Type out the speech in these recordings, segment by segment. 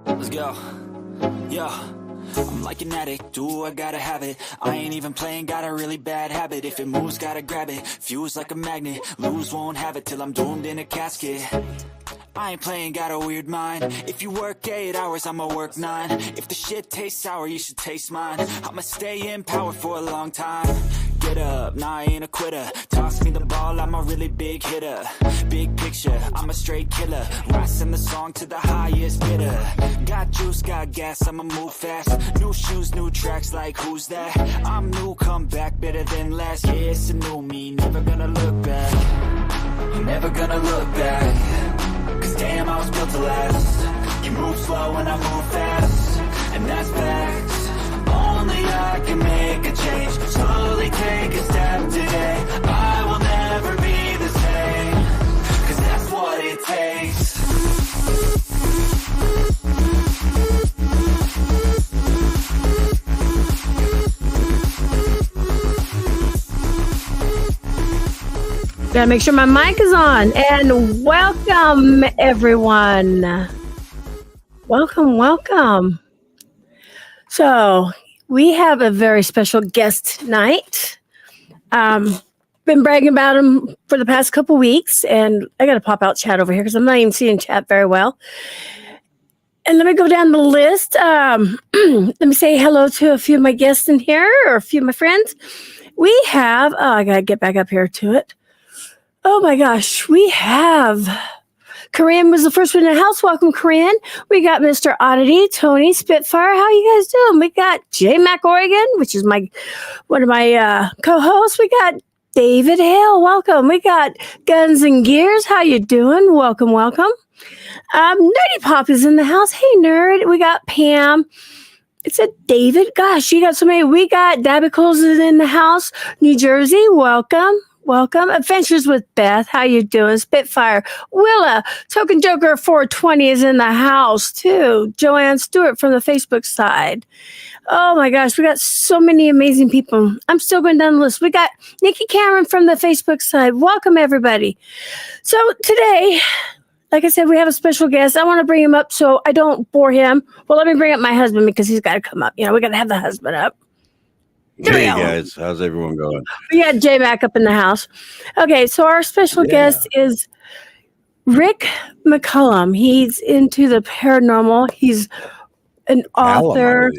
Let's go. Yo. I'm like an addict, do I gotta have it. I ain't even playing, got a really bad habit. If it moves, gotta grab it, fuse like a magnet. Lose, won't have it till I'm doomed in a casket. I ain't playing, got a weird mind. If you work 8 hours, I'ma work 9. If the shit tastes sour, you should taste mine. I'ma stay in power for a long time. Get up, nah, I ain't a quitter. Toss me the ball, I'm a really big hitter. Big picture, I'm a straight killer. Rising the song to the highest bidder. Got juice, got gas, I'ma move fast. New shoes, new tracks, like who's that? I'm new, come back, better than last. Yeah, it's a new me, never gonna look back. Never gonna look back. Cause damn, I was built to last. You move slow and I move fast, and that's facts. Only I can make a change. Slowly take a step today. I will never be the same. Cause that's what it takes. Gotta make sure my mic is on. And welcome, everyone. Welcome. So we have a very special guest tonight. Been bragging about him for the past couple weeks, and I got to pop out chat over here because I'm not even seeing chat very well. And let me go down the list. Let me say hello to a few of my guests in here, or a few of my friends. We have, I got to get back up here to it. Oh my gosh, we have Corinne was the first one in the house. Welcome, Corinne. We got Mr. Oddity, Tony, Spitfire. How you guys doing? We got 𝔾𝔼𝕋𝕋𝕀ℕ𝔾, which is one of my co-hosts. We got David Hale. Welcome. We got Guns and Gears. How you doing? Welcome. Nerdy Pop is in the house. Hey, nerd. We got Pam. It's a David. Gosh, you got so many. We got Dabicles is in the house. New Jersey. Welcome. Adventures with Beth. How you doing? Spitfire. Willa. Token Joker 420 is in the house too. Joanne Stewart from the Facebook side. Oh my gosh, we got so many amazing people. I'm still going down the list. We got Nikki Cameron from the Facebook side. Welcome everybody. So today, like I said, we have a special guest. I want to bring him up so I don't bore him. Well, let me bring up my husband because he's got to come up. We got to have the husband up. Hey guys, how's everyone going? We got 𝔾𝔼𝕋𝕋 up in the house. Okay, so our special guest is Rick McCullum. He's into the paranormal. He's an author.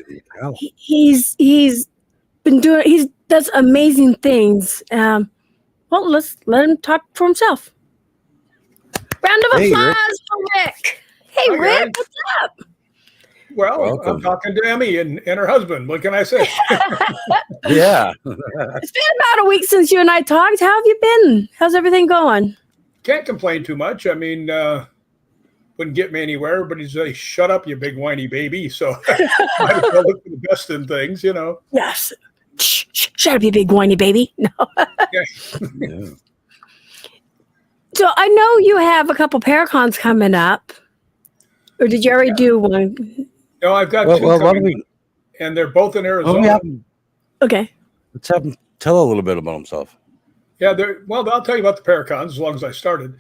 He's been doing. He does amazing things. Well, let's let him talk for himself. Round of applause for Rick. Hey, Hi, Rick, guys. what's up? Well, Welcome. I'm talking to Emmy and her husband. What can I say? Yeah. It's been about a week since you and I talked. How have you been? How's everything going? Can't complain too much. I mean, wouldn't get me anywhere, but he's like, shut up, you big whiny baby. So might as well look for the best in things, Yes. Shut up, you big whiny baby. No. Yeah. So I know you have a couple Paracons coming up. Or did you already do one? No, I've got two why don't coming, we, and they're both in Arizona. Okay. let's have him tell a little bit about himself. Yeah, I'll tell you about the Paracons as long as I started.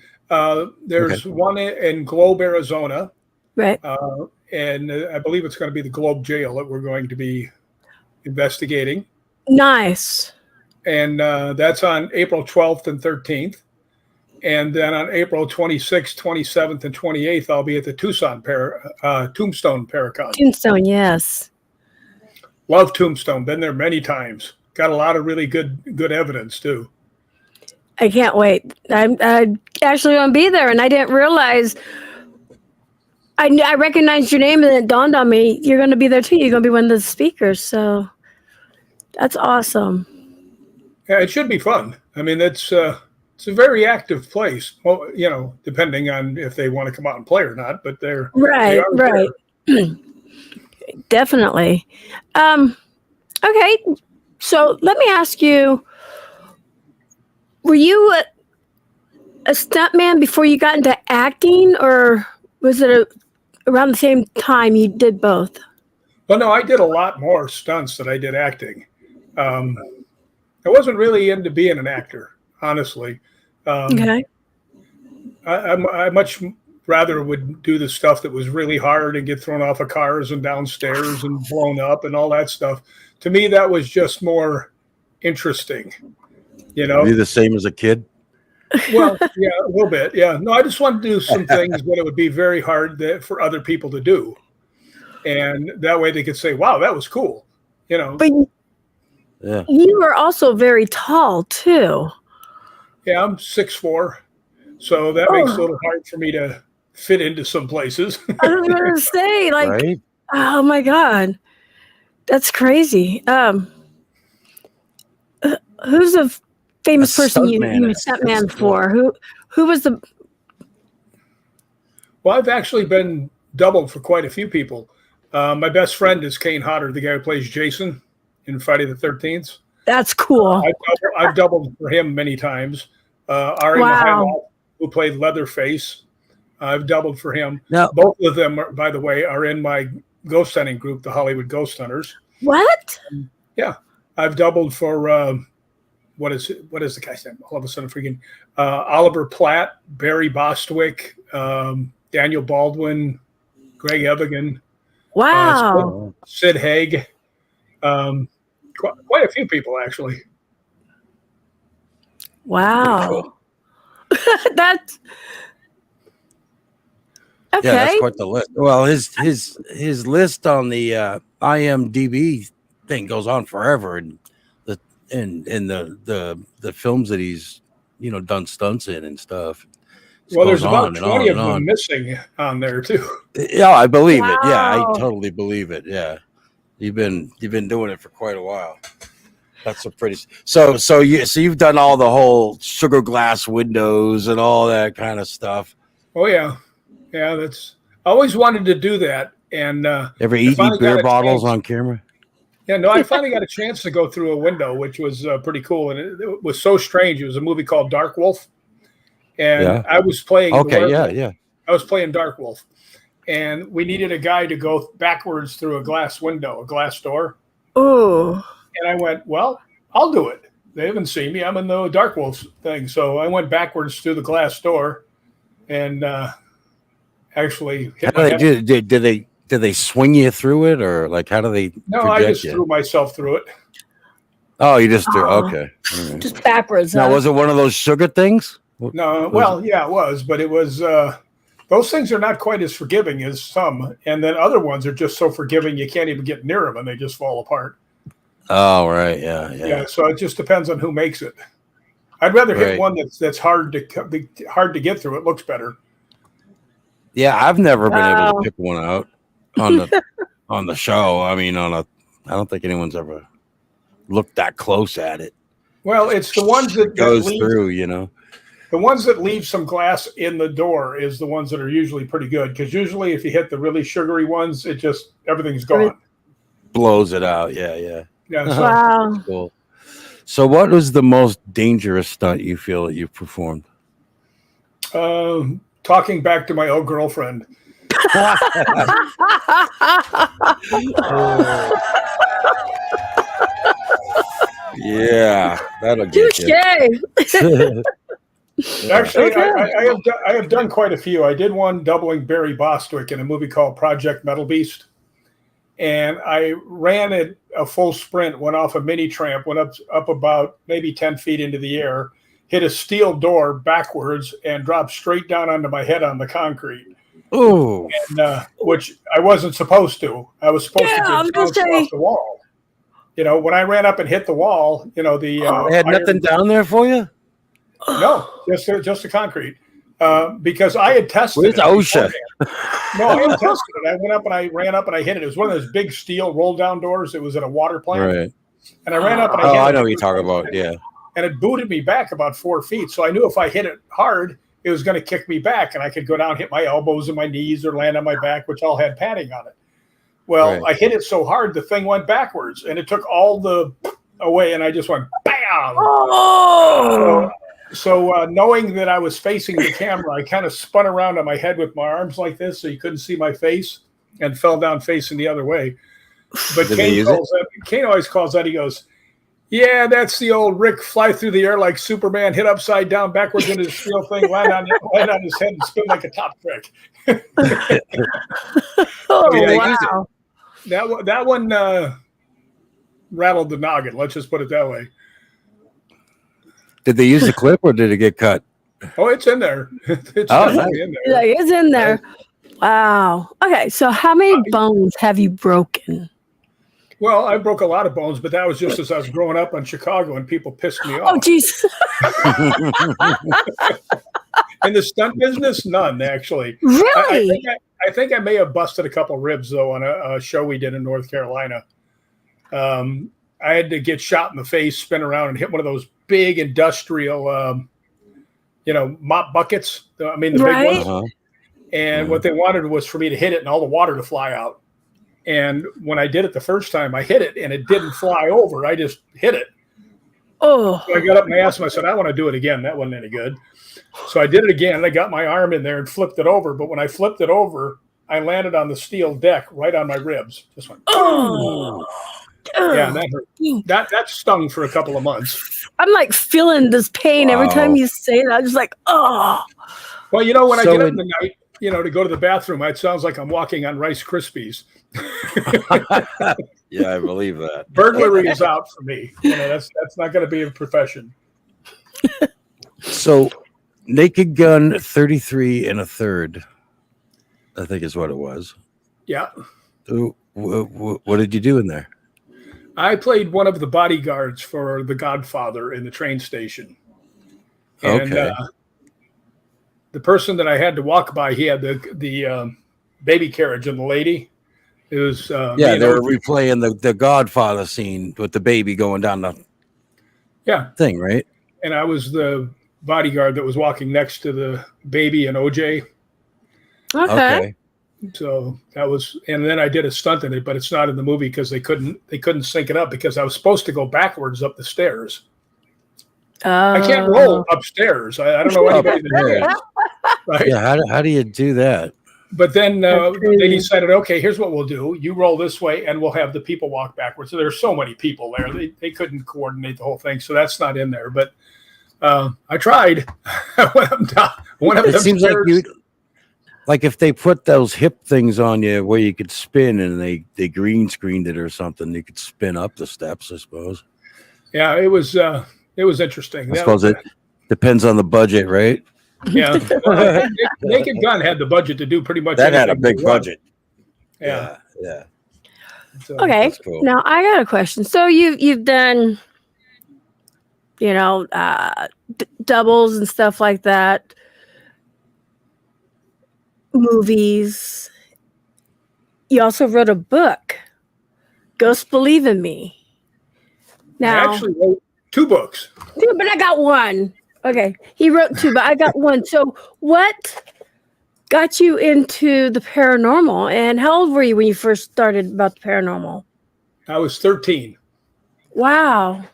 There's one in Globe, Arizona. Right. And I believe it's going to be the Globe Jail that we're going to be investigating. Nice. And that's on April 12th and 13th. And then on April 26th, 27th, and 28th, I'll be at the Tombstone Paracon. Tombstone, yes. Love Tombstone. Been there many times. Got a lot of really good evidence, too. I can't wait. I actually going to be there, and I didn't realize. I recognized your name, and it dawned on me, you're going to be there, too. You're going to be one of the speakers, so that's awesome. Yeah, it should be fun. I mean, it's a very active place. Well, depending on if they want to come out and play or not, but they're right. Definitely. Okay, so let me ask you: were you a stuntman before you got into acting, or was it around the same time you did both? Well, no, I did a lot more stunts than I did acting. I wasn't really into being an actor, honestly. Okay. I much rather would do the stuff that was really hard and get thrown off of cars and downstairs and blown up and all that stuff. To me, that was just more interesting. You know, Were you the same as a kid? well, yeah, a little bit. Yeah. No, I just wanted to do some things that it would be very hard for other people to do. And that way they could say, wow, that was cool. You know, But Yeah. you are also very tall too. yeah, I'm 6'4", so that makes it a little hard for me to fit into some places. I was going to say, like, Right? oh my God, that's crazy. Who's a famous A person you stuntman. stuntman for? Who was the? Well, I've actually been doubled for quite a few people. My best friend is Kane Hodder, the guy who plays Jason in Friday the 13th. That's cool. I've doubled for him many times. Ari Wow. Mihailov, who played Leatherface, I've doubled for him. Now, Both of them, by the way, are in my ghost hunting group, the Hollywood Ghost Hunters. What? Yeah, I've doubled for what is the guy's name? All of a sudden, freaking Oliver Platt, Barry Bostwick, Daniel Baldwin, Greg Evigan, Wow. Sid Haig, quite a few people actually. Wow. cool. That's okay. Yeah, that's quite the list. Well, his list on the IMDb thing goes on forever, and the films that he's done stunts in and stuff. It Well, there's goes about on and 20 on of and them on. missing on there too. Yeah, I believe it. Yeah, Wow. I totally believe it. Yeah, you've been doing it for quite a while. That's a pretty. So you've done all the whole sugar glass windows and all that kind of stuff. Oh yeah, that's. I always wanted to do that, and Ever I eaten finally beer got a bottles chance. on camera? Yeah, no, I finally got a chance to go through a window, which was pretty cool, and it was so strange. It was a movie called Dark Wolf, and Yeah. I was playing. the Okay, werewolf. yeah. I was playing Dark Wolf, and we needed a guy to go backwards through a glass window, a glass door. Ooh. And I went, well, I'll do it. They haven't seen me. I'm in the Dark Wolf thing. So I went backwards through the glass door and actually hit How my do head. they do they swing you through it, or like how do they No, I project just you? threw myself through it. Oh, you just threw. Oh. Okay. All right. Just backwards. Now, huh? was it one of those sugar things? No, well, yeah, it was. But it was those things are not quite as forgiving as some. And then other ones are just so forgiving you can't even get near them and they just fall apart. Oh, right. Yeah. Yeah, so it just depends on who makes it. I'd rather hit Right. one that's hard to get through. It looks better. Yeah, I've never been able Wow. to pick one out on the on the show. I mean, I don't think anyone's ever looked that close at it. Well, it's the ones that Goes leave, through, the ones that leave some glass in the door is the ones that are usually pretty good. Because usually, if you hit the really sugary ones, it just everything's gone. blows it out. Yeah. Yeah, so Wow. Cool. So, what was the most dangerous stunt you feel that you've performed? talking back to my old girlfriend. Yeah, that'll get Touche. you. Actually, Okay. I have done quite a few. I did one doubling Barry Bostwick in a movie called Project Metal Beast. And I ran it a full sprint, went off a mini tramp, went up about maybe 10 feet into the air, hit a steel door backwards, and dropped straight down onto my head on the concrete. Ooh. And, which I wasn't supposed to. I was supposed Yeah, to I'm get gonna bounced say- off the wall. When I ran up and hit the wall, the They had nothing down there for you? No, just the concrete. Because I had tested Where's it OSHA? beforehand. No, I had tested it. I went up and I ran up and I hit it. It was one of those big steel roll down doors. It was at a water plant. Right. And I ran up and I Oh, hit I it. know what you're talking about. Yeah. And it booted me back about 4 feet. So I knew if I hit it hard, it was going to kick me back and I could go down, hit my elbows and my knees or land on my back, which all had padding on it. Well, Right. I hit it so hard, the thing went backwards and it took all the away and I just went bam. Oh. So knowing that I was facing the camera, I kind of spun around on my head with my arms like this so you couldn't see my face and fell down facing the other way. But Did they use Kane always calls that, he goes, Yeah, that's the old Rick fly through the air like Superman, hit upside down, backwards into the steel thing, land on his head, and spin like a top trick. Oh, yeah, wow. That one rattled the noggin. Let's just put it that way. Did they use the clip or did it get cut? Oh, it's in there. It's Oh, definitely in there. Yeah, it's in there. Wow. Okay, so how many bones have you broken? Well, I broke a lot of bones, but that was just as I was growing up in Chicago and people pissed me off. Oh, jeez. In the stunt business, none actually. Really? I think I may have busted a couple ribs though on a show we did in North Carolina. I had to get shot in the face, spin around, and hit one of those big industrial, mop buckets. I mean, the big ones. And what they wanted was for me to hit it and all the water to fly out. And when I did it the first time, I hit it and it didn't fly over. I just hit it. Oh. So I got up and I asked him, I said, I want to do it again. That wasn't any good. So I did it again. I got my arm in there and flipped it over. But when I flipped it over, I landed on the steel deck right on my ribs. Just went, Oh. Yeah, that hurt. That stung for a couple of months. I'm like feeling this pain every time you say that. I'm just like, oh. Well, when I get up in the night, to go to the bathroom, it sounds like I'm walking on Rice Krispies. Yeah, I believe that. Burglary is out for me. That's not going to be a profession. So, Naked Gun 33 1/3, I think is what it was. Yeah. So, what did you do in there? I played one of the bodyguards for The Godfather in the train station. And the person that I had to walk by, he had the baby carriage and the lady. It was they were replaying the Godfather scene with the baby going down the thing, right? And I was the bodyguard that was walking next to the baby and OJ. Okay. So that was, and then I did a stunt in it, but it's not in the movie because they couldn't sync it up because I was supposed to go backwards up the stairs. I can't roll upstairs. I don't know anybody that does. Right? Yeah, how do you do that? But then they decided, okay, here's what we'll do. You roll this way and we'll have the people walk backwards. So there's so many people there. They couldn't coordinate the whole thing. So that's not in there. But I tried. It seems like if they put those hip things on you where you could spin and they green screened it or something, you could spin up the steps, I suppose. Yeah, it was interesting. I suppose it depends on the budget, right? Yeah. Naked Gun had the budget to do pretty much that had a big budget. Yeah. So, okay. Cool. Now I got a question. So you've done, doubles and stuff like that. Movies. You also wrote a book, Ghosts Believe in Me. Now, I actually wrote 2 books. But I got one. Okay. He wrote 2, but I got one. So what got you into the paranormal? And how old were you when you first started about the paranormal? I was 13. Wow.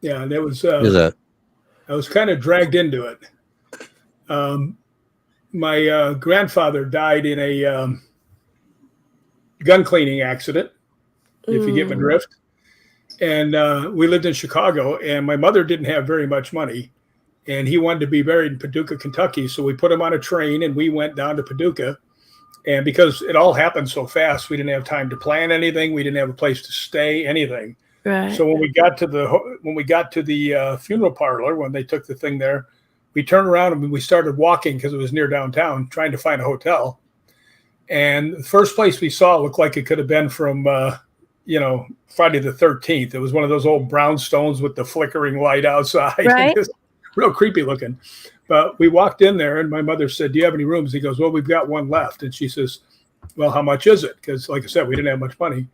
Yeah, and it was I was kind of dragged into it. My grandfather died in a gun cleaning accident, if you get my drift. And we lived in Chicago, and my mother didn't have very much money. And he wanted to be buried in Paducah, Kentucky. So we put him on a train, and we went down to Paducah. And because it all happened so fast, we didn't have time to plan anything. We didn't have a place to stay, anything. Right. So when we got to the funeral parlor, when they took the thing there, we turned around and we started walking because it was near downtown, trying to find a hotel. And the first place we saw looked like it could have been from, Friday the 13th. It was one of those old brownstones with the flickering light outside. Right. Real creepy looking. But we walked in there and my mother said, do you have any rooms? He goes, well, we've got one left. And she says, well, how much is it? Because like I said, we didn't have much money.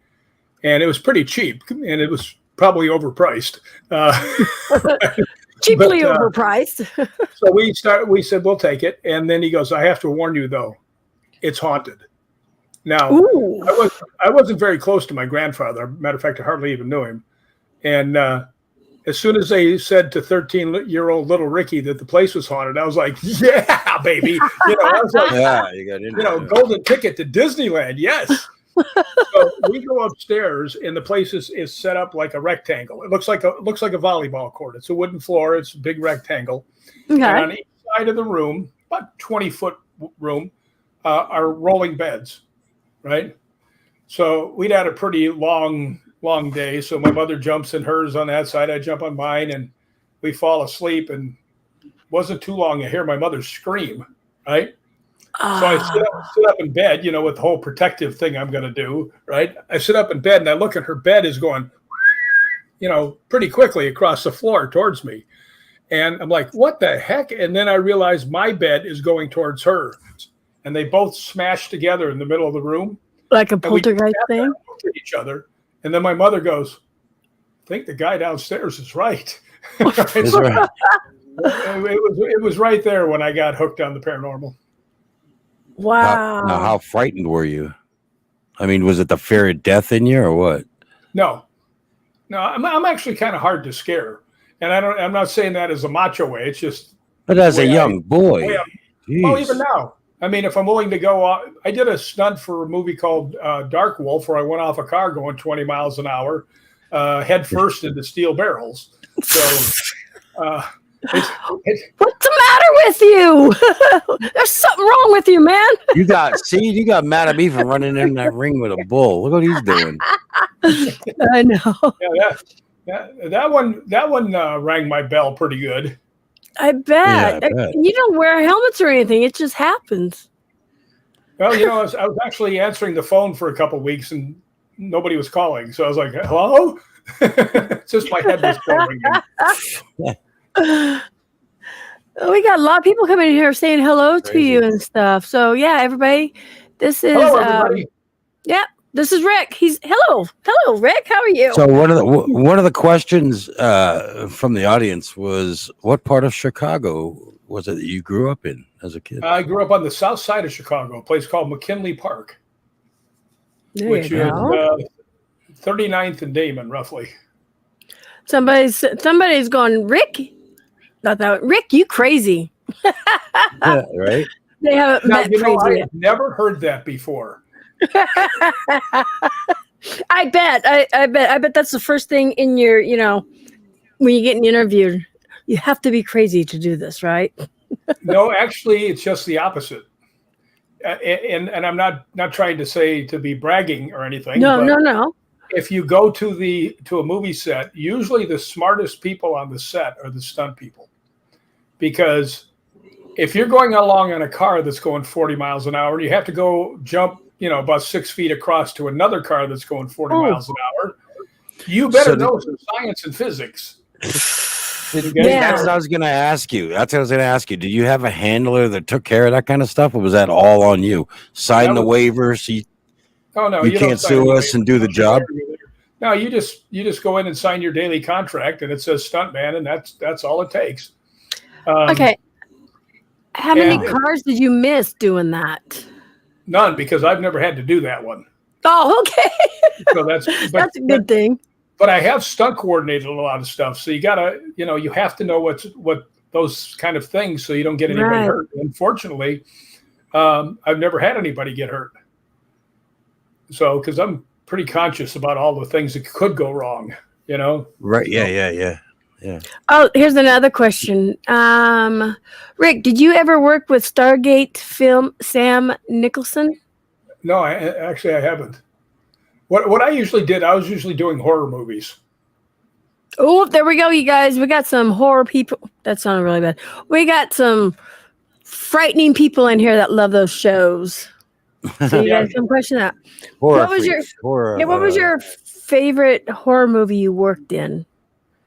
And it was pretty cheap. And it was probably overpriced. Cheaply overpriced. So we said, we'll take it. And then he goes, I have to warn you, though, it's haunted. Now, I wasn't very close to my grandfather. Matter of fact, I hardly even knew him. And as soon as they said to 13-year-old little Ricky that the place was haunted, I was like, yeah, baby. I was like, yeah, you got into golden ticket to Disneyland. Yes. So we go upstairs, and the place is set up like a rectangle. It looks like a volleyball court. It's a wooden floor. It's a big rectangle. Okay. And on each side of the room, about 20-foot room, are rolling beds, right? So we'd had a pretty long day. So my mother jumps in hers on that side. I jump on mine, and we fall asleep. And it wasn't too long to hear my mother scream, right? So I sit up in bed, with the whole protective thing I'm going to do, right? I sit up in bed, and I look at her bed is going, pretty quickly across the floor towards me. And I'm like, what the heck? And then I realize my bed is going towards her. And they both smashed together in the middle of the room. Like a poltergeist thing? Looked at each other. And then my mother goes, I think the guy downstairs is right. Right? Is right. It was right there when I got hooked on the paranormal. Wow. Now, how frightened were you? I mean, was it the fear of death in you or what? No, I'm actually kind of hard to scare. And I'm not saying that as a macho way. It's just. But as a young boy. Well, even now. I mean, if I'm willing to go off, I did a stunt for a movie called Dark Wolf, where I went off a car going 20 miles an hour, head first into steel barrels. So, what's the matter with you? There's something wrong with you, man. You got mad at me for running in that ring with a bull. Look what he's doing. I know. Yeah, that one rang my bell pretty good. I bet. Yeah, I bet. You don't wear helmets or anything. It just happens. Well, I was actually answering the phone for a couple of weeks, and nobody was calling. So I was like, hello? It's just my head was ringing. We got a lot of people coming in here saying hello to you and stuff. So yeah, everybody, this is Hello, everybody. This is Rick. Hello, Rick. How are you? So one of the questions from the audience was, what part of Chicago was it that you grew up in as a kid? I grew up on the south side of Chicago, a place called McKinley Park, which is 39th and Damon, roughly. Somebody's going, Rick. Rick, you crazy. Yeah, right? They haven't met crazy. I've never heard that before. I bet that's the first thing in your, when you get interviewed, you have to be crazy to do this, right? No, actually, it's just the opposite. And I'm not trying to say to be bragging or anything. No. If you go to a movie set, usually the smartest people on the set are the stunt people, because if you're going along in a car that's going 40 miles an hour, you have to go jump, about 6 feet across to another car that's going 40 miles an hour. You better know some science and physics. That's what I was going to ask you. Did you have a handler that took care of that kind of stuff, or was that all on you? Sign the waiver so you can't sue us and do the job? No, you just go in and sign your daily contract, and it says stuntman, and that's all it takes. Okay. How many cars did you miss doing that? None, because I've never had to do that one. Oh, okay. So that's a good thing. But I have stunt coordinated a lot of stuff, so you gotta, you have to know what those kind of things, so you don't get anybody hurt. Unfortunately, I've never had anybody get hurt. So, because I'm pretty conscious about all the things that could go wrong, Right? Yeah. Oh, here's another question. Rick, did you ever work with Stargate film Sam Nicholson? No, I haven't. What I usually did, I was usually doing horror movies. Oh, there we go, you guys. We got some horror people. That sounded really bad. We got some frightening people in here that love those shows. So you guys can question that. What was your favorite horror movie you worked in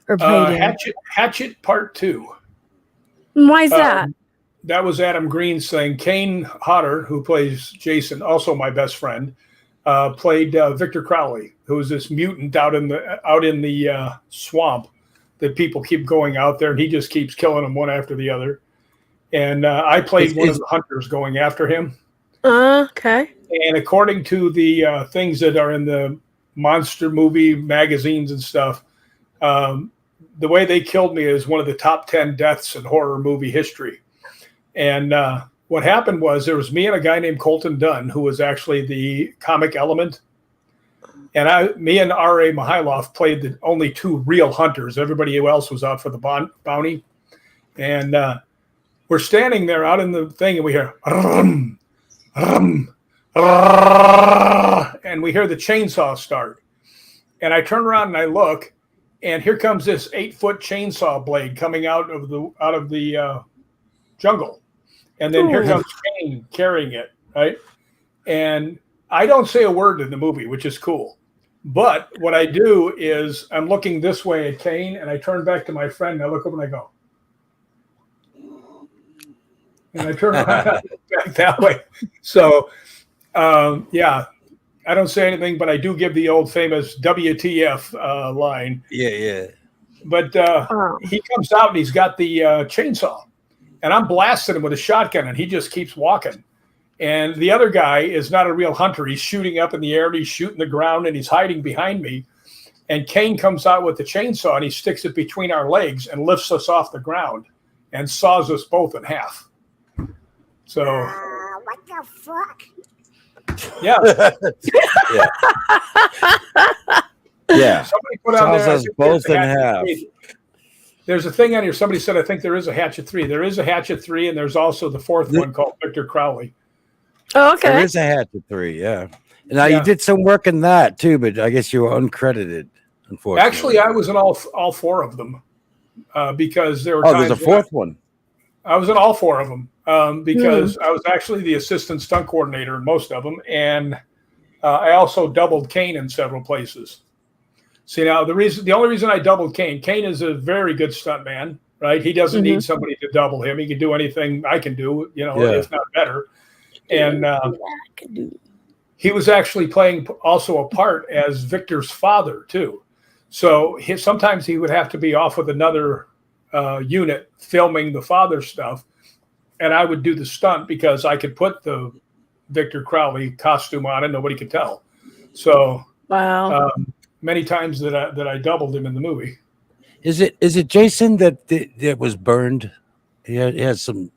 or played in? Hatchet Part 2. Why is that? That was Adam Green's thing. Kane Hodder, who plays Jason, also my best friend, played Victor Crowley, who was this mutant out in the swamp that people keep going out there, and he just keeps killing them one after the other. And I played one of the hunters going after him. Okay. And according to the things that are in the monster movie magazines and stuff, the way they killed me is one of the top 10 deaths in horror movie history. And what happened was there was me and a guy named Colton Dunn, who was actually the comic element And me and R.A. Mihailoff played the only 2 real hunters. Everybody else was out for the bounty. And we're standing there out in the thing, and we hear, rum, rum, and we hear the chainsaw start. And I turn around and I look, and here comes this 8-foot chainsaw blade coming out of the jungle. And then here comes Kane carrying it, right? And I don't say a word in the movie, which is cool. But what I do is I'm looking this way at Kane, and I turn back to my friend, and I look over and I go. And I turn around back that way. So, yeah, I don't say anything, but I do give the old famous WTF line. Yeah. But he comes out, and he's got the chainsaw. And I'm blasting him with a shotgun, and he just keeps walking. And the other guy is not a real hunter. He's shooting up in the air, and he's shooting the ground, and he's hiding behind me. And Kane comes out with the chainsaw, and he sticks it between our legs and lifts us off the ground and saws us both in half. So. What the fuck? Yeah. Yeah. Somebody put on there. Saws us both in half. There's a thing on here. Somebody said, I think there is a Hatchet 3. There is a Hatchet 3, and there's also the 4th one called Victor Crowley. Oh, okay. There is a Hatchet 3, yeah. Now you did some work in that too, but I guess you were uncredited, unfortunately. Actually, I was in all 4 of them because there were times. There's a 4th one. I was in all 4 of them because I was actually the assistant stunt coordinator in most of them, and I also doubled Kane in several places. See, now the only reason I doubled Kane is a very good stunt man, right? He doesn't need somebody to double him. He can do anything I can do, if not better. And he was actually playing also a part as Victor's father too. So sometimes he would have to be off with another unit filming the father stuff, and I would do the stunt because I could put the Victor Crowley costume on and nobody could tell. So wow. Many times that I doubled him in the movie. Is it Jason that was burned? He has some.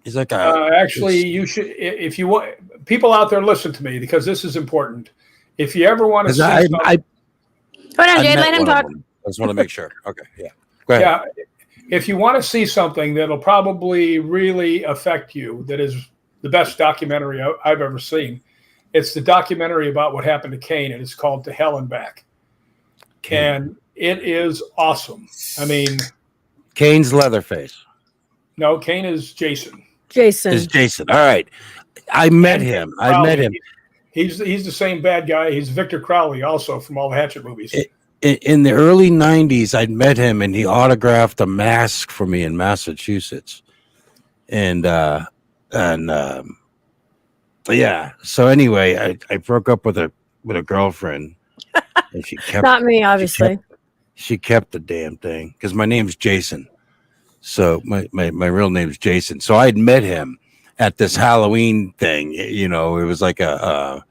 He's like actually, you should, if you want, people out there, listen to me because this is important. If you ever want to see hold on, Jay, let him talk. I just want to make sure. Okay, yeah. Go ahead. Yeah, if you want to see something that'll probably really affect you, that is the best documentary I've ever seen. It's the documentary about what happened to Kane, and it's called To Hell and Back. And it is awesome. I mean, Kane's Leatherface. No, Kane is Jason. Is Jason. All right. I met him. He's the same bad guy. He's Victor Crowley also from all the Hatchet movies. In the early 90s, I'd met him, and he autographed a mask for me in Massachusetts. And yeah. So anyway, I broke up with a girlfriend, and she kept not me, obviously. She kept the damn thing because my name's Jason. So my real name's Jason. So I had met him at this Halloween thing. It was like it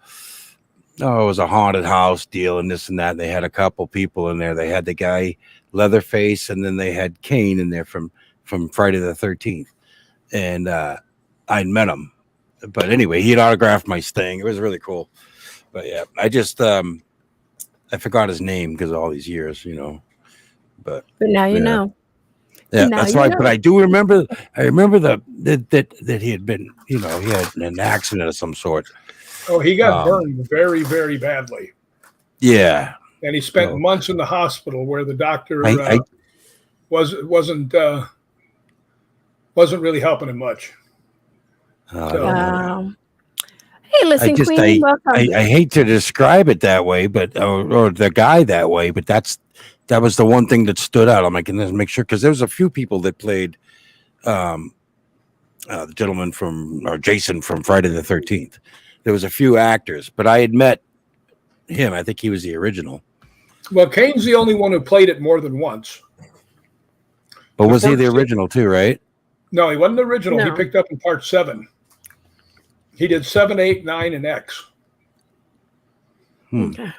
was a haunted house deal and this and that. They had a couple people in there. They had the guy Leatherface, and then they had Kane in there from Friday the 13th. And I'd met him. But anyway, he had autographed my Sting. It was really cool. But yeah, I just I forgot his name because of all these years, But now you know. Yeah, that's right. But I do remember. I remember that he had been, he had an accident of some sort. Oh, he got burned very, very badly. Yeah, and he spent months in the hospital where the doctor wasn't really helping him much. Hey, listen, Queen, welcome. I hate to describe it that way, but or the guy that way, but that was the one thing that stood out. I'm like, let's make sure, because there was a few people that played the gentleman Jason from Friday the 13th. There was a few actors, but I had met him. I think he was the original. Well, Kane's the only one who played it more than once. But was he the original too, right? No, he wasn't the original. No. He picked up in part 7. He did 7, 8, 9, and X. Okay.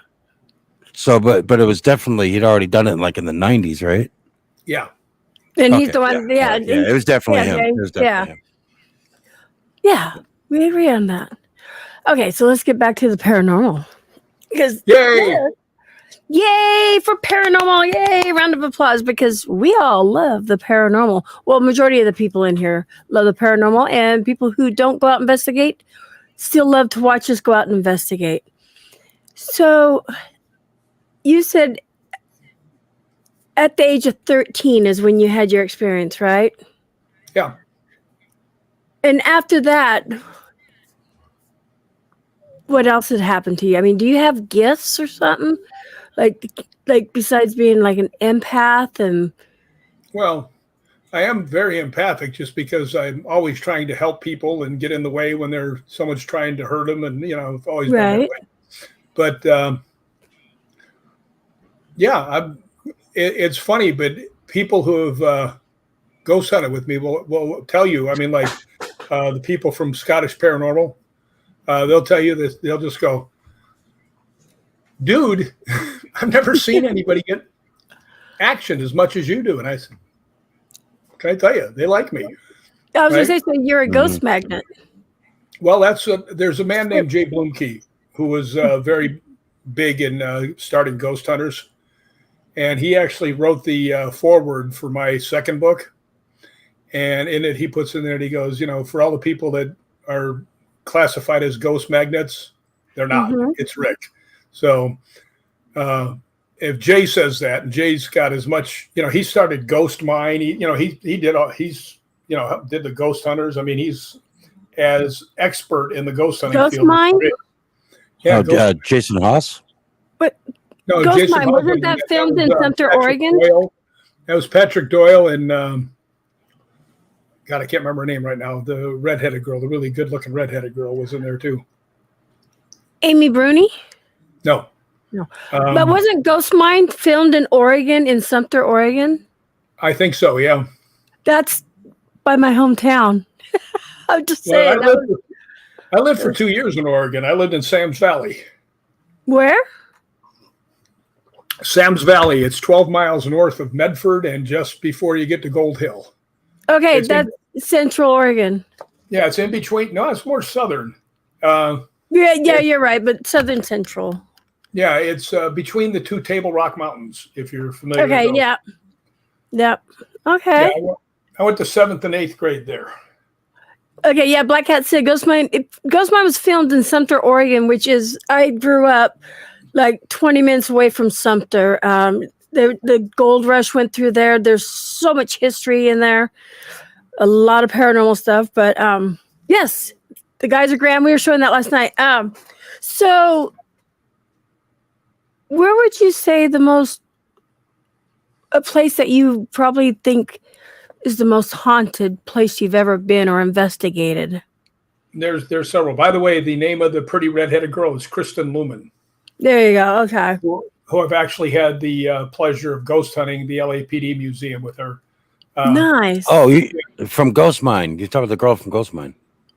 So, but it was definitely, he'd already done it in the 90s, right? Yeah. And he's the one, yeah. It was definitely him. It was definitely him. Yeah, we agree on that. Okay, so let's get back to the paranormal. Because Yay! Yay for paranormal. Yay. Round of applause because we all love the paranormal. Well, majority of the people in here love the paranormal, and people who don't go out and investigate still love to watch us go out and investigate. So you said at the age of 13 is when you had your experience, right? Yeah. And after that, what else had happened to you? I mean, do you have gifts or something? Like besides being like an empath and Well, I am very empathic just because I'm always trying to help people and get in the way when someone's trying to hurt them. And, I've always been that way. But yeah, it's funny, but people who have ghost hunted with me will tell you, I mean, like the people from Scottish Paranormal, they'll tell you this, they'll just go, dude, I've never seen anybody get action as much as you do. And I said, can I tell you, they like me. I was going to say, so you're a ghost magnet. Well, there's a man named 𝔾𝔼𝕋𝕋𝕀ℕ𝔾 who was very big in starting ghost hunters. And he actually wrote the foreword for my second book. And in it, he puts in there and he goes, for all the people that are classified as ghost magnets, they're not. It's Rick. So if Jay says that, and Jay's got as much, he started Ghost Mine. He did the ghost hunters. I mean, he's as expert in the ghost hunting Ghost field. Mine? Yeah, Jason Haas. But no, Ghost Jason Mine, Haas, wasn't that filmed in Sumter, Patrick Oregon? Doyle. That was Patrick Doyle and God, I can't remember her name right now. The redheaded girl, the really good-looking redheaded girl, was in there too. Amy Bruni? No. But wasn't Ghost Mine filmed in Oregon, in Sumter, Oregon? I think so, yeah. That's by my hometown. I'm just saying. I lived for 2 years in Oregon. I lived in Sam's Valley. Where? Sam's Valley. It's 12 miles north of Medford and just before you get to Gold Hill. Okay, that's Central Oregon. Yeah, it's in between. No, it's more southern. Yeah, you're right, but southern central. Yeah, it's between the two Table Rock Mountains, if you're familiar with those. Yeah. Yep. Okay. Yeah, I went to 7th and 8th grade there. Okay, yeah, Black Cat said Ghost Mine was filmed in Sumter, Oregon, which is, I grew up like 20 minutes away from Sumter. The gold rush went through there. There's so much history in there, a lot of paranormal stuff. But yes, the guys are grand. We were showing that last night. So where would you say a place that you probably think is the most haunted place you've ever been or investigated? There's several. By the way, the name of the pretty redheaded girl is Kristen Lumen. There you go. Okay. Who I've actually had the pleasure of ghost hunting the LAPD museum with her. Nice. Oh, from Ghost Mine. You talking about the girl from Ghost Mine?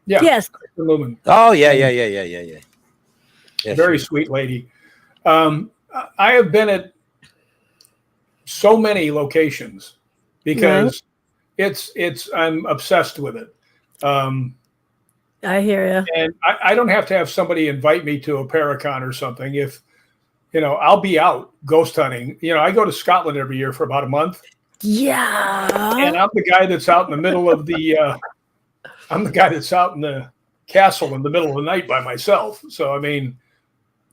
Yeah. Yes. Kristen Lumen. Oh, yeah. Yes, Very sweet lady. I have been at so many locations because I'm obsessed with it. I hear you. And I don't have to have somebody invite me to a Paracon or something. If, I'll be out ghost hunting. I go to Scotland every year for about a month. Yeah. And I'm the guy that's out in the middle of I'm the guy that's out in the castle in the middle of the night by myself. So, I mean,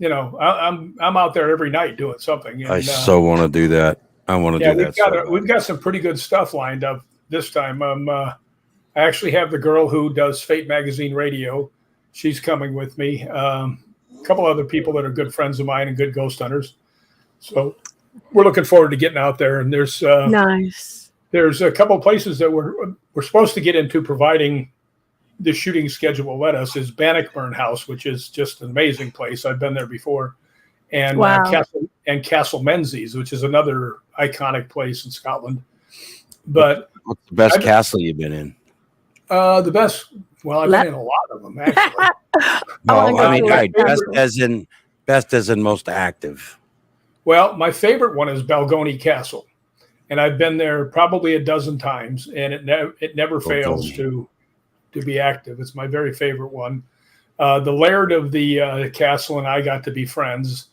I'm out there every night doing something. And, I so want to do that. I want to do that. We've got some pretty good stuff lined up this time. I actually have the girl who does Fate Magazine radio. She's coming with me. A couple other people that are good friends of mine and good ghost hunters. So we're looking forward to getting out there. And there's nice. There's a couple of places that we're supposed to get into, providing the shooting schedule will let us, is Bannockburn House, which is just an amazing place. I've been there before. And Castle Menzies, which is another iconic place in Scotland. But what's the best castle you've been in? The best. Well, I've been in a lot of them, actually. Well, I mean, best as in most active. Well, my favorite one is Balgony Castle, and I've been there probably a dozen times, and it never fails to be active. It's my very favorite one. The laird of the castle and I got to be friends.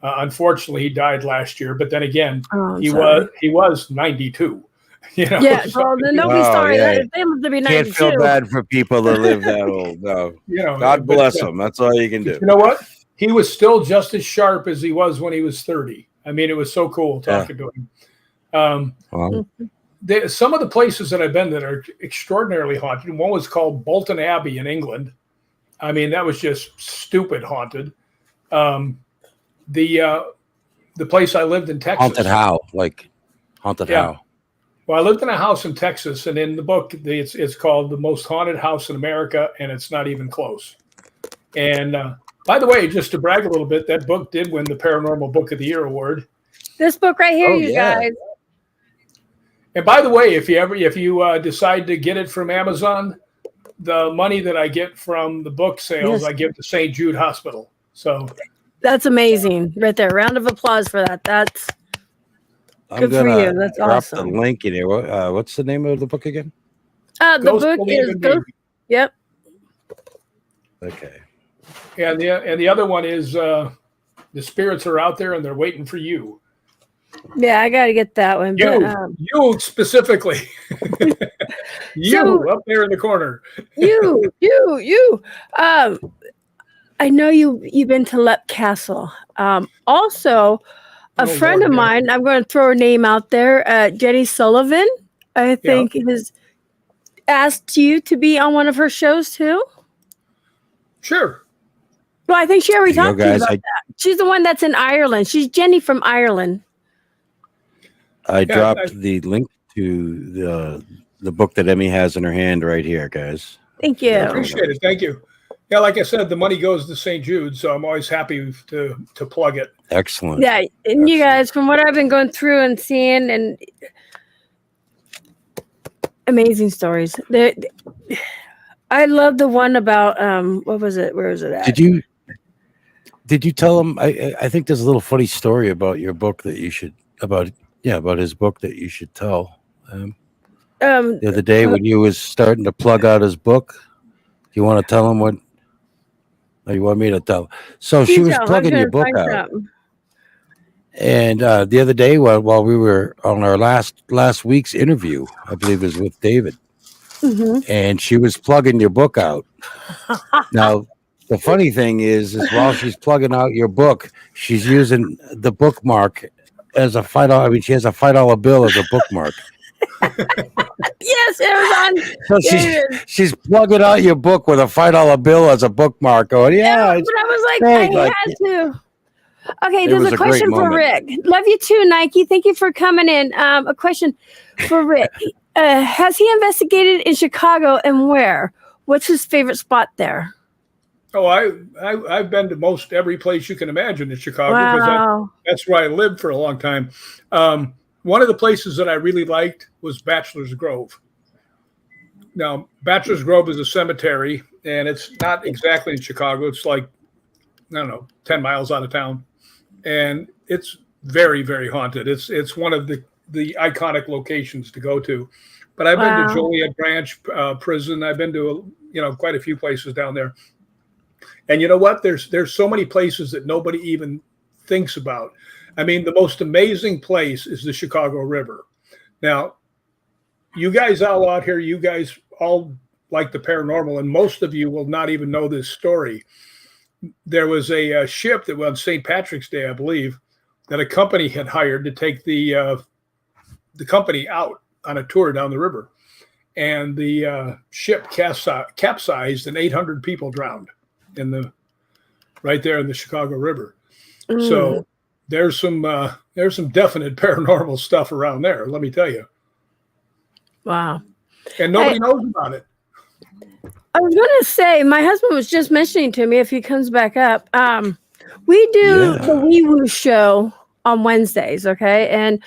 Unfortunately, he died last year. But then again, Oh, he sorry. was 92. Yeah. So, Well, then don't be sorry. Yeah. They live to be Can't 92. feel bad for people that live that old. No. God bless them. That's all you can do. You know what? He was still just as sharp as he was when he was 30. I mean, it was so cool talking to him. Some of the places that I've been that are extraordinarily haunted. One was called Bolton Abbey in England. I mean, that was just stupid haunted. The place I lived in Texas. Haunted how? Like haunted how? Well, I lived in a house in Texas, and in the book, it's called The Most Haunted House in America, and it's not even close. And by the way, just to brag a little bit, that book did win the Paranormal Book of the Year award. This book right here, you guys. And by the way, if you decide to get it from Amazon, the money that I get from the book sales, I give to St. Jude Hospital. So that's amazing, right there. Round of applause for that. That's good for you. That's drop awesome. The link in here. What's the name of the book again? The book is Ghost. Yep. Okay. And the other one is The Spirits Are Out There and They're Waiting for You. Yeah, I got to get that one. You specifically. You up there in the corner. You. I know you've been to Leap Castle. Also, a friend of mine, I'm going to throw her name out there, Jenny Sullivan, I think has asked you to be on one of her shows too. Sure. Well, I think she already talked to you about that. She's the one that's in Ireland. She's Jenny from Ireland. I dropped the link to the book that Emmy has in her hand right here, guys. Thank you. I appreciate it. Thank you. Yeah, like I said, the money goes to St. Jude, so I'm always happy to plug it. Excellent. Yeah, and excellent. You guys, from what I've been going through and seeing, and amazing stories. I love the one about what was it? Where is it at? Did you tell him? I think there's a little funny story about your book that you should about his book that you should tell. The other day when you was starting to plug out his book, you want to tell him what? Or you want me to tell? So she was plugging your book out. And the other day, while we were on our last week's interview, I believe it was with David, and she was plugging your book out. Now, the funny thing is while she's plugging out your book, she's using the bookmark as a $5. I mean, she has a $5 bill as a bookmark. Yes, it was on. So she's plugging out your book with a $5 bill as a bookmark. Going, but I was like, I had to. Okay, there's a question for Rick. Love you too, Nike. Thank you for coming in. A question for Rick. Has he investigated in Chicago and where? What's his favorite spot there? Oh, I've been to most every place you can imagine in Chicago because that's where I lived for a long time. One of the places that I really liked was Bachelor's Grove. Now, Bachelor's Grove is a cemetery, and it's not exactly in Chicago. It's like, I don't know, 10 miles out of town. And it's very, very haunted. It's one of the iconic locations to go to. But I've been to Joliet Branch Prison. I've been to quite a few places down there. And you know what? There's so many places that nobody even thinks about. I mean, the most amazing place is the Chicago River. Now, you guys all out here, you guys all like the paranormal, and most of you will not even know this story. There was a ship that was on St. Patrick's Day, I believe, that a company had hired to take the company out on a tour down the river. And the ship capsized and 800 people drowned right there in the Chicago River. So there's some definite paranormal stuff around there, let me tell you. Wow. And nobody knows about it. I was going to say, my husband was just mentioning to me, if he comes back up, we do the Wee Woo show on Wednesdays, okay? And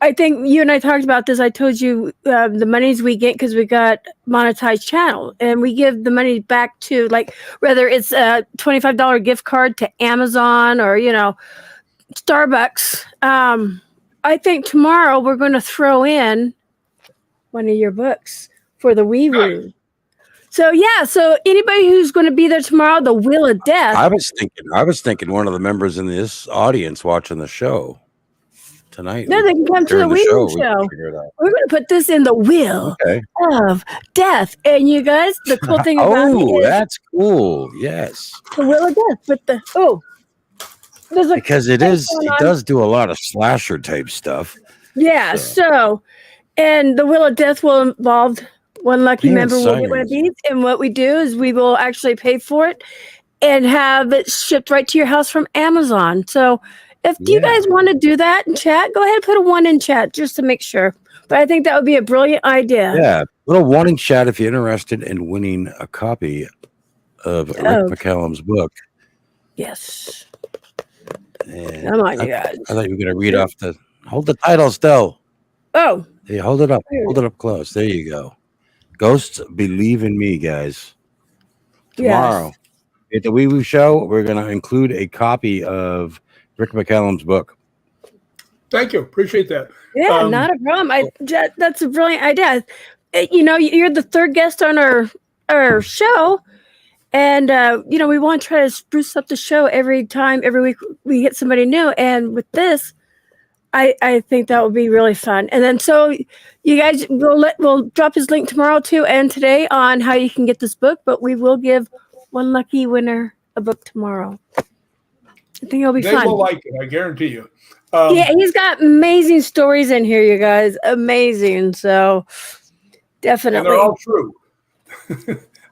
I think you and I talked about this. I told you the monies we get because we got monetized channel, and we give the money back to, like, whether it's a $25 gift card to Amazon or, Starbucks. I think tomorrow we're going to throw in one of your books for the Wee Woo. So yeah, so anybody who's going to be there tomorrow, the Wheel of Death. I was thinking one of the members in this audience watching the show tonight. No, they can come to the Wheel show. We're going to put this in the Wheel of Death, and you guys, the cool thing about it is that's cool. Yes, the Wheel of Death with the because it does do a lot of slasher type stuff. Yeah. So, and the Wheel of Death will involve one lucky member will get one of these, and what we do is we will actually pay for it and have it shipped right to your house from Amazon. So if you guys want to do that in chat, go ahead and put a 1 in chat just to make sure. But I think that would be a brilliant idea. Yeah, little 1 in chat if you're interested in winning a copy of Rick McCallum's book. Yes. And come on, you guys. I thought you were going to read off hold the title still. Oh. Hey, hold it up. Hold it up close. There you go. Ghosts Believe in Me, guys. Tomorrow at the Wee Woo Show, we're going to include a copy of Rick McCallum's book. Thank you. Appreciate that. Yeah, not a problem. That's a brilliant idea. You know, you're the third guest on our show. And, you know, we want to try to spruce up the show every week we get somebody new. And with this, I think that would be really fun. And then so you guys, we'll drop his link tomorrow too and today on how you can get this book. But we will give one lucky winner a book tomorrow. I think it'll be fun. They will like it, I guarantee you. Yeah, he's got amazing stories in here, you guys. Amazing. So definitely. And they're all true.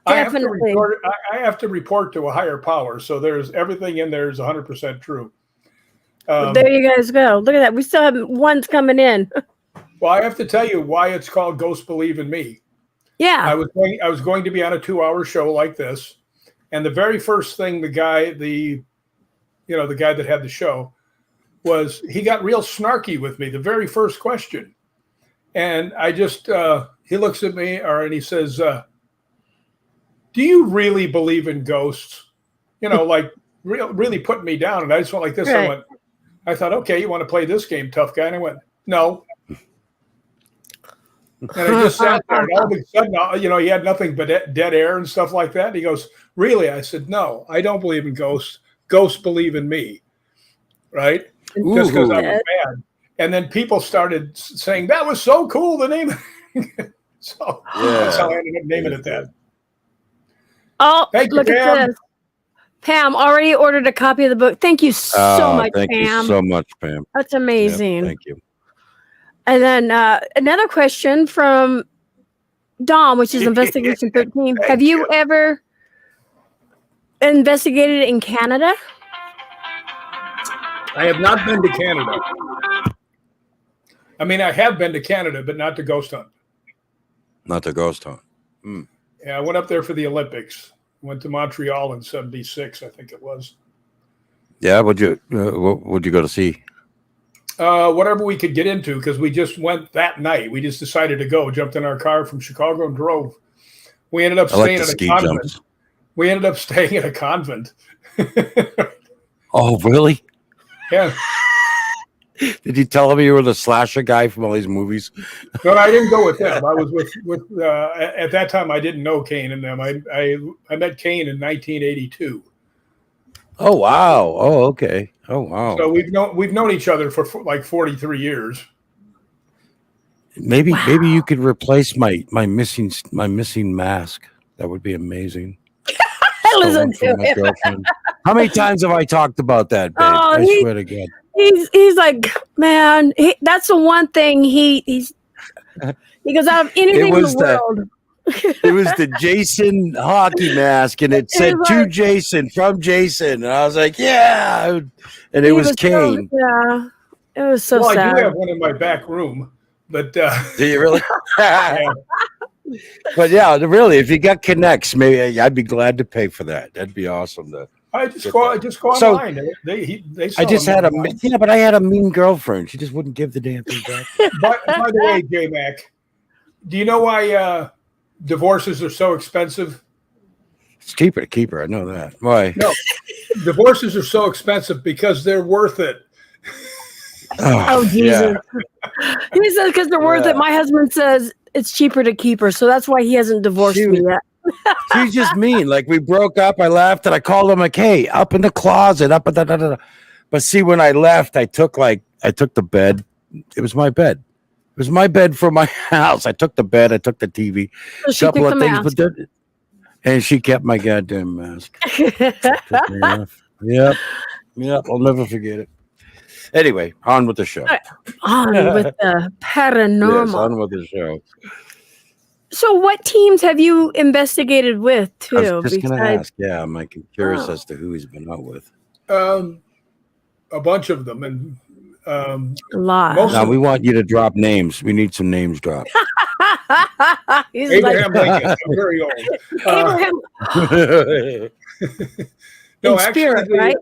Definitely. I have to report to a higher power. So there's everything in there is 100% true. There you guys go. Look at that. We still have ones coming in. Well, I have to tell you why it's called Ghosts Believe in Me. Yeah. I was going to be on a 2-hour show like this. And the very first thing the guy that had the show was he got real snarky with me. The very first question. And I just, he looks at me and he says, do you really believe in ghosts? You know, like really putting me down. And I just went like this. Right. I thought, okay, you want to play this game, tough guy? And I went, no. And I just sat there, and all of a sudden, you know, he had nothing but dead air and stuff like that. And he goes, really? I said, no, I don't believe in ghosts. Ghosts believe in me, right? Just because I was mad. And then people started saying, that was so cool, the name. So that's how I ended up naming it that. Oh, thank you, look at this. Pam already ordered a copy of the book. Thank you so much, Pam. Thank you so much, Pam. That's amazing. Thank you. And then another question from Dom, which is Investigation 13. Have you ever investigated in Canada? I have not been to Canada. I mean, I have been to Canada, but not to ghost hunt. Not to ghost hunt. Mm. Yeah, I went up there for the Olympics. Went to Montreal in '76, I think it was. Yeah, what would you go to see? Whatever we could get into, because we just went that night. We just decided to go. Jumped in our car from Chicago and drove. We ended up staying at a convent. Jumps. We ended up staying at a convent. Oh, really? Yeah. Did you tell him you were the slasher guy from all these movies? No, I didn't go with them. I was with at that time I didn't know Kane and them. I met Kane in 1982. Oh wow! Oh okay! Oh wow! So we've known each other for like 43 years. Maybe you could replace my missing mask. That would be amazing. Listen to him. How many times have I talked about that, babe? I swear to God. He's like, man, that's the one thing he goes out of anything in the world. It was the Jason hockey mask, and it said to Jason from Jason, and I was like, yeah, and it was Kane. Yeah, it was so sad. I do have one in my back room, but do you really? Yeah. But yeah, really, if you got connects, maybe I'd be glad to pay for that. That'd be awesome. I just go online. But I had a mean girlfriend. She just wouldn't give the damn thing back. By the way, J-Mac, do you know why divorces are so expensive? It's cheaper to keep her. I know that. Why? No, divorces are so expensive because they're worth it. Oh Jesus! Yeah. He says because they're worth it. My husband says it's cheaper to keep her, so that's why he hasn't divorced me yet. She's just mean. Like we broke up, I left, and I called her like, "Hey, up in the closet, up at the." But see, when I left, I took the bed. It was my bed. It was my bed for my house. I took the bed. I took the TV. So she couple took of the things, mask. but and she kept my goddamn mask. Took me off. Yep. I'll never forget it. Anyway, on with the show. On with the paranormal. Yes, on with the show. So, what teams have you investigated with too? I was just going to ask. Yeah, I'm like curious as to who he's been out with. A bunch of them, and a lot. Now we want you to drop names. We need some names dropped. Abraham Lincoln. I'm very old. Abraham. No, spirit, actually, right?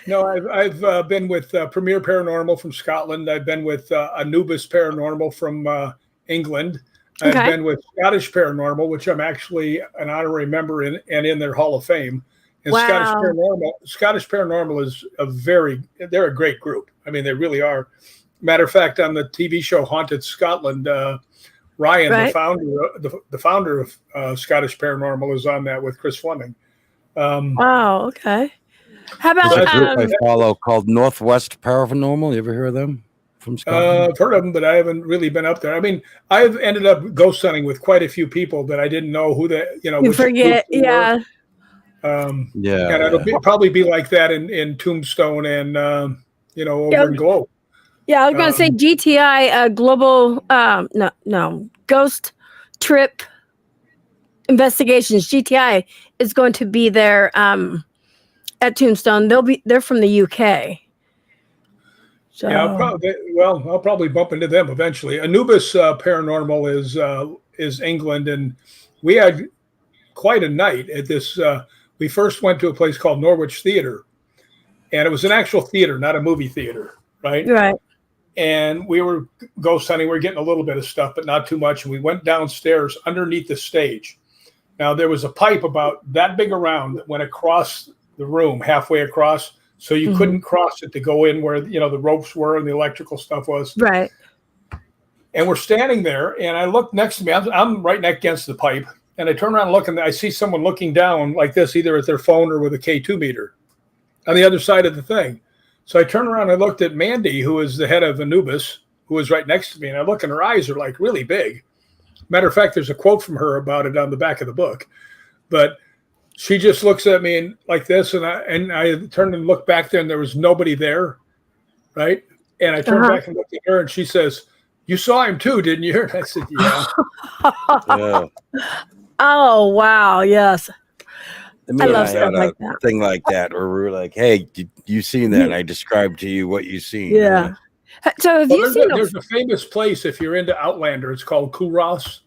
No, I've been with Premier Paranormal from Scotland. I've been with Anubis Paranormal from England. I've been with Scottish Paranormal, which I'm actually an honorary member in and in their Hall of Fame. And Scottish Paranormal is they're a great group. I mean, they really are. Matter of fact, on the TV show Haunted Scotland, Ryan, the founder of Scottish Paranormal, is on that with Chris Fleming. Wow. Okay. How about There's a group I follow called Northwest Paranormal? You ever hear of them from Scotland? I've heard of them, but I haven't really been up there. I mean, I've ended up ghost hunting with quite a few people that I didn't know who you forget. Yeah. And it'll probably be like that in Tombstone and over in Glow. Yeah, I was going to say GTI Global Ghost Trip Investigations. GTI is going to be there at Tombstone. They're from the UK. So yeah, I'll probably bump into them eventually. Anubis Paranormal is England, and we had quite a night at this. We first went to a place called Norwich Theater, and it was an actual theater, not a movie theater, right? Right. And we were ghost hunting. We were getting a little bit of stuff, but not too much. And we went downstairs underneath the stage. Now, there was a pipe about that big around that went across the room, halfway across, so you couldn't cross it to go in where the ropes were and the electrical stuff was. Right. And we're standing there, and I look next to me. I'm right next against the pipe, and I turn around and look, and I see someone looking down like this, either at their phone or with a K2 meter on the other side of the thing. So I turned around and I looked at Mandy, who is the head of Anubis, who was right next to me, and I look, and her eyes are like really big. Matter of fact, there's a quote from her about it on the back of the book. But she just looks at me and like this, and I turned and looked back there, and there was nobody there, right? And I turned back and looked at her, and she says, "You saw him too, didn't you?" And I said, "Yeah." Yeah. Oh wow! Yes. I love stuff like that. Thing like that, where we were like, "Hey, you seen that?" And I described to you what you seen. Yeah. So have you seen? There's a famous place if you're into Outlander. It's called Kulross,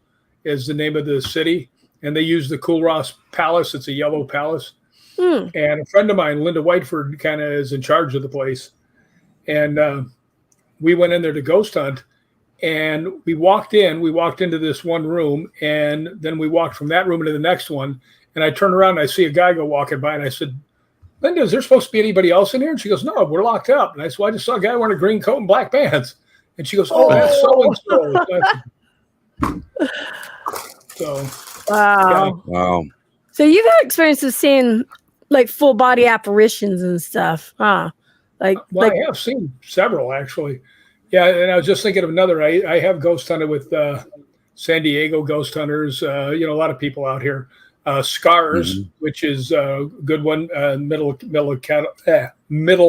is the name of the city, and they use the Kulross Palace. It's a yellow palace, and a friend of mine, Linda Whiteford, kind of is in charge of the place, and we went in there to ghost hunt, and we walked into this one room, and then we walked from that room into the next one. And I turned around and I see a guy go walking by, and I said, "Linda, is there supposed to be anybody else in here?" And she goes, "No, we're locked up." And I said, "Well, I just saw a guy wearing a green coat and black pants." And she goes, "Oh, that's so-and-so." So, wow. Yeah. Wow. So you've had experiences seeing like full body apparitions and stuff, huh? I have seen several actually. Yeah, and I was just thinking of another. I have ghost hunted with San Diego ghost hunters. A lot of people out here. Scars, which is a good one, Middle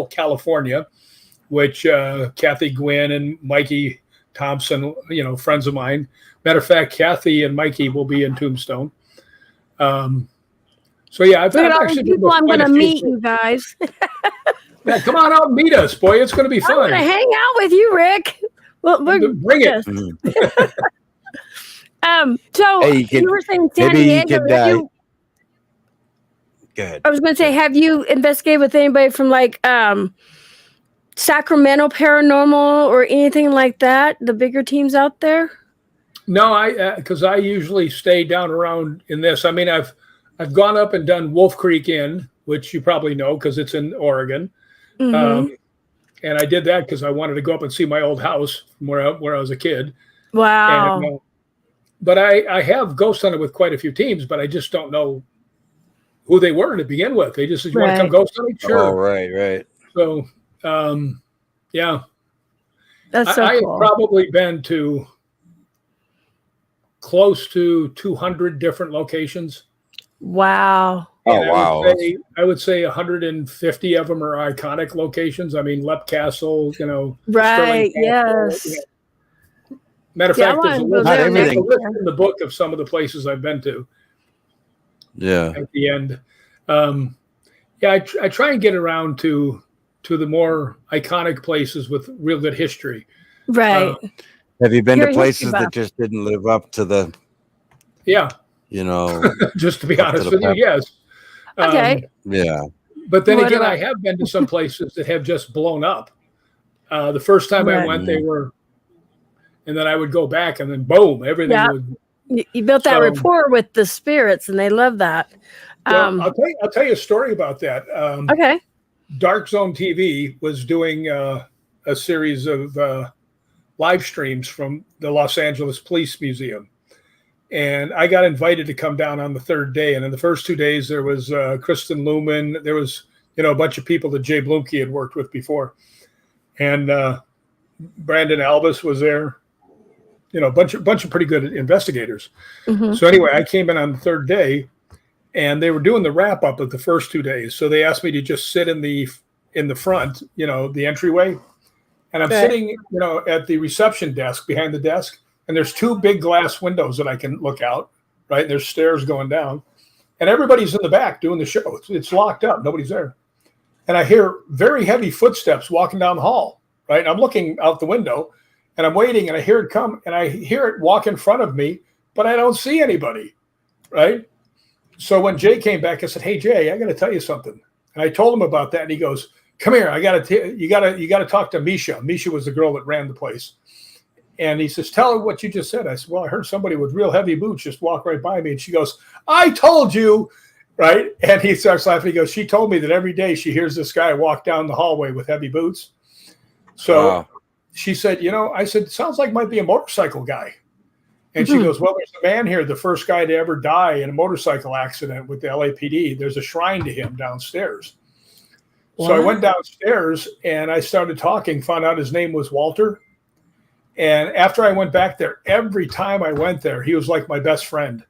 California, which Kathy Gwynn and Mikey Thompson, friends of mine. Matter of fact, Kathy and Mikey will be in Tombstone. So yeah, I've actually people I'm going to meet you guys. Yeah, come on out and meet us, boy. It's going to be fun. I'm going to hang out with you, Rick. Well, bring it. So hey, you were saying San Diego. Go ahead. I was going to say, have you investigated with anybody from like Sacramento Paranormal or anything like that? The bigger teams out there? No, because I usually stay down around in this. I mean, I've gone up and done Wolf Creek Inn, which you probably know because it's in Oregon. And I did that because I wanted to go up and see my old house from where I was a kid. Wow. And, but I have ghost hunted with quite a few teams, but I just don't know who they were to begin with. They just said, you want to come ghost hunting? Sure. Oh, right. So, yeah. That's so I cool. have probably been to close to 200 different locations. Wow. Oh, wow. I would say 150 of them are iconic locations. I mean, Leap Castle, you know. Right. Castle, Yes. you know. Matter of fact, there's a list in the book of some of the places I've been to. Yeah. At the end. I try and get around to the more iconic places with real good history. Right. Have you been to places that just didn't live up to the? Yeah. You know. Just to be honest with you, yes. Okay. Yeah. But then again, I have been to some places that have just blown up. The first time I went, they were, and then I would go back, and then boom, everything would. You built that rapport with the spirits, and they love that. Well, I'll tell you a story about that. Okay. Dark Zone TV was doing a series of live streams from the Los Angeles Police Museum. And I got invited to come down on the third day. And in the first 2 days, there was Kristen Luman. There was, a bunch of people that Jay Blumke had worked with before. And Brandon Albus was there. A bunch of pretty good investigators. Mm-hmm. So anyway, I came in on the third day, and they were doing the wrap up of the first 2 days. So they asked me to just sit in the front, the entryway. And I'm sitting, at the reception desk behind the desk. And there's 2 big glass windows that I can look out, right? And there's stairs going down. And everybody's in the back doing the show. It's locked up. Nobody's there. And I hear very heavy footsteps walking down the hall, right? And I'm looking out the window, and I'm waiting, and I hear it come, and I hear it walk in front of me, but I don't see anybody, right? So when Jay came back, I said, "Hey, Jay, I got to tell you something." And I told him about that, and he goes, "Come here. You got to talk to Misha." Misha was the girl that ran the place. And he says, "Tell her what you just said." I said, "Well, I heard somebody with real heavy boots just walk right by me." And she goes, "I told you," right? And he starts laughing. He goes, "She told me that every day she hears this guy walk down the hallway with heavy boots." So she said, I said, "Sounds like might be a motorcycle guy." And she goes, "Well, there's a man here, the first guy to ever die in a motorcycle accident with the LAPD. There's a shrine to him downstairs." Wow. So I went downstairs and I started talking, found out his name was Walter. And after I went back there, every time I went there, he was like my best friend.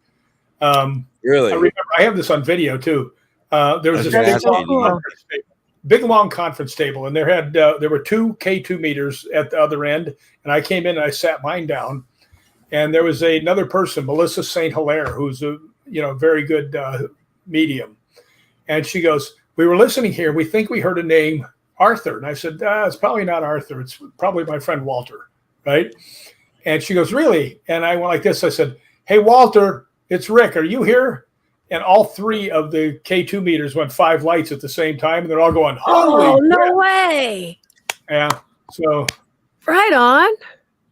Really? I remember, I have this on video too. There was this big long conference table, and there were 2 K2 meters at the other end. And I came in and I sat mine down, and there was another person, Melissa St. Hilaire, who's a very good medium. And she goes, "We were listening here. We think we heard a name, Arthur." And I said, "It's probably not Arthur. It's probably my friend Walter." Right. And she goes, "Really?" And I went like this. I said, "Hey, Walter, it's Rick. Are you here?" And all 3 of the K2 meters went 5 lights at the same time. And they're all going, "Holy Oh, no way." Yeah. So. Right on.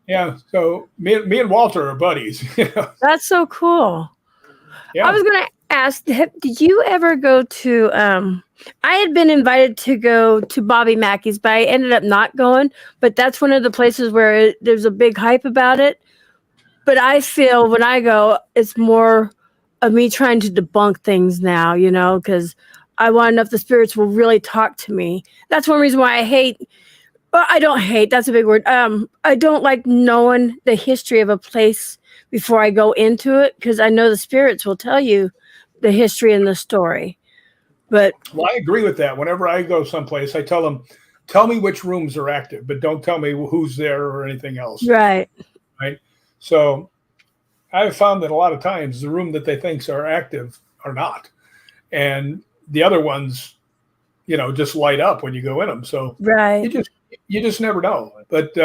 Yeah. So me and Walter are buddies. That's so cool. Yeah. I was going to ask, did you ever go to, I had been invited to go to Bobby Mackey's, but I ended up not going. But that's one of the places where there's a big hype about it. But I feel when I go, it's more of me trying to debunk things now, because I want to know if the spirits will really talk to me. That's one reason why I don't hate, that's a big word. I don't like knowing the history of a place before I go into it, because I know the spirits will tell you the history and the story. But well, I agree with that. Whenever I go someplace, I tell them, "Tell me which rooms are active, but don't tell me who's there or anything else." Right. Right. So I've found that a lot of times the room that they think are active are not. And the other ones, just light up when you go in them. So right. You just never know. But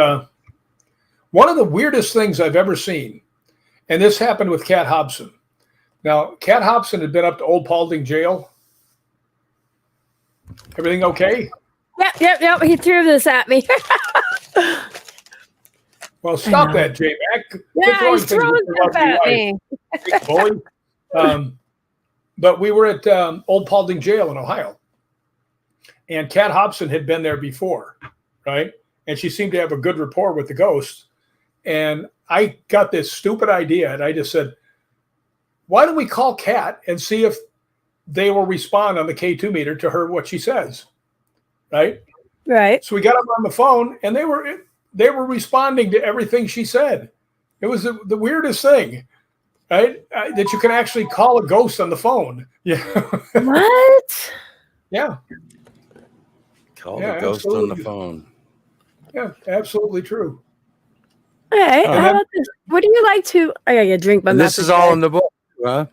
one of the weirdest things I've ever seen, and this happened with Cat Hobson. Now, Cat Hobson had been up to Old Paulding Jail. Everything okay? Yep. He threw this at me. Well, stop that, J-Mac. Yeah, he's throwing stuff at me. Bully. But we were at Old Paulding Jail in Ohio. And Cat Hobson had been there before, right? And she seemed to have a good rapport with the ghosts. And I got this stupid idea, and I just said, why don't we call Kat and see if they will respond on the K2 meter to her what she says, right? Right. So we got them on the phone, and they were responding to everything she said. It was the weirdest thing, right? That you can actually call a ghost on the phone. Yeah. What? Yeah. Call the ghost on the phone. Yeah, absolutely true. Hey, how about this? What do you like to? I gotta get a drink. And this is all in the book, huh?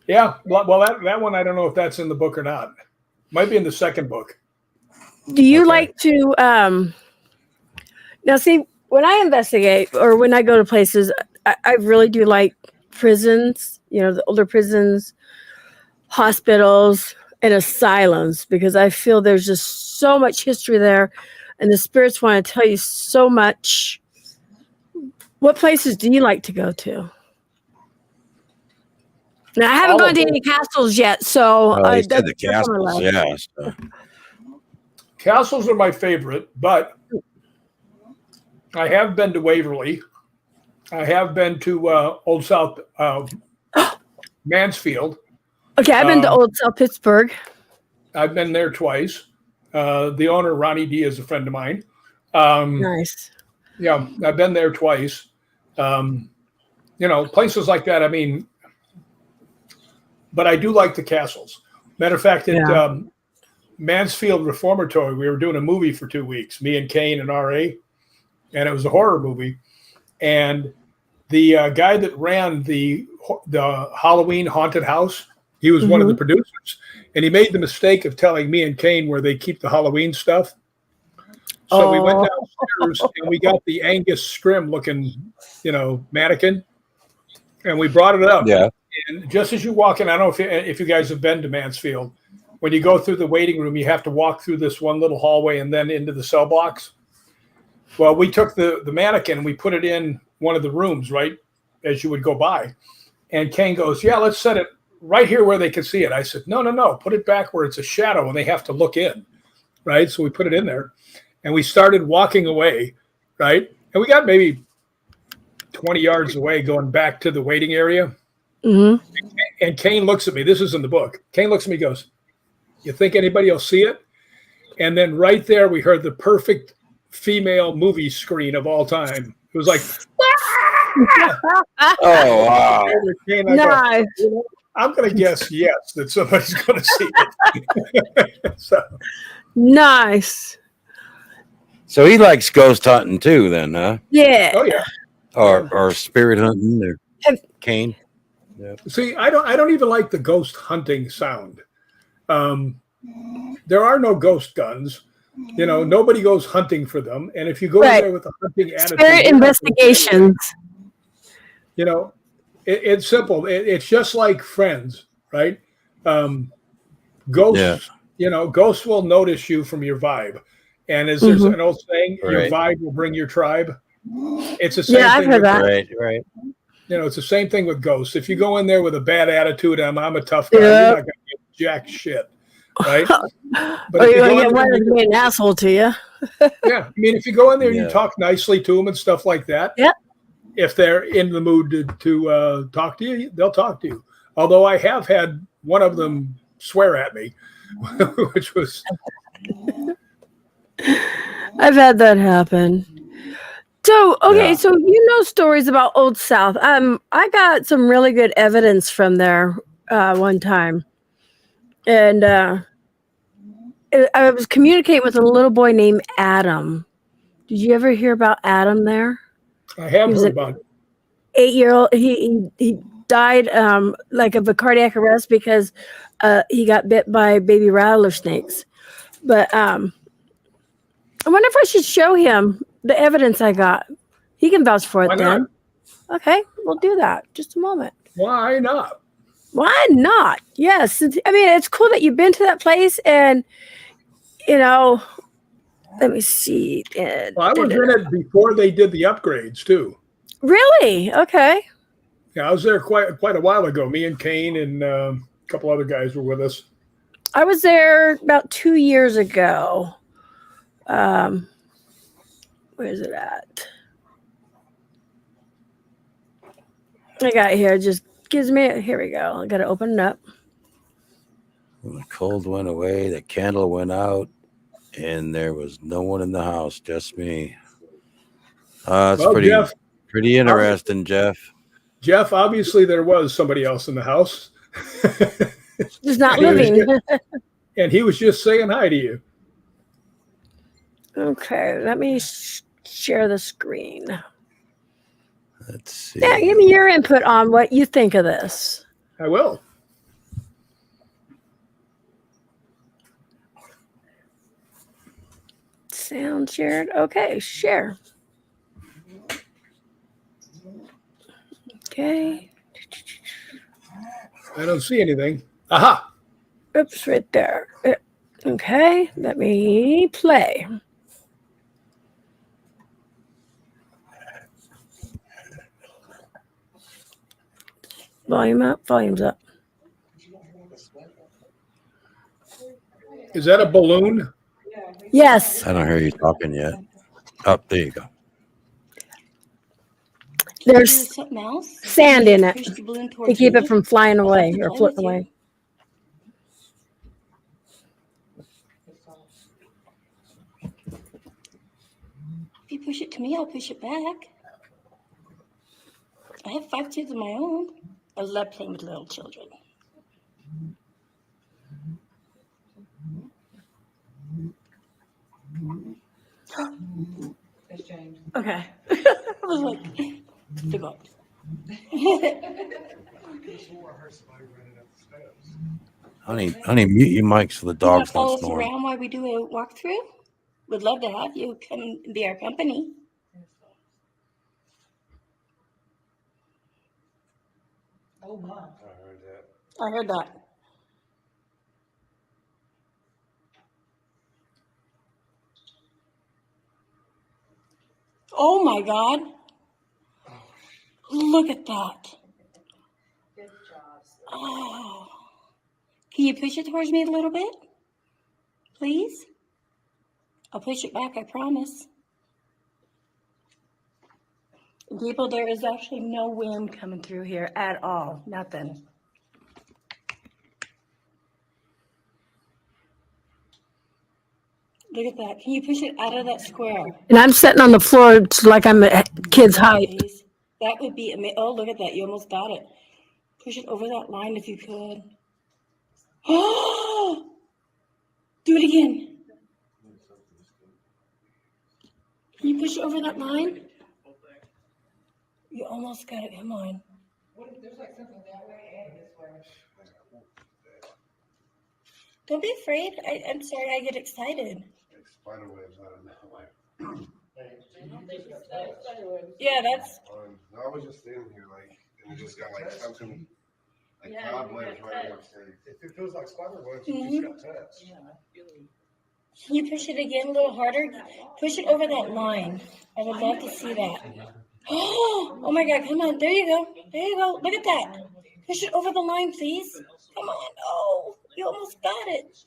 Yeah. Well, that one, I don't know if that's in the book or not. Might be in the second book. Do you like to? Now, see, when I investigate or when I go to places, I really do like prisons. You know, the older prisons, hospitals, and asylums, because I feel there's just so much history there, and the spirits want to tell you so much. What places do you like to go to? Now, I haven't gone to any castles yet, so I said the castles, yeah. So. Castles are my favorite, but I have been to Waverly. I have been to Old South Mansfield. Okay, I've been to Old South Pittsburgh. I've been there twice. The owner, Ronnie D, is a friend of mine. Nice. Yeah, I've been there twice. You know, places like that. I mean, but I do like the castles. Matter of fact, at Mansfield Reformatory, we were doing a movie for 2 weeks, me and Kane and R.A., and it was a horror movie. And the guy that ran the Halloween haunted house, he was one of the producers, and he made the mistake of telling me and Kane where they keep the Halloween stuff. So we went downstairs and we got the Angus Scrim looking, you know, mannequin, and we brought it up. Yeah. And just as you walk in, I don't know if you guys have been to Mansfield, when you go through the waiting room, you have to walk through this one little hallway and then into the cell blocks. Well, we took the mannequin and we put it in one of the rooms, right, as you would go by. And Kane goes, yeah, let's set it right here where they can see it. I said, no, put it back where it's a shadow and they have to look in, right? So we put it in there. And we started walking away, right? And we got maybe 20 yards away going back to the waiting area. Mm-hmm. And Kane looks at me. This is in the book. Kane looks at me and goes, you think anybody will see it? And then right there, we heard the perfect female movie screen of all time. It was like, oh, wow. Nice. I'm going to guess yes, that somebody's going to see it. So. Nice. So he likes ghost hunting too, then, huh? Yeah. Oh yeah. Or spirit hunting, or Kane. Yeah. See, I don't even like the ghost hunting sound. There are no ghost guns. You know, nobody goes hunting for them. And if you go in there with a hunting attitude, spirit investigations. You know, it's simple. It's just like Friends, right? Ghosts. You know, ghosts will notice you from your vibe. And as there's an old saying, your vibe will bring your tribe. It's the same thing. I've heard that. Right. You know, it's the same thing with ghosts. If you go in there with a bad attitude, I'm a tough guy, you're not going to get jack shit, right? But or you're going to get one to be an asshole to you. Yeah. I mean, if you go in there and you talk nicely to them and stuff like that, if they're in the mood to talk to you, they'll talk to you. Although I have had one of them swear at me, which was... I've had that happen. So, okay, so you know stories about Old South. I got some really good evidence from there one time. And I was communicating with a little boy named Adam. Did you ever hear about Adam there? I have heard about it. 8-year-old. He died like of a cardiac arrest because he got bit by baby rattler snakes. But I wonder if I should show him the evidence I got. He can vouch for it then. Okay, we'll do that. Just a moment. Why not? Why not? Yes. I mean, it's cool that you've been to that place and, you know, let me see. Well, I was in it before they did the upgrades, too. Really? Okay. Yeah, I was there quite a while ago. Me and Kane and a couple other guys were with us. I was there about 2 years ago. Where is it at? I got here. Just gives me. Here we go. I got to open it up. When the cold went away, the candle went out, and there was no one in the house, just me. It's Well, Jeff, pretty interesting, Jeff. Jeff, obviously there was somebody else in the house. Just not living. And he was just saying hi to you. Okay, let me share the screen. Let's see. Yeah, give me your input on what you think of this. I will. Sound shared. Okay, share. Okay. I don't see anything. Aha. Oops, right there. Okay, let me play. Volume up, volume's up. Is that a balloon? Yes. I don't hear you talking yet. Oh, there you go. There's something else. sand in it Push the balloon to towards keep me. it from flying away or play floating with you. away. If you push it to me, I'll push it back. I have 5 kids of my own. I love playing with little children. Okay. I was like, forgot. Honey, mute your mics so the You want dogs to don't follow us snore. around while we do a walkthrough? Would love to have you come and be our company. Oh my. I heard that. Oh my God. Look at that. Good job. Oh. Can you push it towards me a little bit? Please? I'll push it back, I promise. People, there is actually no wind coming through here at all. Nothing. Look at that. Can you push it out of that square? And I'm sitting on the floor like I'm a kid's height. Please. That would be amazing. Oh, look at that. You almost got it. Push it over that line if you could. Oh! Do it again. Can you push it over that line? You almost got it. Come on. There's like something that way and this way. Don't be afraid. I'm sorry. I get excited. Spider webs out of nowhere. Yeah, that's. I was just standing here, like, and it just got like something, like cobwebs right up there. If it feels like spider webs, you just got touched. Can you push it again a little harder? Push it over that line. I would love to see that. Oh my God, come on. There you go. There you go. Look at that. Push it over the line, please. Come on. Oh, you almost got it.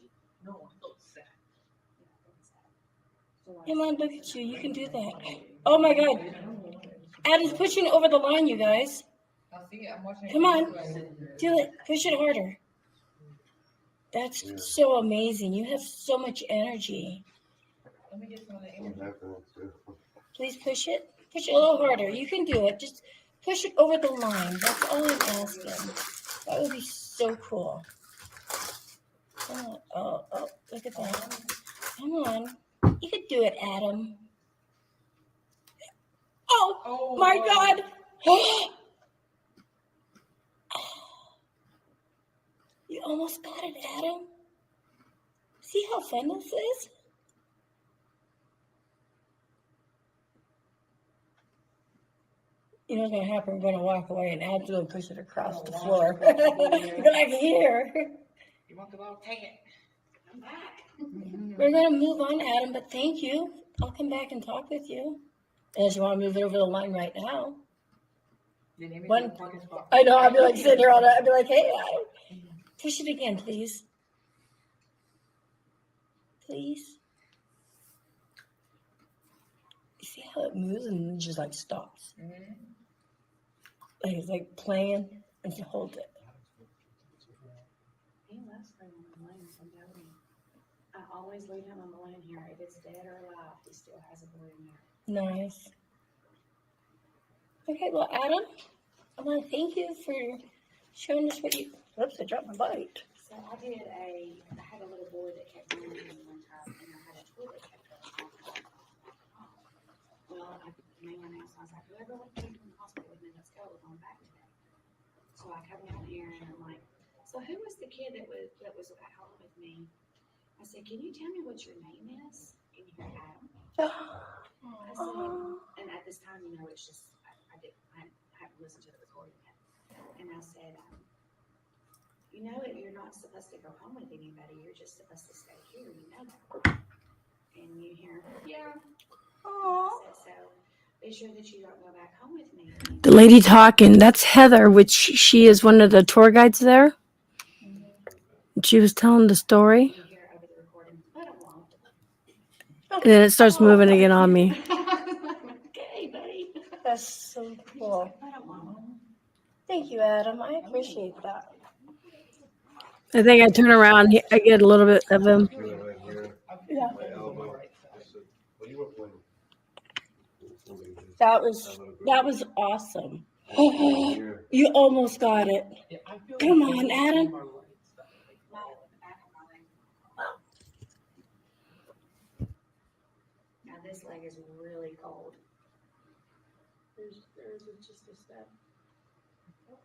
Come on, look at you. You can do that. Oh my God. Adam's pushing over the line, you guys. Come on. Do it. Push it harder. That's so amazing. You have so much energy. Please push it. Push it a little harder. You can do it. Just push it over the line. That's all I'm asking. That would be so cool. Come on. Oh, look at that. Come on. You could do it, Adam. Oh my God. You almost got it, Adam. See how fun this is? You know what's going to happen? We're going to walk away and Adam's going to push it across the floor. You're like, here. You want the ball? Take it. I'm back. We're going to move on, Adam, but thank you. I'll come back and talk with you. Unless you want to move it over the line right now. I know, I'll be like sitting here all night. I'll be like, hey, Adam. Push it again, please. Please. You see how it moves and then just like stops? he's like playing and he holds it. He loves playing on the balloons. I'm telling you. I always leave him a balloon here. If it's dead or alive, he still has a balloon there. Nice. Okay, well, Adam, I want to thank you for showing us what you. Oops, I dropped my bite. So I had a little boy that kept going in one time, and I had a tool that kept going on. Well, I made my nails, so I was like, whoever went to the hospital with me, let's go, we're going back today. So I come down here, and I'm like, so who was the kid that was at home with me? I said, can you tell me what your name is? And you hear Adam. I said, and at this time, it's just, I haven't listened to the recording yet. And I said, you're not supposed to go home with anybody. You're just supposed to stay here. You know that. And you hear, yeah. I said, so be sure that you don't go back home with me. The lady talking, that's Heather, which she is one of the tour guides there. She was telling the story. You hear over the recording, but it won't. And then it starts moving again on me. Okay, buddy. That's so cool. Thank you, Adam. I appreciate that. I think I turn around, I get a little bit of him. Yeah. That was awesome. You almost got it. Come on, Adam. Now this leg is really cold. There's just a step. That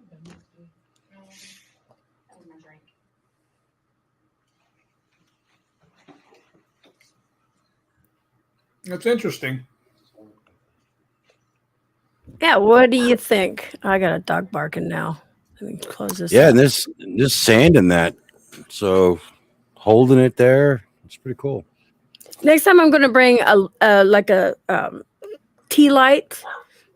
was my drink. That's interesting. Yeah, what do you think? I got a dog barking now. Let me close this. Yeah, up. and there's sand in that. So holding it there, it's pretty cool. Next time I'm going to bring a tea light.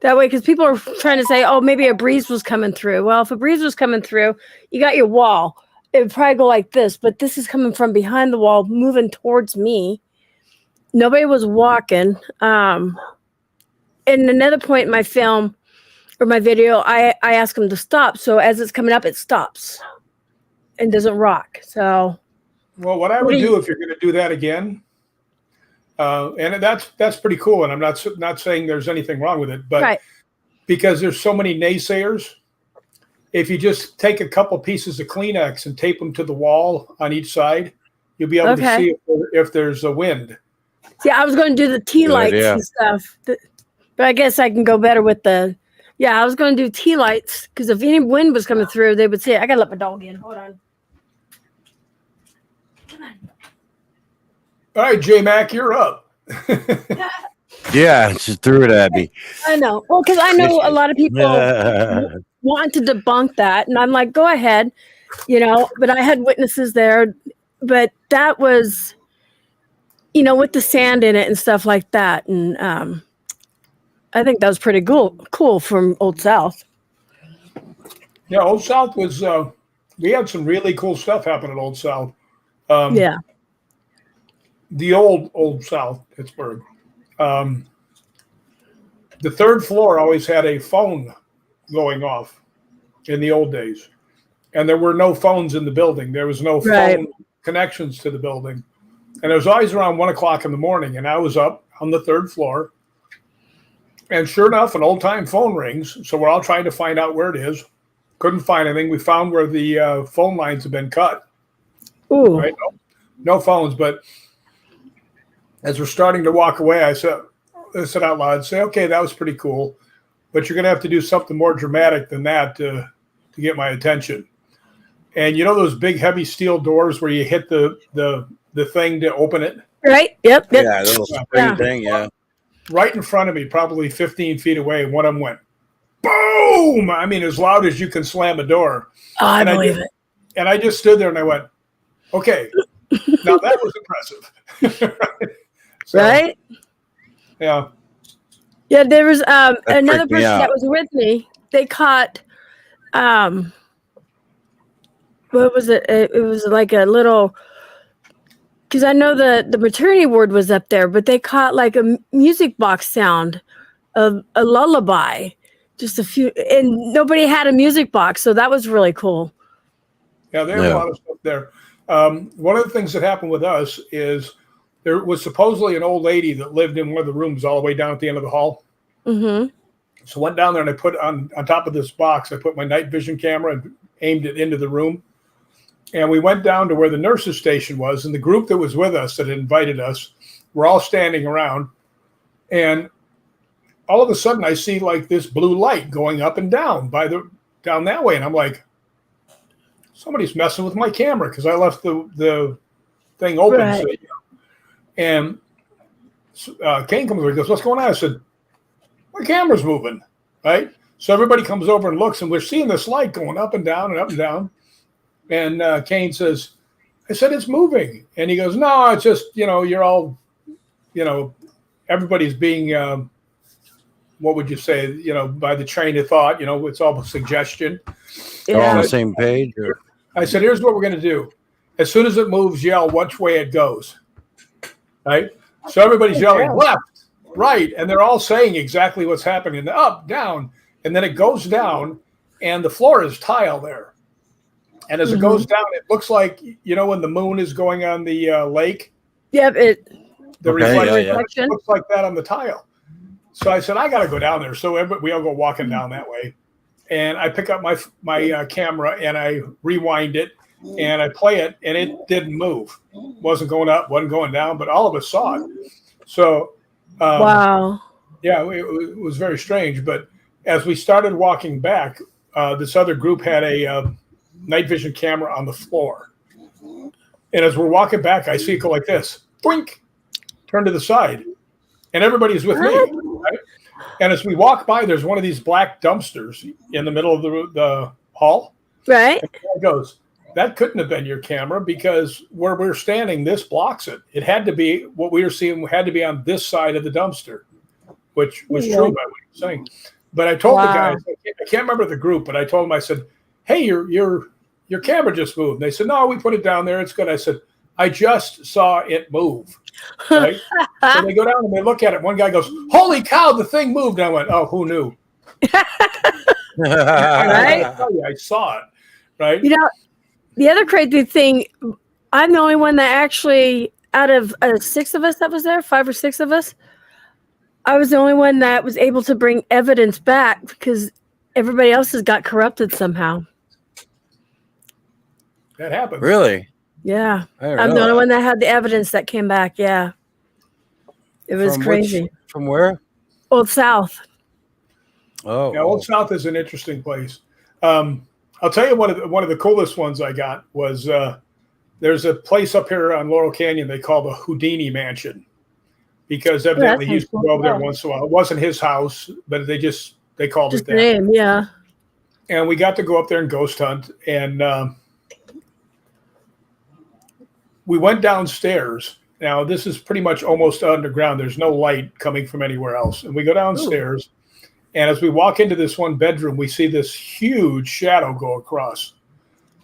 That way, because people are trying to say, oh, maybe a breeze was coming through. Well, if a breeze was coming through, you got your wall. It would probably go like this, but this is coming from behind the wall, moving towards me. Nobody was walking. And another point in my film or my video, I ask them to stop. So as it's coming up, it stops and doesn't rock. So, well, what I would do if you're going to do that again, and that's pretty cool. And I'm not saying there's anything wrong with it, but because there's so many naysayers, if you just take a couple pieces of Kleenex and tape them to the wall on each side, you'll be able to see if there's a wind. Yeah, I was going to do the tea lights and stuff, but I guess I can go better with the. Yeah, I was going to do tea lights because if any wind was coming through, they would see it. I got to let my dog in. Hold on. Come on. All right, J-Mac, you're up. Yeah, she threw it at me. I know. Well, because I know a lot of people want to debunk that, and I'm like, go ahead, But I had witnesses there, but that was, with the sand in it and stuff like that, and I think that was pretty cool from Old South. Yeah, Old South was. We had some really cool stuff happen at Old South. Yeah. The old South, Pittsburgh. The third floor always had a phone going off in the old days. And there were no phones in the building. There was no phone connections to the building. And it was always around 1 o'clock in the morning. And I was up on the third floor. And sure enough, an old-time phone rings. So we're all trying to find out where it is. Couldn't find anything. We found where the phone lines have been cut. Ooh. Right? No phones, but as we're starting to walk away, I said out loud, okay, that was pretty cool, but you're going to have to do something more dramatic than that to get my attention. And those big, heavy steel doors where you hit the thing to open it? Right. Yep. Yeah, the little spring thing, yeah. Right in front of me, probably 15 feet away, one of them went, boom! I mean, as loud as you can slam a door. Oh, I believe it. And I just stood there and I went, okay, now that was impressive. So, right? Yeah. Yeah, there was another person that was with me. They caught, what was it? It was like a little, because I know the maternity ward was up there, but they caught like a music box sound of a lullaby. just a few, and nobody had a music box, so that was really cool. Yeah, there's a lot of stuff there. One of the things that happened with us is there was supposedly an old lady that lived in one of the rooms all the way down at the end of the hall. Mm-hmm. So went down there and I put on top of this box, I put my night vision camera and aimed it into the room. And we went down to where the nurse's station was, and the group that was with us that had invited us were all standing around. And all of a sudden I see like this blue light going up and down down that way. And I'm like, somebody's messing with my camera because I left the thing open. Right. So, and Kane comes over and goes, what's going on? I said, my camera's moving, right? So everybody comes over and looks, and we're seeing this light going up and down and up and down. And Kane says, I said, it's moving. And he goes, no, it's just, you're all, everybody's being, what would you say, by the train of thought, it's all suggestion. All on the same page? Or? I said, here's what we're going to do. As soon as it moves, yell which way it goes. Right? So everybody's yelling left, right. And they're all saying exactly what's happening. Up, down. And then it goes down, and the floor is tile there. And as it goes down, it looks like, when the moon is going on the lake. Yep. The reflection it looks like that on the tile. So I said, I got to go down there. So we all go walking down that way. And I pick up my camera and I rewind it and I play it, and it didn't move. Wasn't going up, wasn't going down, but all of us saw it. So, wow. Yeah, it was very strange. But as we started walking back, this other group had a night vision camera on the floor. And as we're walking back, I see it go like this, blink, turn to the side. And everybody's with me, right? And as we walk by, there's one of these black dumpsters in the middle of the hall. Right. And it goes, that couldn't have been your camera because where we're standing, this blocks it. It had to be, what we were seeing had to be on this side of the dumpster, which was true by what you're saying. But I told the guys, I can't remember the group, but I told them, I said, hey, your camera just moved. And they said, no, we put it down there. It's good. I said, I just saw it move. Right? So they go down and they look at it. One guy goes, holy cow, the thing moved. And I went, oh, who knew? Right? I saw it. Right? The other crazy thing, I'm the only one that actually, out of 6 of us that was there, 5 or 6 of us, I was the only one that was able to bring evidence back because everybody else has got corrupted somehow. That happened. Really? Yeah. I'm the only one that had the evidence that came back. Yeah. It was crazy. From where? Old South. Oh. Yeah, Old South is an interesting place. I'll tell you one of the coolest ones I got was there's a place up here on Laurel Canyon they call the Houdini Mansion because evidently he used to go over there once in a while. It wasn't his house, but they called it that. Name, yeah. And we got to go up there and ghost hunt, and we went downstairs. Now, this is pretty much almost underground. There's no light coming from anywhere else. And we go downstairs, and as we walk into this one bedroom, we see this huge shadow go across.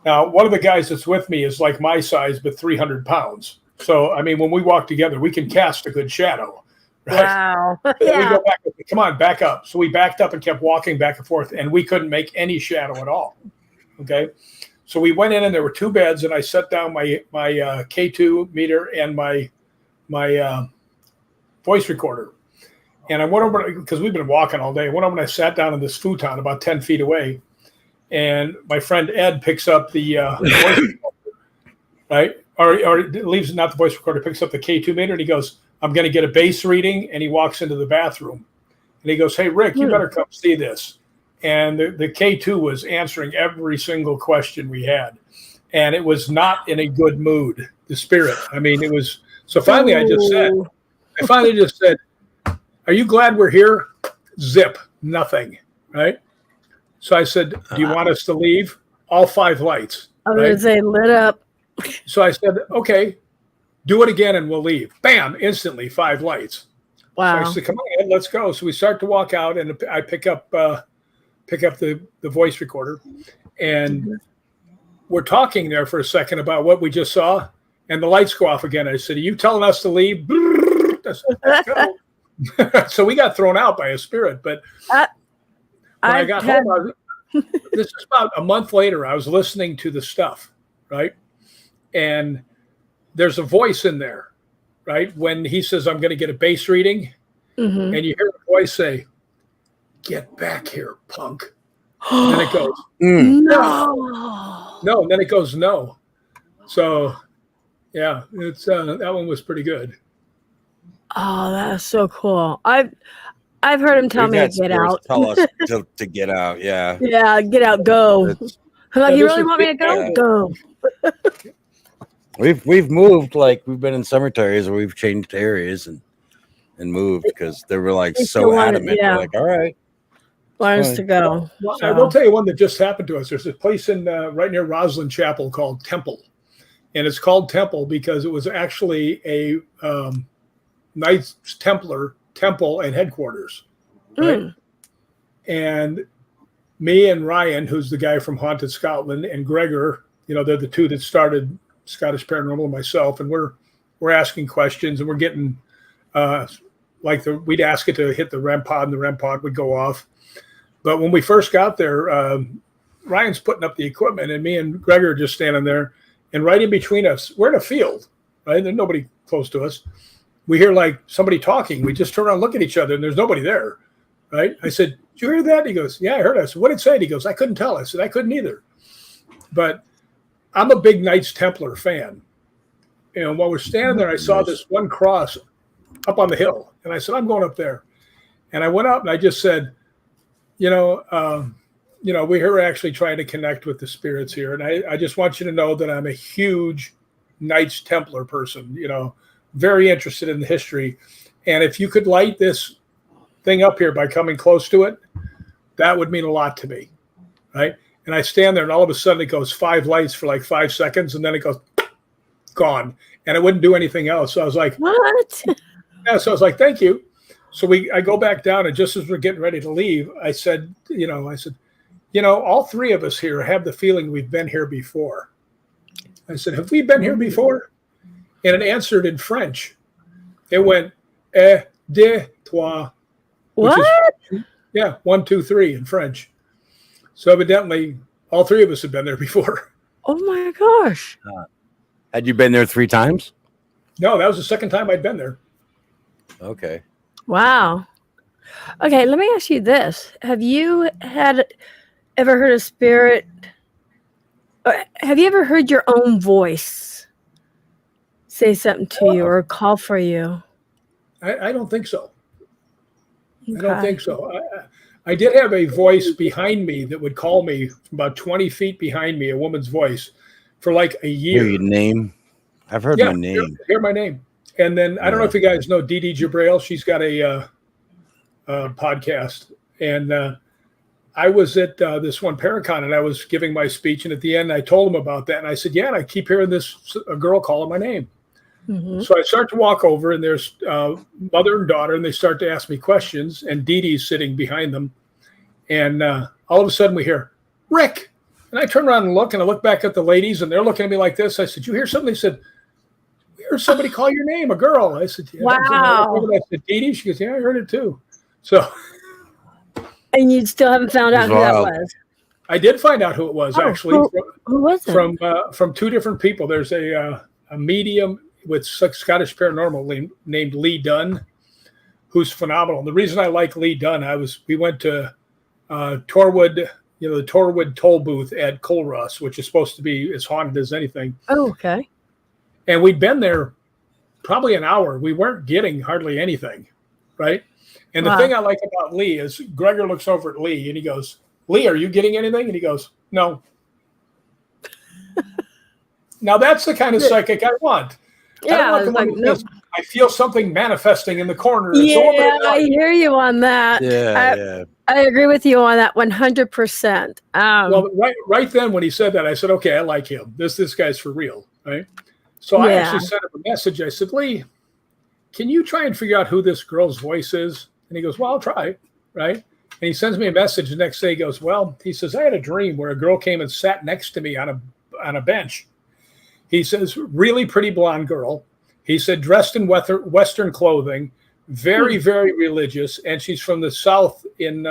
Now, one of the guys that's with me is like my size, but 300 pounds. So, I mean, when we walk together, we can cast a good shadow. Right? Wow. Yeah. We go back, come on, back up. So we backed up and kept walking back and forth, and we couldn't make any shadow at all. Okay. So we went in, and there were 2 beds, and I set down my K2 meter and my voice recorder. And I went over, because we've been walking all day, I went over and I sat down in this futon about 10 feet away. And my friend Ed picks up the voice recorder, right? Or leaves, not the voice recorder, picks up the K2 meter, and he goes, I'm going to get a bass reading. And he walks into the bathroom. And he goes, hey, Rick, you better come see this. And the K2 was answering every single question we had. And it was not in a good mood, the spirit. I mean, it was, so finally I finally just said, are you glad we're here? Zip, nothing, right? So I said, do you want us to leave? All 5 lights. I was going to say lit up. So I said, okay, do it again and we'll leave. Bam, instantly 5 lights. Wow. So I said, come on, let's go. So we start to walk out, and I pick up the voice recorder, and we're talking there for a second about what we just saw, and the lights go off again. I said, are you telling us to leave? Let's go. So we got thrown out by a spirit, but when I got home, this is about a month later, I was listening to the stuff, right? And there's a voice in there, right? When he says, I'm going to get a bass reading, and you hear the voice say, get back here, punk. And then it goes, no. And then it goes, no. So, yeah, it's that one was pretty good. Oh, that's so cool. I've heard him tell me to get out. Tell us to get out. Yeah. Yeah, get out, go. I'm like, you really want me to go? Go. We've moved, like we've been in cemeteries where we've changed areas and moved because they were like so adamant. We're like, all right. Want us to go. Well, I will tell you one that just happened to us. There's a place in right near Roslyn Chapel called Temple. And it's called Temple because it was actually a Knights Templar temple and headquarters. Right? And me and Ryan, who's the guy from Haunted Scotland, and Gregor, they're the two that started Scottish Paranormal, and myself, and we're asking questions, and we're getting we'd ask it to hit the REM pod, and the REM pod would go off. But when we first got there, Ryan's putting up the equipment, and me and Gregor are just standing there, and right in between us, we're in a field, right? There's nobody close to us. We hear like somebody talking. We just turn around and look at each other, and there's nobody there, right? I said, did you hear that? He goes, yeah, I heard it. I said, what did it say? He goes, I couldn't tell. I said, I couldn't either. But I'm a big Knights Templar fan. And while we're standing there, I saw this one cross up on the hill. And I said, I'm going up there. And I went up and I just said, we're here actually trying to connect with the spirits here. And I just want you to know that I'm a huge Knights Templar person, very interested in the history. And if you could light this thing up here by coming close to it, that would mean a lot to me, right? And I stand there and all of a sudden it goes 5 lights for like 5 seconds and then it goes gone. And it wouldn't do anything else. So I was like, what? Yeah, so I was like, thank you. So I go back down, and just as we're getting ready to leave, I said, all three of us here have the feeling we've been here before. I said, have we been here before? And it answered in French. It went, deux, trois. What? Yeah, 1, 2, 3 in French. So evidently, all three of us have been there before. Oh my gosh. Had you been there 3 times? No, that was the second time I'd been there. Okay. Wow. Okay, let me ask you this. Have you ever heard a spirit? Have you ever heard your own voice say something to you or call for you? I don't think so. Okay. I don't think so. I did have a voice behind me that would call me from about 20 feet behind me, a woman's voice, for like a year. Hear your name? I've heard my name. Hear my name. And then I don't know if you guys know Dee Dee Jabrail. She's got a podcast. And I was at this one Paracon, and I was giving my speech. And at the end, I told him about that. And I said, and I keep hearing a girl calling my name. Mm-hmm. So I start to walk over, and there's mother and daughter, and they start to ask me questions. And Dee Dee's sitting behind them. And all of a sudden, we hear, Rick. And I turn around and I look back at the ladies, and they're looking at me like this. I said, you hear something? They said, we heard somebody call your name, a girl. I said, yeah. Wow. I said, Dee Dee? She goes, yeah, I heard it too. So. And you still haven't found out who that was? I did find out who it was, actually. Who was it? From 2 different people. There's a medium with Scottish Paranormal named Lee Dunn, who's phenomenal. And the reason I like Lee Dunn, we went to Torwood, the Torwood toll booth at Culross, which is supposed to be as haunted as anything. Oh, okay. And we'd been there probably an hour. We weren't getting hardly anything, right? And the thing I like about Lee is Gregor looks over at Lee and he goes, Lee, are you getting anything? And he goes, no. Now that's the kind of psychic I want. Yeah, I don't want the one that I feel something manifesting in the corner. Yeah, I hear you on that. Yeah, I agree with you on that 100%. Well, right then when he said that, I said, okay, I like him. This guy's for real, right? So I actually sent him a message. I said, Lee, can you try and figure out who this girl's voice is? And he goes, well, I'll try, right? And he sends me a message the next day. He goes, well, he says, I had a dream where a girl came and sat next to me on a bench. He says, really pretty blonde girl. He said, dressed in Western clothing, very, very religious. And she's from the South in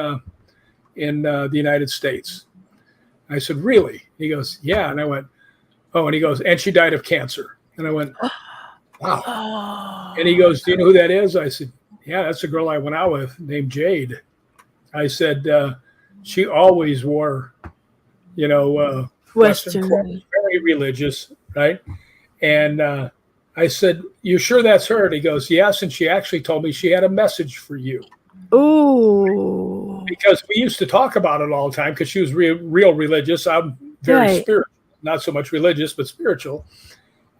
in the United States. I said, really? He goes, yeah. And I went, oh, and he goes, and she died of cancer. And I went, wow. Oh. And he goes, do you know who that is? I said, yeah, that's a girl I went out with named Jade. I said, she always wore, Western clothes, very religious, right? And I said, you sure that's her? And he goes, yes. And she actually told me she had a message for you. Ooh. Because we used to talk about it all the time because she was real religious. I'm very spiritual, not so much religious, but spiritual.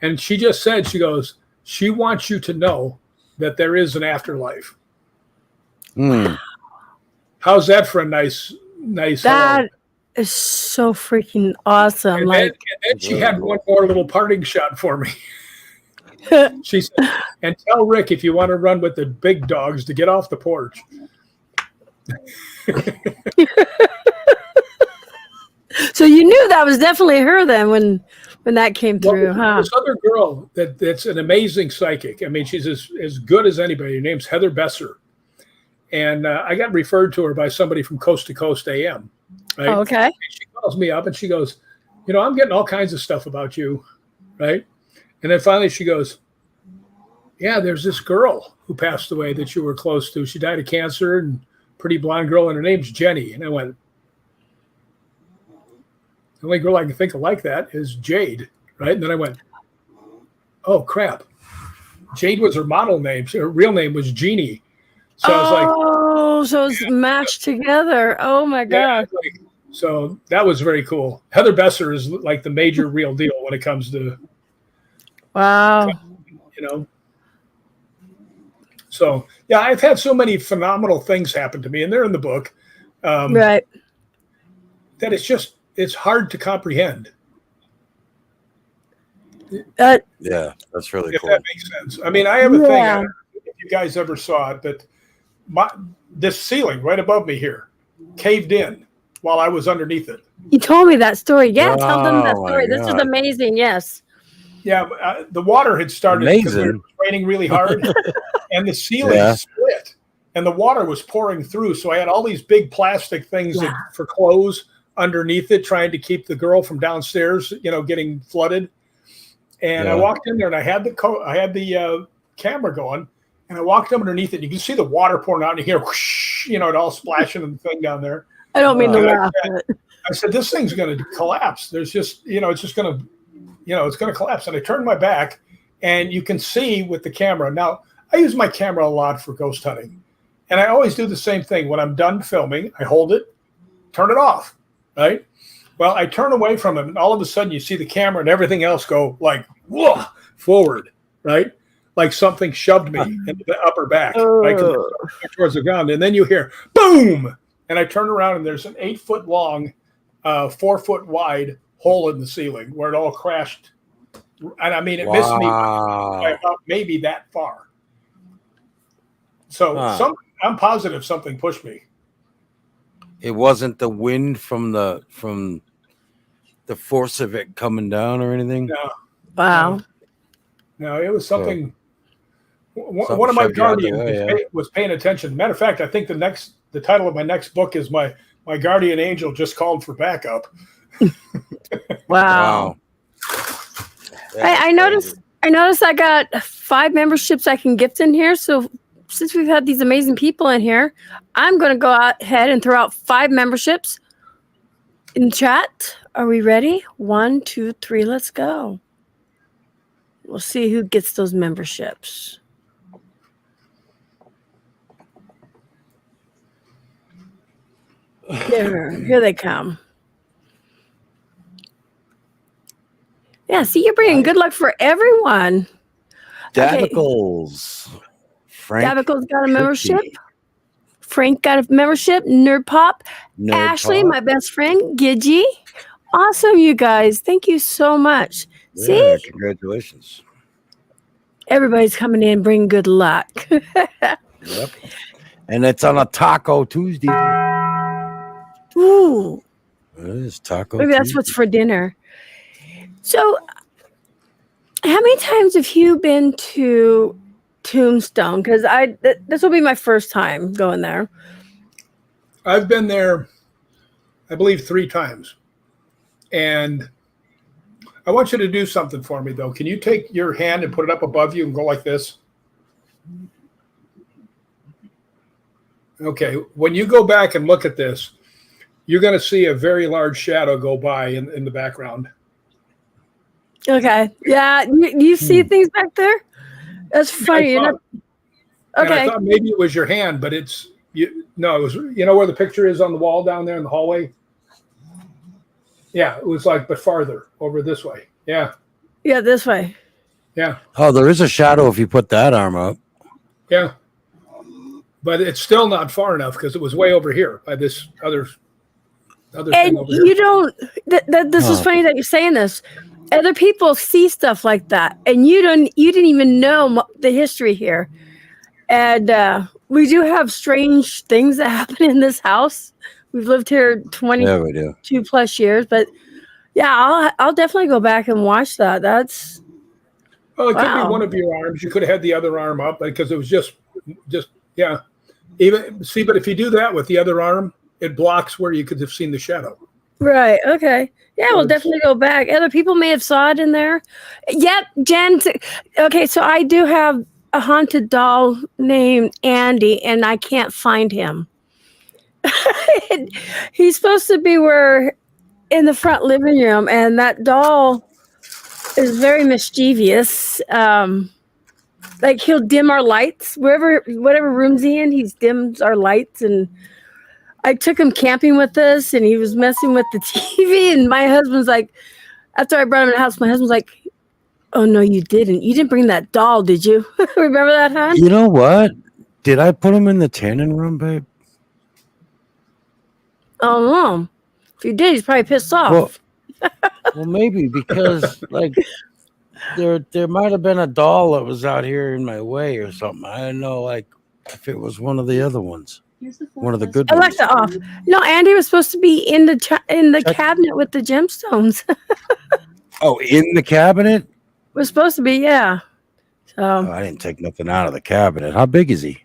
And she just said, she goes, she wants you to know that there is an afterlife. How's that for a nice That is so freaking awesome. And then she had one more little parting shot for me. She said, and tell Rick if you want to run with the big dogs to get off the porch. So you knew that was definitely her then when that came through, huh? This other girl that's an amazing psychic. I mean, she's as good as anybody. Her name's Heather Besser. And I got referred to her by somebody from Coast to Coast AM. Right? Oh, okay. And she calls me up and she goes, I'm getting all kinds of stuff about you, right? And then finally she goes, yeah, there's this girl who passed away that you were close to. She died of cancer, and pretty blonde girl, and her name's Jenny. And I went, the only girl I can think of like that is Jade, right? And then I went, oh, crap. Jade was her model name. Her real name was Jeannie. So I was like, oh, so it's matched together. Oh, my God. So that was very cool. Heather Besser is like the major real deal when it comes to, wow. So, yeah, I've had so many phenomenal things happen to me, and they're in the book. Right. That it's hard to comprehend. Yeah, that's really cool. If that makes sense. I mean, I have a thing. I don't know if you guys ever saw it, but this ceiling right above me here caved in while I was underneath it. You told me that story. Yeah, tell them that story. This is amazing. Yes. Yeah, the water had started because it was raining really hard, and the ceiling split, and the water was pouring through. So I had all these big plastic things for clothes underneath it, trying to keep the girl from downstairs, getting flooded. And I walked in there, and I had the camera going, and I walked underneath it. And you can see the water pouring out, and you hear whoosh, it all splashing and the thing down there. I don't mean to laugh. I said, this thing's going to collapse. There's just, it's just going to. It's going to collapse. And I turned my back, and you can see with the camera. Now, I use my camera a lot for ghost hunting, and I always do the same thing. When I'm done filming, I hold it, turn it off, right? Well, I turn away from it, and all of a sudden you see the camera and everything else go like, whoa, forward, right? Like something shoved me into the upper back, right, towards the ground. And then you hear, boom! And I turn around, and there's an 8-foot long, 4-foot wide hole in the ceiling where it all crashed. And I mean, it missed me by about maybe that far. So I'm positive something pushed me. It wasn't the wind from the force of it coming down or anything? No. Wow. No, it was something. One of my guardians was paying attention. Matter of fact, I think the title of my next book is my guardian angel just called for backup. Wow. I noticed I got 5 memberships I can gift in here. So since we've had these amazing people in here, I'm going to go ahead and throw out 5 memberships in chat. Are we ready? 1, 2, 3, let's go. We'll see who gets those memberships. Here they come. Yeah, see, you're bringing good luck for everyone. Davicles. Davicles got a membership. Frank got a membership. Nerd Pop. Ashley, my best friend. Gidgy. Awesome, you guys. Thank you so much. Yeah, see? Congratulations. Everybody's coming in, bring good luck. Yep. And it's on a Taco Tuesday. Ooh. It is Taco Maybe that's Tuesday. what's for dinner. So, how many times have you been to Tombstone? Because this will be my first time going there. I've been there I believe 3 times. And I want you to do something for me, though. Can you take your hand and put it up above you and go like this? Okay. When you go back and look at this, you're going to see a very large shadow go by in the background. Okay. Yeah. You see things back there? That's funny. Okay. Okay. I thought maybe it was your hand, but it's no. It was. You know where the picture is on the wall down there in the hallway? Yeah, it was like, but farther over this way. Yeah. Yeah, this way. Yeah. Oh, there is a shadow if you put that arm up. Yeah. But it's still not far enough because it was way over here by this other And thing over you here. don't. This is funny that you're saying this. Other people see stuff like that, and you didn't even know the history here. And we do have strange things that happen in this house. We've lived here 22 plus years, but yeah, I'll definitely go back and watch that. That's Well, it could be one of your arms. You could have had the other arm up because it was just yeah. Even see, but if you do that with the other arm, it blocks where you could have seen the shadow. right. Okay. Yeah, we'll definitely go back. Other people may have saw it in there. Yep, Jen. Okay, so I do have a haunted doll named Andy, and I can't find him. He's supposed to be in the front living room, and that doll is very mischievous. Like he'll dim our lights whatever room's he dims our lights. And I took him camping with us, and he was messing with the TV. And my husband's like, after I brought him in the house, my husband's like, "Oh no, you didn't. You didn't bring that doll, did you?" Remember that, hon? You know what? Did I put him in the tanning room, babe? Oh no. If you did, he's probably pissed off. Well, maybe because like there might have been a doll that was out here in my way or something. I don't know, like if it was one of the other ones, one of the good ones. Alexa off. No, Andy was supposed to be in the cabinet with the gemstones. Oh, in the cabinet? Was supposed to be, yeah. So Oh, I didn't take nothing out of the cabinet. How big is he?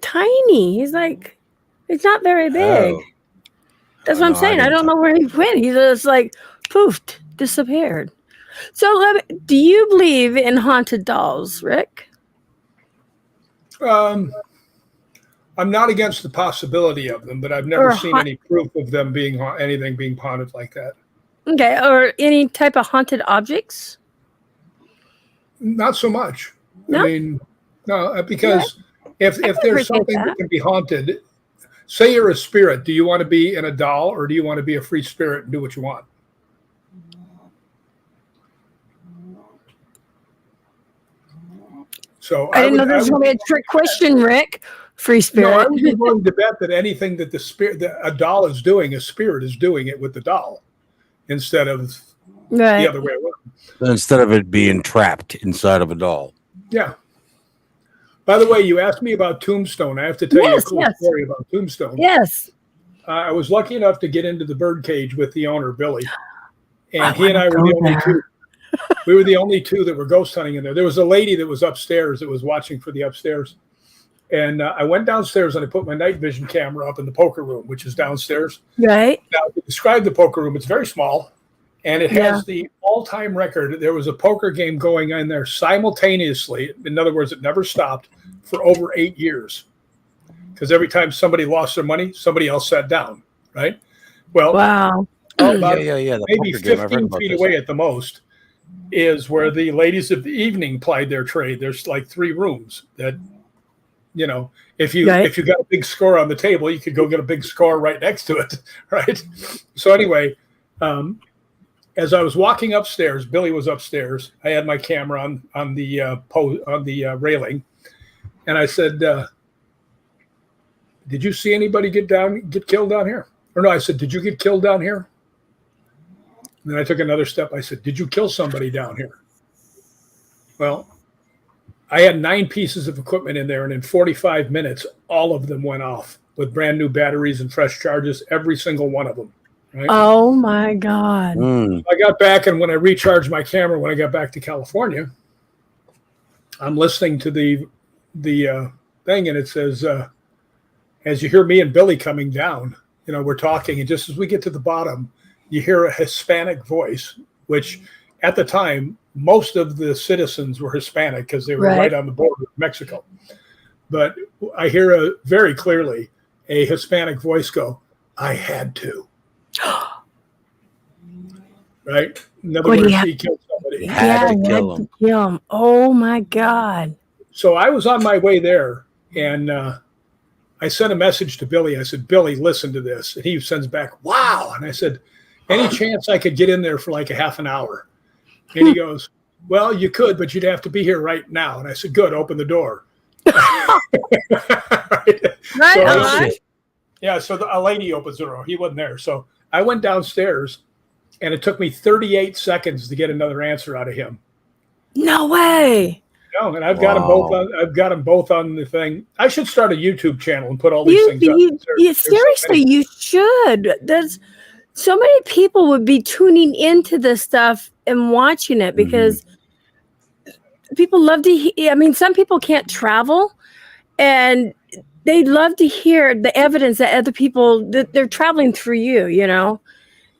tiny. He's not very big. Oh. That's what I'm saying. I don't know where he went. He just like poofed, disappeared. So do you believe in haunted dolls, Rick? I'm not against the possibility of them, but I've never seen any proof of them being anything being haunted like that. Okay, or any type of haunted objects? Not so much. No? I mean, no, because if there's something that can be haunted, say you're a spirit, do you want to be in a doll or do you want to be a free spirit and do what you want? So I didn't know there was going to be a trick question, Rick. Free spirit. No, I would be willing to bet that anything that a doll is doing, a spirit is doing it with the doll instead of the other way around. Instead of it being trapped inside of a doll. Yeah. By the way, you asked me about Tombstone. I have to tell you a cool story about Tombstone. Yes. I was lucky enough to get into the bird cage with the owner, Billy. And he and I were the only two. We were the only two that were ghost hunting in there. There was a lady that was upstairs that was watching for the upstairs. And I went downstairs and I put my night vision camera up in the poker room, which is downstairs. Right. Now, to describe the poker room, it's very small. And it has the all-time record. There was a poker game going on there simultaneously. In other words, it never stopped for over 8 years. Because every time somebody lost their money, somebody else sat down, right? Well, wow. About the maybe 15 feet away at the most is where the ladies of the evening plied their trade. There's like 3 rooms that, you know, if you got a big score on the table, you could go get a big score right next to it, right? So anyway, as I was walking upstairs, Billy was upstairs. I had my camera on the railing, and I said, "Did you see anybody get killed down here?" Or no, I said, "Did you get killed down here?" And then I took another step. I said, "Did you kill somebody down here?" Well, I had 9 pieces of equipment in there, and in 45 minutes, all of them went off with brand new batteries and fresh charges, every single one of them. Right? Oh my God. I got back, and when I recharged my camera, when I got back to California, I'm listening to the thing, and it says, as you hear me and Billy coming down, we're talking, and just as we get to the bottom, you hear a Hispanic voice, which at the time, most of the citizens were Hispanic because they were right on the border of Mexico. But I hear very clearly a Hispanic voice go, "I had to." Right? In other words, he killed somebody. Had to kill him. Oh my God. So I was on my way there, and I sent a message to Billy. I said, "Billy, listen to this." And he sends back, "Wow." And I said, "Any chance I could get in there for like a half an hour?" And he goes, "Well, you could, but you'd have to be here right now." And I said, "Good, open the door." So a lady opens the door. He wasn't there. So I went downstairs, and it took me 38 seconds to get another answer out of him. No way. No, and I've got them both on. I've got them both on the thing. I should start a YouTube channel and put all these things up. Seriously, you should. There's so many people would be tuning into this stuff and watching it because people love to. I mean, some people can't travel, and they love to hear the evidence that other people that they're traveling through you.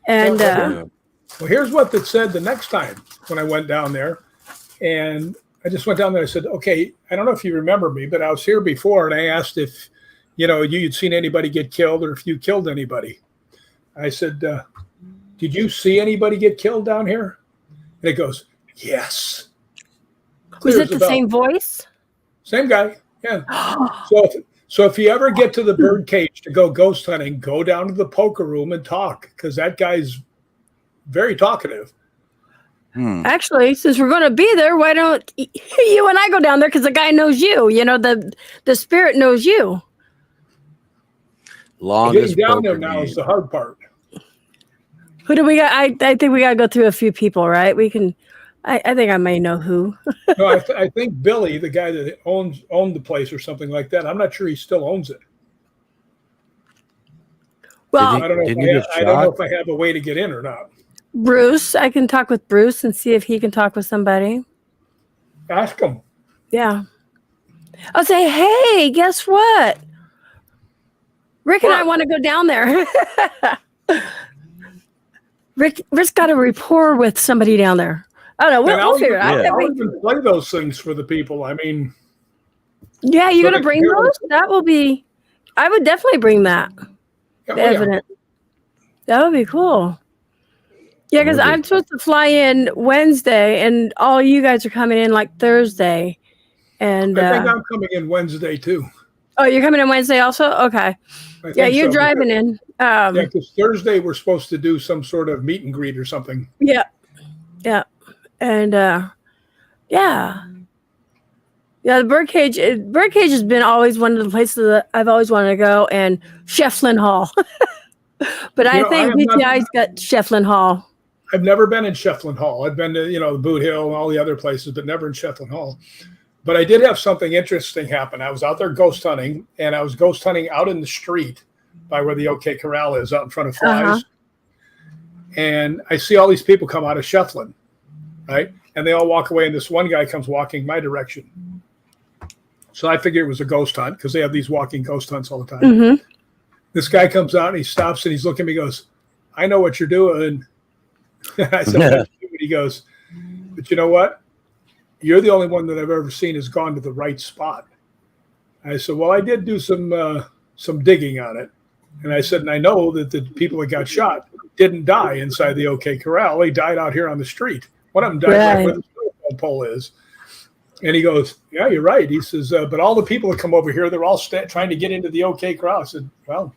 And well, here's what that said the next time when I went down there, and I just went down there. I said, "Okay, I don't know if you remember me, but I was here before, and I asked if you'd seen anybody get killed or if you killed anybody." I said, "Did you see anybody get killed down here?" And it goes, "Yes." Was it the same voice? Same guy, yeah. So if you ever get to the bird cage to go ghost hunting, go down to the poker room and talk, because that guy's very talkative. Actually, since we're going to be there, why don't you and I go down there? Because the guy knows you. The spirit knows you. Getting down there now is the hard part. Who do we got? I think we got to go through a few people, right? We can. I think I may know who. No, I think Billy, the guy that owned the place or something like that. I'm not sure he still owns it. Well, I don't know if I have a way to get in or not. Bruce, I can talk with Bruce and see if he can talk with somebody. Ask him. Yeah. I'll say, hey, guess what? Rick and I want to go down there. Rick's got a rapport with somebody down there. I don't know. We'll figure it out. I'll even play those things for the people. I mean. Yeah, you're going to bring those? That will be, I would definitely bring that. The evidence. That would be cool. Yeah, because I'm supposed to fly in Wednesday, and all you guys are coming in like Thursday. And I think I'm coming in Wednesday too. Oh, you're coming in Wednesday also? Okay. Yeah, you're driving in. Yeah, because Thursday we're supposed to do some sort of meet and greet or something. Yeah. Yeah. And yeah, the birdcage has been always one of the places that I've always wanted to go, and Shefflin Hall. But I think BTI's got Shefflin Hall. I've never been in Shefflin Hall. I've been to the Boot Hill and all the other places, but never in Shefflin Hall. But I did have something interesting happen. I was out there ghost hunting, and I was ghost hunting out in the street by where the OK Corral is, out in front of Flies. And I see all these people come out of Shefflin. Right. And they all walk away, and this one guy comes walking my direction. So I figured it was a ghost hunt because they have these walking ghost hunts all the time. This guy comes out and he stops and he's looking at me, goes, "I know what you're doing." I said, he goes, "But you know what? You're the only one that I've ever seen has gone to the right spot." I said, "Well, I did do some digging on it." And I said, "And I know that the people that got shot didn't die inside the OK Corral. They died out here on the street. One of them died right where the telephone pole is." And he goes, "Yeah, you're right." He says, "But all the people that come over here, they're all trying to get into the OK Corral." I said, "Well,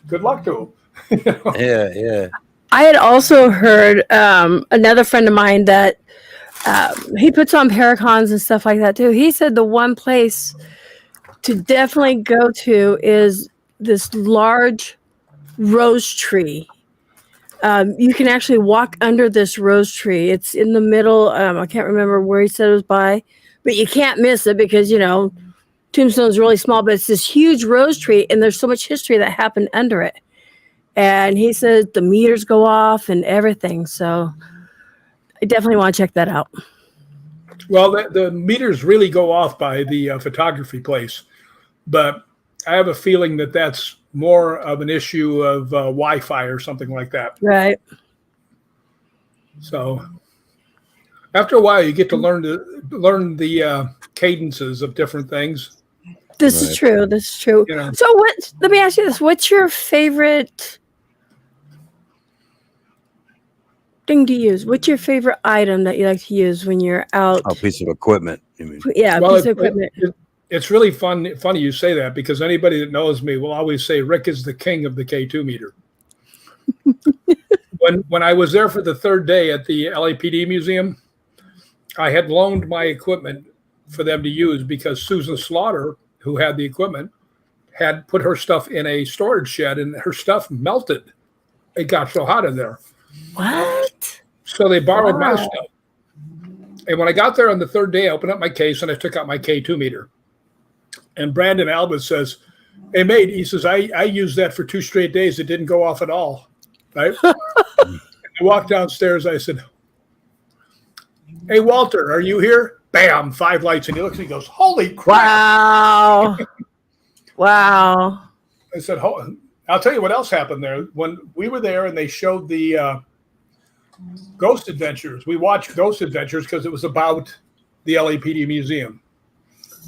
good luck to them." Yeah. I had also heard another friend of mine that he puts on paracons and stuff like that too. He said the one place to definitely go to is this large rose tree. You can actually walk under this rose tree. It's in the middle. I can't remember where he said it was by, but you can't miss it because, Tombstone's really small, but it's this huge rose tree, and there's so much history that happened under it. And he said the meters go off and everything. So I definitely want to check that out. Well, the meters really go off by the photography place, but I have a feeling that that's more of an issue of Wi-Fi or something like that. Right. So after a while, you get to learn the cadences of different things. This is true. This is true. You know. So let me ask you this. What's your favorite thing to use? What's your favorite item that you like to use when you're out? A piece of equipment, you mean? Yeah, Well, piece of equipment. It's really funny you say that, because anybody that knows me will always say Rick is the king of the K2 meter. When I was there for the third day at the LAPD museum, I had loaned my equipment for them to use because Susan Slaughter, who had the equipment, had put her stuff in a storage shed and her stuff melted. It got so hot in there. What? So they borrowed my stuff. And when I got there on the third day, I opened up my case and I took out my K2 meter. And Brandon Albert says, "Hey, mate," he says, I used that for 2 straight days. It didn't go off at all. Right? I walked downstairs. I said, "Hey, Walter, are you here?" Bam, 5 lights. And he looks and he goes, "Holy crap." Wow. Wow. I said, I'll tell you what else happened there. When we were there and they showed the Ghost Adventures, we watched Ghost Adventures because it was about the LAPD museum.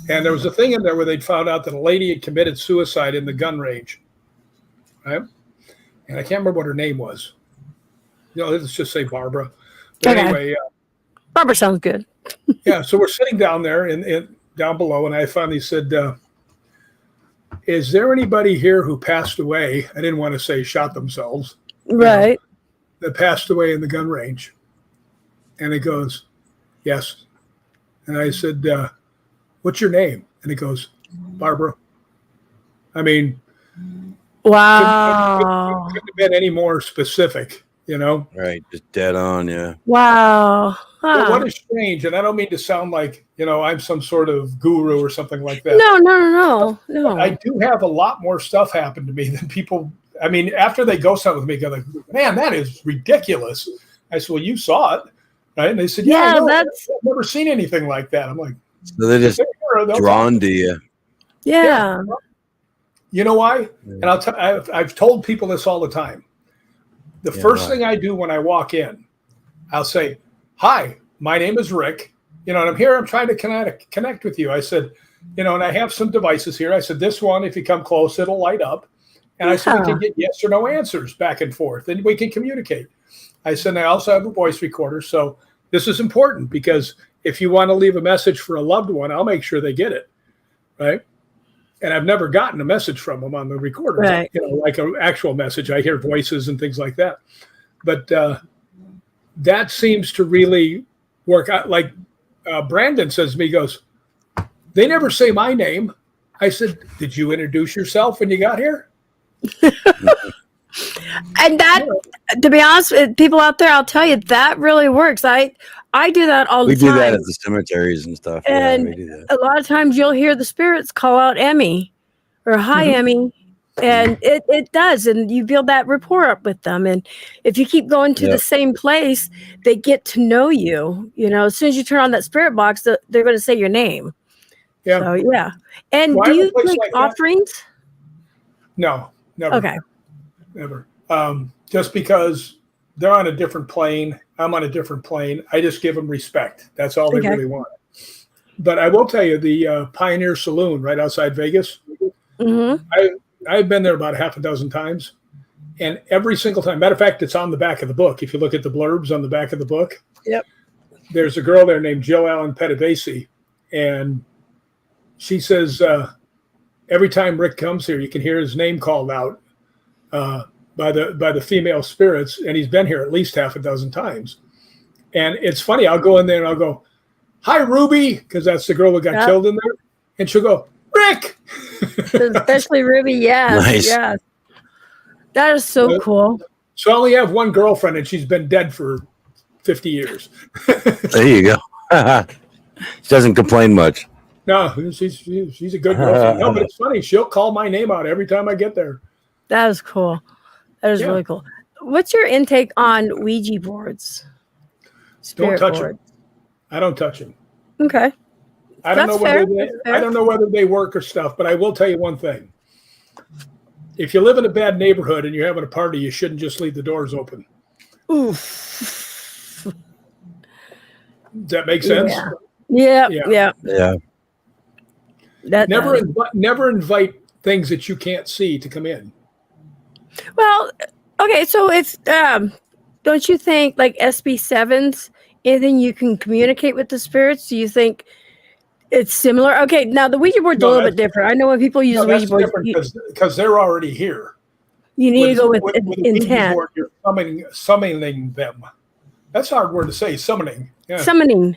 And there was a thing in there where they'd found out that a lady had committed suicide in the gun range. Right? And I can't remember what her name was. Let's just say Barbara. But Okay. anyway. Barbara sounds good. Yeah, so we're sitting down there down below, and I finally said, "Is there anybody here who passed away?" I didn't want to say shot themselves. Right. That passed away in the gun range. And it goes, "Yes." And I said, "What's your name?" And it goes, "Barbara." I mean, wow. couldn't have been any more specific, Right, just dead on, yeah. Wow. Huh. But what is strange, and I don't mean to sound like, I'm some sort of guru or something like that. No. I do have a lot more stuff happen to me than people. I mean, after they go something with me, go like, "Man, that is ridiculous." I said, "Well, you saw it, right?" And they said, "Yeah, I know. I've never seen anything like that." I'm like, so they're just drawn to you. Yeah. You know why? And I've told people this all the time. The first thing I do when I walk in, I'll say, "Hi, my name is Rick. And I'm here. I'm trying to connect with you." I said, and I have some devices here. I said, "This one, if you come close, it'll light up." And I said, "We can get yes or no answers back and forth, and we can communicate." I said, "I also have a voice recorder. So this is important because if you want to leave a message for a loved one, I'll make sure they get it." Right. And I've never gotten a message from them on the recorder, right. Like an actual message. I hear voices and things like that. But that seems to really work out. Like Brandon says to me, he goes, "They never say my name." I said, "Did you introduce yourself when you got here?" And that, to be honest with people out there, I'll tell you, that really works. I do that all the time. We do that at the cemeteries and stuff. And we do that. A lot of times you'll hear the spirits call out Emmy or "Hi, Emmy." And it does. And you build that rapport up with them. And if you keep going to the same place, they get to know you. As soon as you turn on that spirit box, they're going to say your name. Yeah. So, yeah. And do you take offerings? No, never. Okay. Never. Just because they're on a different plane. I'm on a different plane. I just give them respect. That's all they really want. But I will tell you, the Pioneer Saloon right outside Vegas, I've been there about half a dozen times. And every single time, matter of fact, it's on the back of the book. If you look at the blurbs on the back of the book, there's a girl there named Jo Pettivasi. And she says, every time Rick comes here, you can hear his name called out by the female spirits, and he's been here at least half a dozen times. And it's funny, I'll go in there and I'll go, "Hi, Ruby," because that's the girl who got killed in there, and she'll go, "Rick." Especially Ruby, yes, nice. Yes. That is so cool. So I only have one girlfriend, and she's been dead for 50 years. There you go. She doesn't complain much. No, she's a good girlfriend. No, but it's funny. She'll call my name out every time I get there. That is cool. That is really cool. What's your intake on Ouija boards? Don't touch them. I don't touch them. Okay. I don't know whether they work or stuff, but I will tell you one thing. if you live in a bad neighborhood and you're having a party, you shouldn't just leave the doors open. Oof. Does that make sense? Yeah. That never invite things that you can't see to come in. Well, okay, so it's don't you think like SB7s, anything you can communicate with the spirits? Do you think it's similar? Okay, now the Ouija board's a little bit different. I know when people use Ouija boards because they're already here. You need to go with intent. Board, you're summoning them. That's a hard word to say. Summoning. Yeah. Summoning.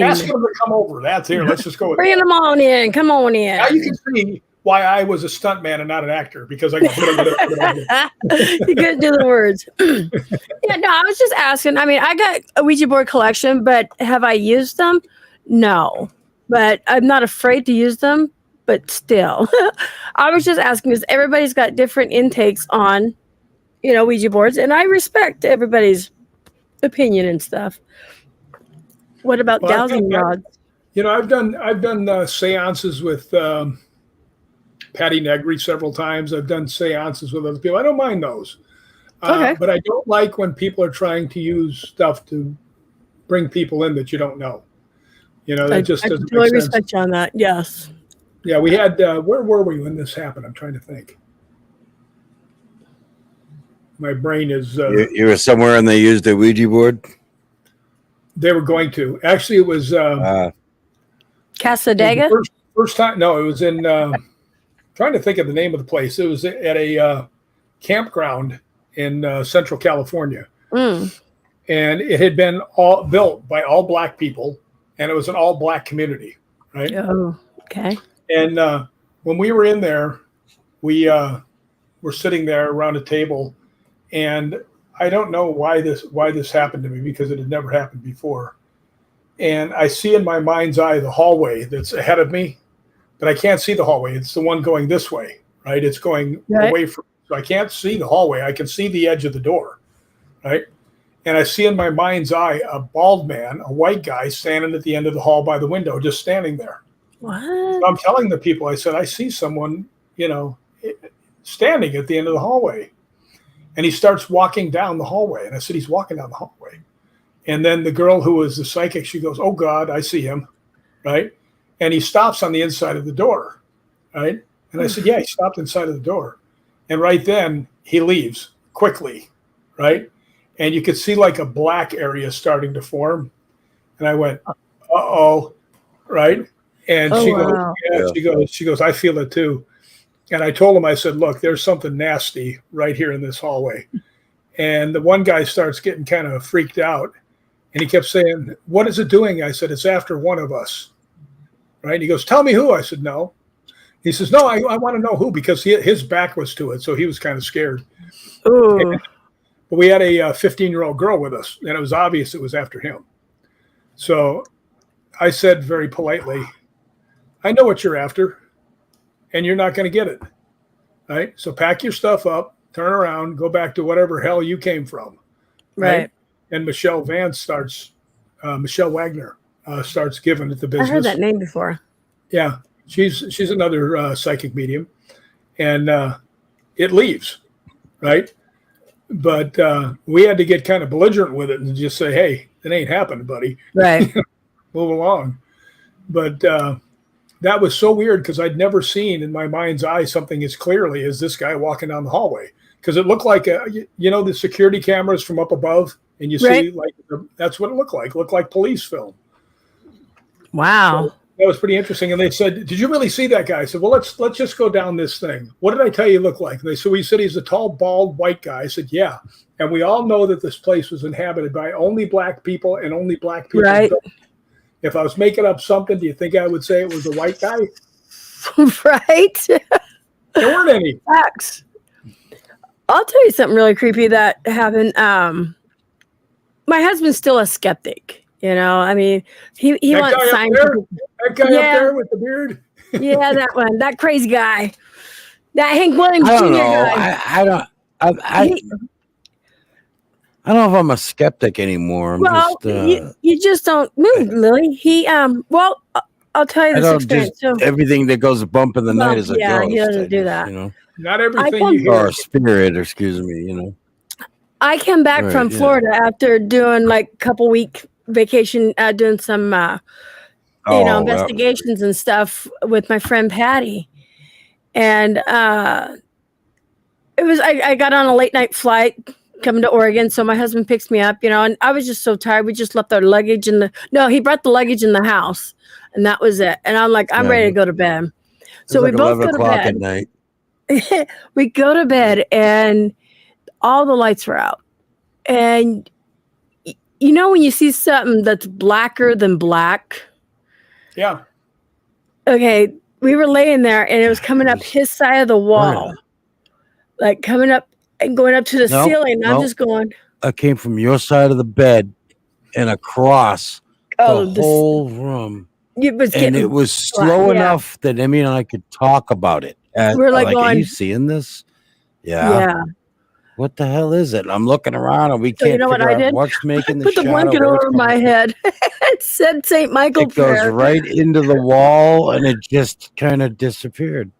Ask them to come over. That's here. Let's just go with Bring them on in. Come on in. Now you can see why I was a stuntman and not an actor, because I can put it. You couldn't do the words. Yeah, no, I was just asking. I mean, I got a Ouija board collection, but have I used them? No. But I'm not afraid to use them, but still. I was just asking because everybody's got different intakes on, Ouija boards, and I respect everybody's opinion and stuff. What about dowsing rods? I've done seances with Patty Negri several times. I've done seances with other people. I don't mind those. Okay. But I don't like when people are trying to use stuff to bring people in that you don't know. That just doesn't make sense. I totally respect you on that. Yes. Yeah, we had, where were we when this happened? I'm trying to think. My brain is... you were somewhere and they used a Ouija board? They were going to. Actually, it was... Casadega? First time, no, it was in... trying to think of the name of the place. It was at a campground in Central California. And it had been all built by all Black people, and it was an all Black community, right? Oh, okay. And when we were in there, we were sitting there around a table, and I don't know why this happened to me, because it had never happened before. And I see in my mind's eye the hallway that's ahead of me, but I can't see the hallway. It's the one going this way, right? It's going away from, so I can't see the hallway. I can see the edge of the door, right? And I see in my mind's eye a bald man, a white guy, standing at the end of the hall by the window, just standing there. What? So I'm telling the people, I said, I see someone, standing at the end of the hallway. And he starts walking down the hallway. And I said, he's walking down the hallway. And then the girl who was the psychic, she goes, oh God, I see him, right? And he stops on the inside of the door, right? And I said, yeah, he stopped inside of the door. And right then he leaves quickly, right? And you could see like a black area starting to form. And I went, uh-oh, right? And she goes, I feel it too. And I told him, I said, look, there's something nasty right here in this hallway. And the one guy starts getting kind of freaked out. And he kept saying, what is it doing? I said, it's after one of us. Right? And he goes, tell me who. I said, no. He says, no, I want to know who, because his back was to it. So he was kind of scared. Ooh. But we had a 15-year-old girl with us, and it was obvious it was after him. So I said very politely, I know what you're after, and you're not going to get it. Right? So pack your stuff up, turn around, go back to whatever hell you came from. Right. And Michelle Wagner starts giving it the business. I heard that name before. Yeah. She's another psychic medium, and it leaves, right? But we had to get kind of belligerent with it and just say, hey, it ain't happened, buddy. Right. Move along. But that was so weird, because I'd never seen in my mind's eye something as clearly as this guy walking down the hallway, because it looked like, the security cameras from up above, and you see like that's what it looked like. It looked like police film. Wow. So that was pretty interesting. And they said, did you really see that guy? I said, well, let's just go down this thing. What did I tell you he looked like? And they said, he said he's a tall, bald, white guy. I said, yeah. And we all know that this place was inhabited by only Black people, and only Black people. Right. If I was making up something, do you think I would say it was a white guy? Right. There weren't any. Facts. I'll tell you something really creepy that happened. My husband's still a skeptic. I mean, he wants scientific. That guy up there with the beard. Yeah, that one, that crazy guy, that Hank Williams Jr. guy. I don't know if I'm a skeptic anymore. You just don't move, Lily. I'll tell you I this don't experience. just everything that goes bump in the night is a yeah, ghost. he doesn't do just, that. You know, Not everything can- you hear. or a spirit, excuse me. You know, I came back Right, from yeah. Florida after doing like a couple week vacation, doing some investigations and stuff with my friend Patty, and it was I got on a late night flight coming to Oregon, so my husband picks me up, and I was just so tired. We just left our luggage he brought the luggage in the house, and that was it. And I'm like, I'm ready to go to bed. So like we both 11 go to o'clock bed. at night. We go to bed, and all the lights were out. And when you see something that's blacker than black? Yeah. Okay, we were laying there, and it was coming up his side of the wall, like coming up and going up to the ceiling. And I'm just going. I came from your side of the bed and across the whole room. It was slow enough that Emmy and I could talk about it. We're like going, are you seeing this? Yeah. What the hell is it? And I'm looking around, and we So can't what figure I out did? what's making the Put the shadow. blanket over my head. It said St. Michael It goes prayer. right into the wall, and it just kind of disappeared.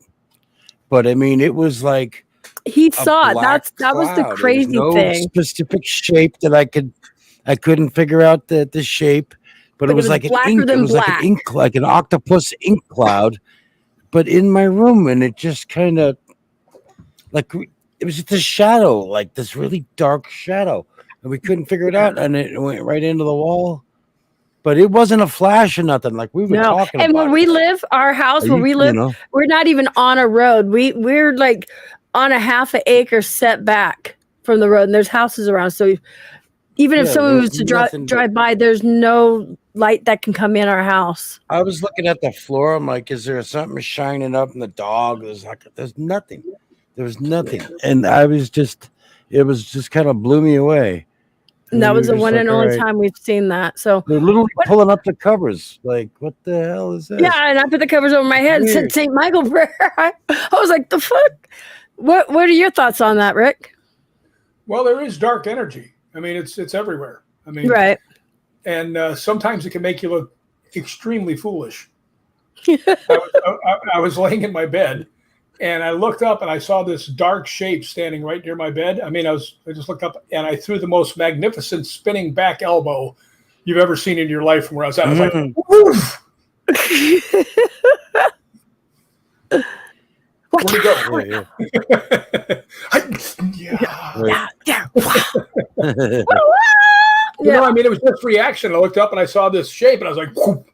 But I mean, it was like he saw it. That was the crazy thing. Specific shape that I couldn't figure out the shape, but it was like an ink. It was like an octopus ink cloud, but in my room, and it just kind of like it was just a shadow, like this really dark shadow, and we couldn't figure it out, and it went right into the wall. But it wasn't a flash or nothing. Like we were talking and about. And where we live, our house where we live, we're not even on a road. We're like on a half an acre setback from the road, and there's houses around. So even if someone was to drive by, there's no light that can come in our house. I was looking at the floor. I'm like, is there something shining up in the dog? There's nothing. There was nothing. And it was just kind of blew me away. And that was the one and only time we've seen that. So they're literally pulling up the covers. Like, what the hell is this? Yeah, and I put the covers over my head and said St. Michael prayer. I was like, the fuck? What are your thoughts on that, Rick? Well, there is dark energy. I mean, it's everywhere. I mean, right. And sometimes it can make you look extremely foolish. I was laying in my bed, and I looked up and I saw this dark shape standing right near my bed. I mean, I just looked up and I threw the most magnificent spinning back elbow you've ever seen in your life from where I was at. I was like, woof! Where'd he go? I mean, it was just reaction. I looked up and I saw this shape and I was like, whoop,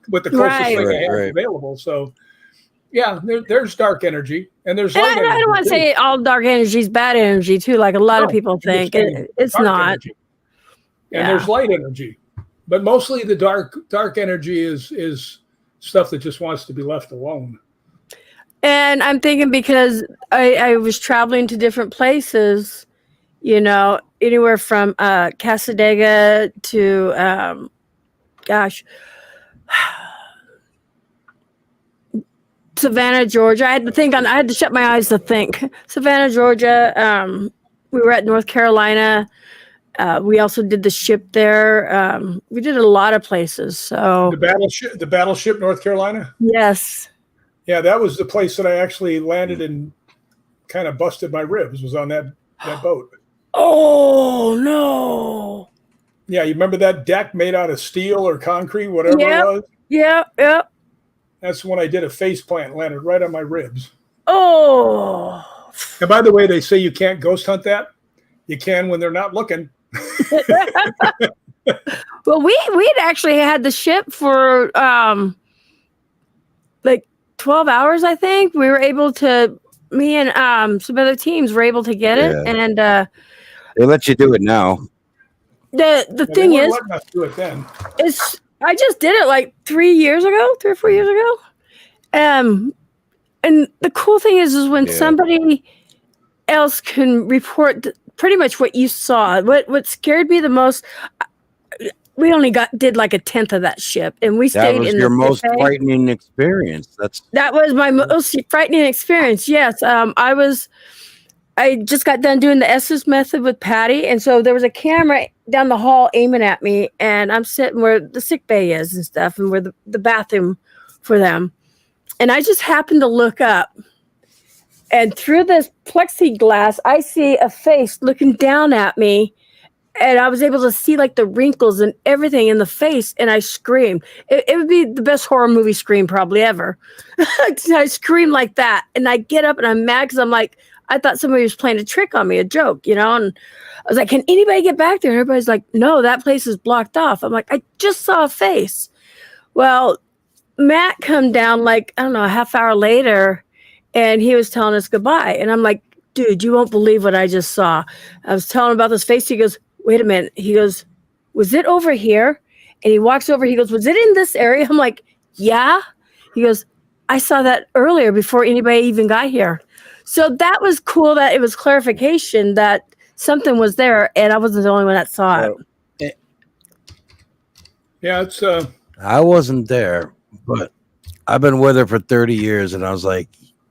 with the closest thing I had available. So, yeah, there's dark energy and there's light energy. I don't want to say all dark energy is bad energy too, like a lot of people think. It's not. Energy. And there's light energy, but mostly the dark energy is stuff that just wants to be left alone. And I'm thinking because I was traveling to different places, anywhere from Casadega to Savannah, Georgia. I had to shut my eyes to think. Savannah, Georgia. We were at North Carolina. We also did the ship there. We did a lot of places. So the battleship North Carolina. Yes. Yeah, that was the place that I actually landed and kind of busted my ribs. Was on that boat. Oh no! Yeah, you remember that deck made out of steel or concrete, whatever it was? Yeah. That's when I did a face plant, landed right on my ribs. Oh. And by the way, they say you can't ghost hunt that. You can when they're not looking. Well, we'd actually had the ship for like 12 hours, I think. We were able to, me and some other teams were able to get it. And they let you do it now. The thing is, letting us do it then. I just did it like 3 or 4 years ago. And the cool thing is when somebody else can report pretty much what you saw. What scared me the most, we only did like a 10th of that ship, and we stayed in the That was your most frightening experience. That was my most frightening experience. Yes, I just got done doing the Estes method with Patty, and so there was a camera down the hall aiming at me, and I'm sitting where the sick bay is and stuff, and where the bathroom for them. And I just happened to look up, and through this plexiglass, I see a face looking down at me, and I was able to see like the wrinkles and everything in the face, and I screamed. It would be the best horror movie scream probably ever. I screamed like that, and I get up and I'm mad because I'm like, I thought somebody was playing a trick on me, a joke, and I was like, can anybody get back there? And everybody's like, no, that place is blocked off. I'm like, I just saw a face. Well, Matt come down like, I don't know, a half hour later, and he was telling us goodbye. And I'm like, dude, you won't believe what I just saw. I was telling him about this face. He goes, wait a minute. He goes, was it over here? And he walks over. He goes, was it in this area? I'm like, yeah. He goes, I saw that earlier before anybody even got here. So that was cool that it was clarification that something was there, and I wasn't the only one that saw it. Yeah, it's I wasn't there, but I've been with her for 30 years, and I was like,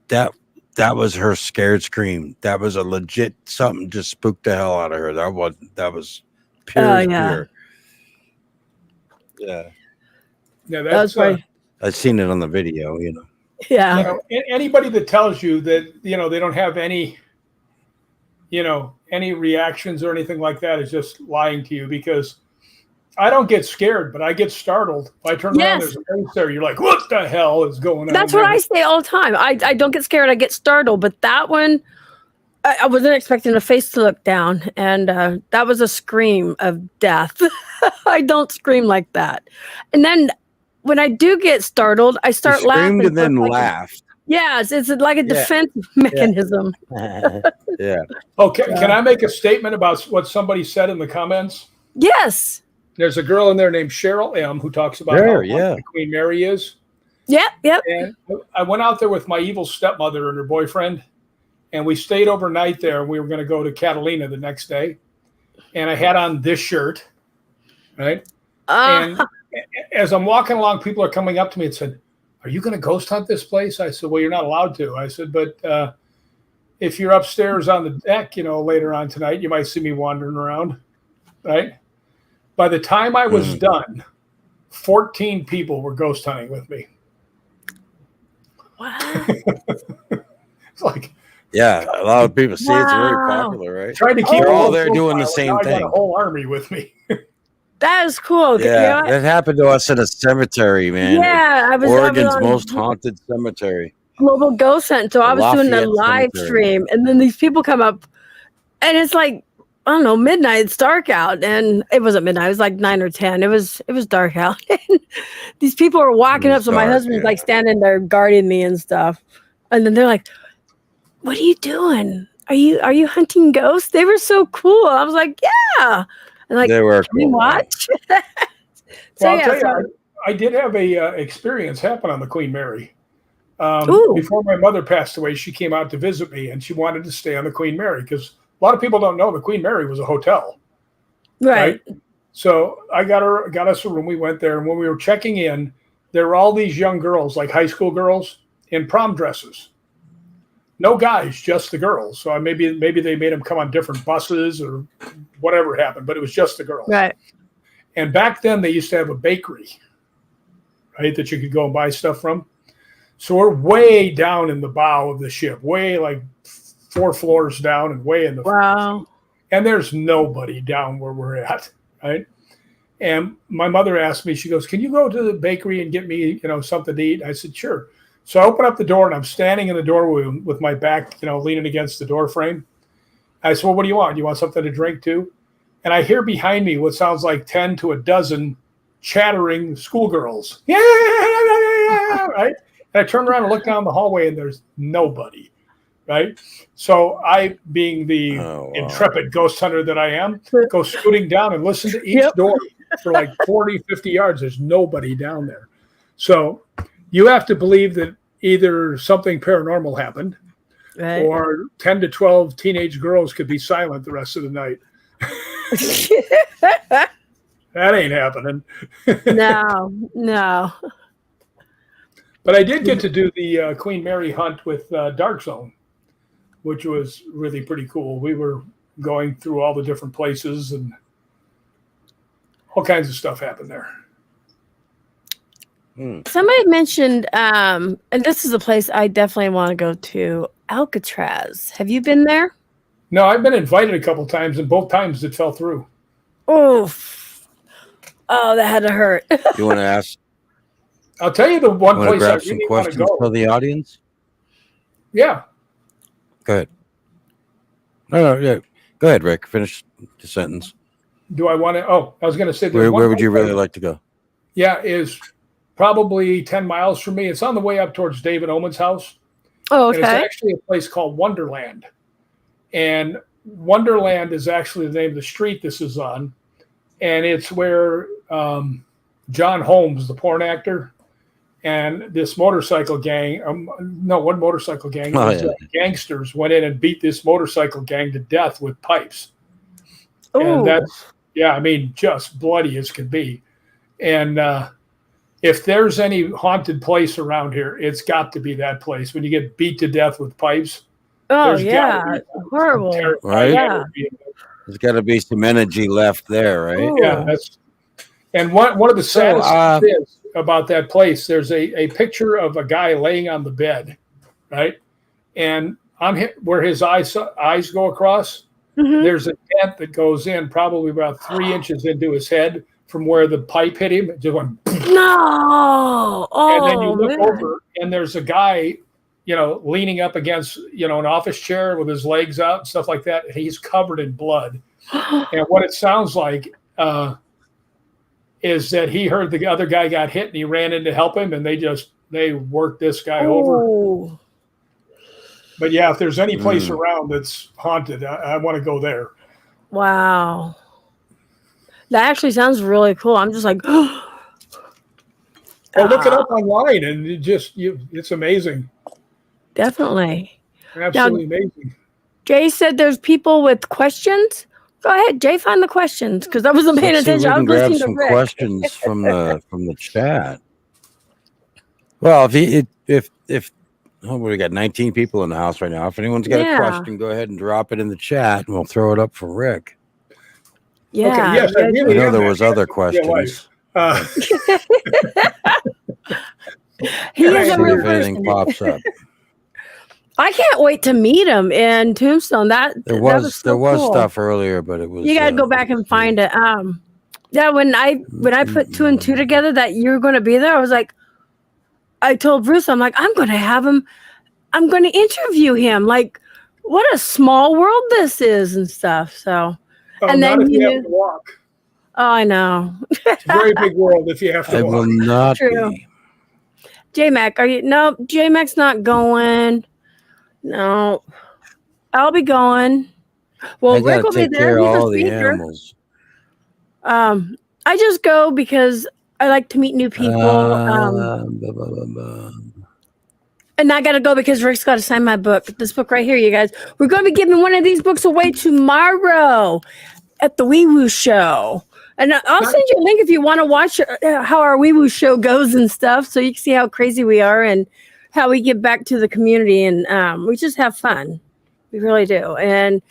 that was her scared scream. That was a legit something just spooked the hell out of her. That was pure as pure. Yeah. Yeah, that's I've seen it on the video, Yeah. Anybody that tells you that, they don't have any reactions or anything like that is just lying to you, because I don't get scared, but I get startled. If I turn around, there's a face there. You're like, what the hell is going on? That's what I say all the time. I don't get scared. I get startled. But that one, I wasn't expecting a face to look down. And that was a scream of death. I don't scream like that. And then when I do get startled, I start laughing. Screamed and then laughed. Yes, it's like a defense mechanism. Yeah. Okay, can I make a statement about what somebody said in the comments? Yes. There's a girl in there named Cheryl M. who talks about how the Queen Mary is. Yep. And I went out there with my evil stepmother and her boyfriend, and we stayed overnight there. We were going to go to Catalina the next day, and I had on this shirt, right? And as I'm walking along, people are coming up to me and said, are you going to ghost hunt this place? I said, well, you're not allowed to. I said, but if you're upstairs on the deck, later on tonight, you might see me wandering around, right? By the time I was done, 14 people were ghost hunting with me. Wow. It's like, yeah, a lot of people see it's very popular, right? Trying to keep They're all there doing the same I thing. got a whole army with me. That is cool. Yeah, that happened to us at a cemetery, man. Yeah, I was Oregon's most haunted cemetery. Global Ghost Hunt. So I was doing a live stream, and then these people come up, and it's like, I don't know, midnight. It's dark out, and it wasn't midnight. It was like 9 or 10. It was dark out. These people are walking up, so my husband's like standing there guarding me and stuff, and then they're like, "What are you doing? Are you hunting ghosts?" They were so cool. I was like, "Yeah." And like, they were can you watch? I'll tell you, I did have a experience happen on the Queen Mary. Before my mother passed away, she came out to visit me, and she wanted to stay on the Queen Mary because a lot of people don't know the Queen Mary was a hotel. Right. So I got us a room. We went there, and when we were checking in, there were all these young girls, like high school girls, in prom dresses. No guys, just the girls. So maybe they made them come on different buses or whatever happened, but it was just the girls. Right. And back then they used to have a bakery, right, that you could go and buy stuff from. So we're way down in the bow of the ship, way like 4 floors down and way in the front. And there's nobody down where we're at, right? And my mother asked me, she goes, can you go to the bakery and get me, something to eat? I said, sure. So I open up the door, and I'm standing in the doorway with my back, leaning against the door frame. I said, well, what do you want? You want something to drink too? And I hear behind me what sounds like 10 to a dozen chattering schoolgirls. Yeah, right? And I turn around and look down the hallway, and there's nobody, right? So I, being the intrepid ghost hunter that I am, go scooting down and listen to each door for like 40, 50 yards. There's nobody down there. So you have to believe that either something paranormal happened, or 10 to 12 teenage girls could be silent the rest of the night. That ain't happening. No. But I did get to do the Queen Mary hunt with Dark Zone, which was really pretty cool. We were going through all the different places, and all kinds of stuff happened there. Somebody mentioned, and this is a place I definitely want to go to, Alcatraz. Have you been there? No, I've been invited a couple times, and both times it fell through. Oof. Oh, that had to hurt. You want to ask? I'll tell you the one place I grab some really want to questions go. for the audience. Yeah. Go ahead. No, yeah. Go ahead, Rick. Finish the sentence. Do I want to? Oh, I was going to say. Where would you really like to go? Yeah, is probably 10 miles from me. It's on the way up towards David Oman's house. Oh, okay. And it's actually a place called Wonderland. And Wonderland is actually the name of the street this is on. And it's where John Holmes, the porn actor, and this motorcycle gang, one motorcycle gang, gangsters went in and beat this motorcycle gang to death with pipes. Ooh. And that's, I mean, just bloody as can be. And if there's any haunted place around here, it's got to be that place. When you get beat to death with pipes. Oh, yeah. Horrible. Right? Yeah. There's got to be some energy left there, right? Ooh. Yeah. And one of the saddest things about that place, there's a picture of a guy laying on the bed, right? And on where his eyes go across, there's a dent that goes in probably about 3 inches into his head from where the pipe hit him. It just went. No. Oh, and then you look over, and there's a guy, leaning up against, an office chair with his legs out and stuff like that. And he's covered in blood. And what it sounds like is that he heard the other guy got hit and he ran in to help him, and they worked this guy over. But yeah, if there's any place around that's haunted, I want to go there. Wow. That actually sounds really cool. I'm just like, well, look it up online, and it's amazing. Definitely. Absolutely amazing. Jay said there's people with questions. Go ahead, Jay, find the questions, because I wasn't paying attention. I was grab listening some to Rick. questions from the chat. Well, if we got 19 people in the house right now. If anyone's got a question, go ahead and drop it in the chat, and we'll throw it up for Rick. Yeah. Okay, yes, I know there was other questions. He is a real if anything person. pops up. I can't wait to meet him in Tombstone. There was cool. Stuff earlier, but it was. You got to go back and find it. Yeah, when I put 2 and 2 together that you're going to be there, I was like, I told Bruce, I'm like, I'm going to have him. I'm going to interview him. Like, what a small world this is and stuff. So, and then if you have to walk. Oh, I know. It's a very big world if you have to walk. I will not be. J-Mac, are you? No, J-Mac's not going. No, I'll be going. Well, Rick will be there. He's a speaker. Animals. I just go because I like to meet new people. And I got to go because Rick's got to sign my book. This book right here, you guys. We're going to be giving one of these books away tomorrow at the Wee Woo Show. And I'll send you a link if you want to watch how our Wee Woo Show goes and stuff, so you can see how crazy we are and how we give back to the community. And we just have fun. We really do. And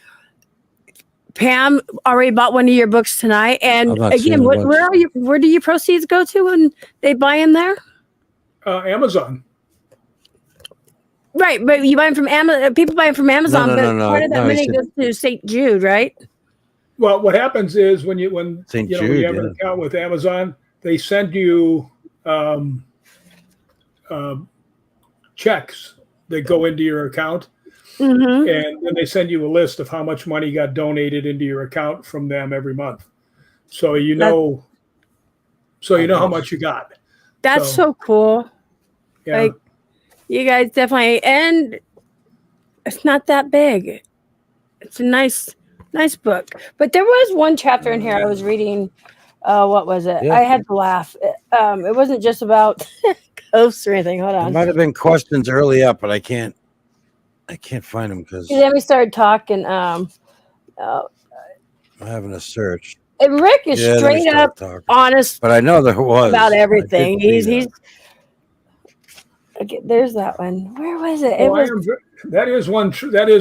Pam already bought one of your books tonight. And again, where do your proceeds go to when they buy them there? Amazon. Right, but you buy them from Amazon. People buy them from Amazon, part of that money goes to St. Jude, right? Well, what happens is when you have an account with Amazon, they send you checks that go into your account, and then they send you a list of how much money got donated into your account from them every month. So you know how much you got. That's so cool. Yeah. Like, you guys definitely, and it's not that big. It's a nice book. But there was one chapter in here I was reading. What was it? Yeah. I had to laugh. It wasn't just about ghosts or anything. Hold on. There might have been questions early up, but I can't find them because then we started talking. I'm having a search. And Rick is straight up honest, but I know there was about everything. He's okay, there's that one. Where was it? That is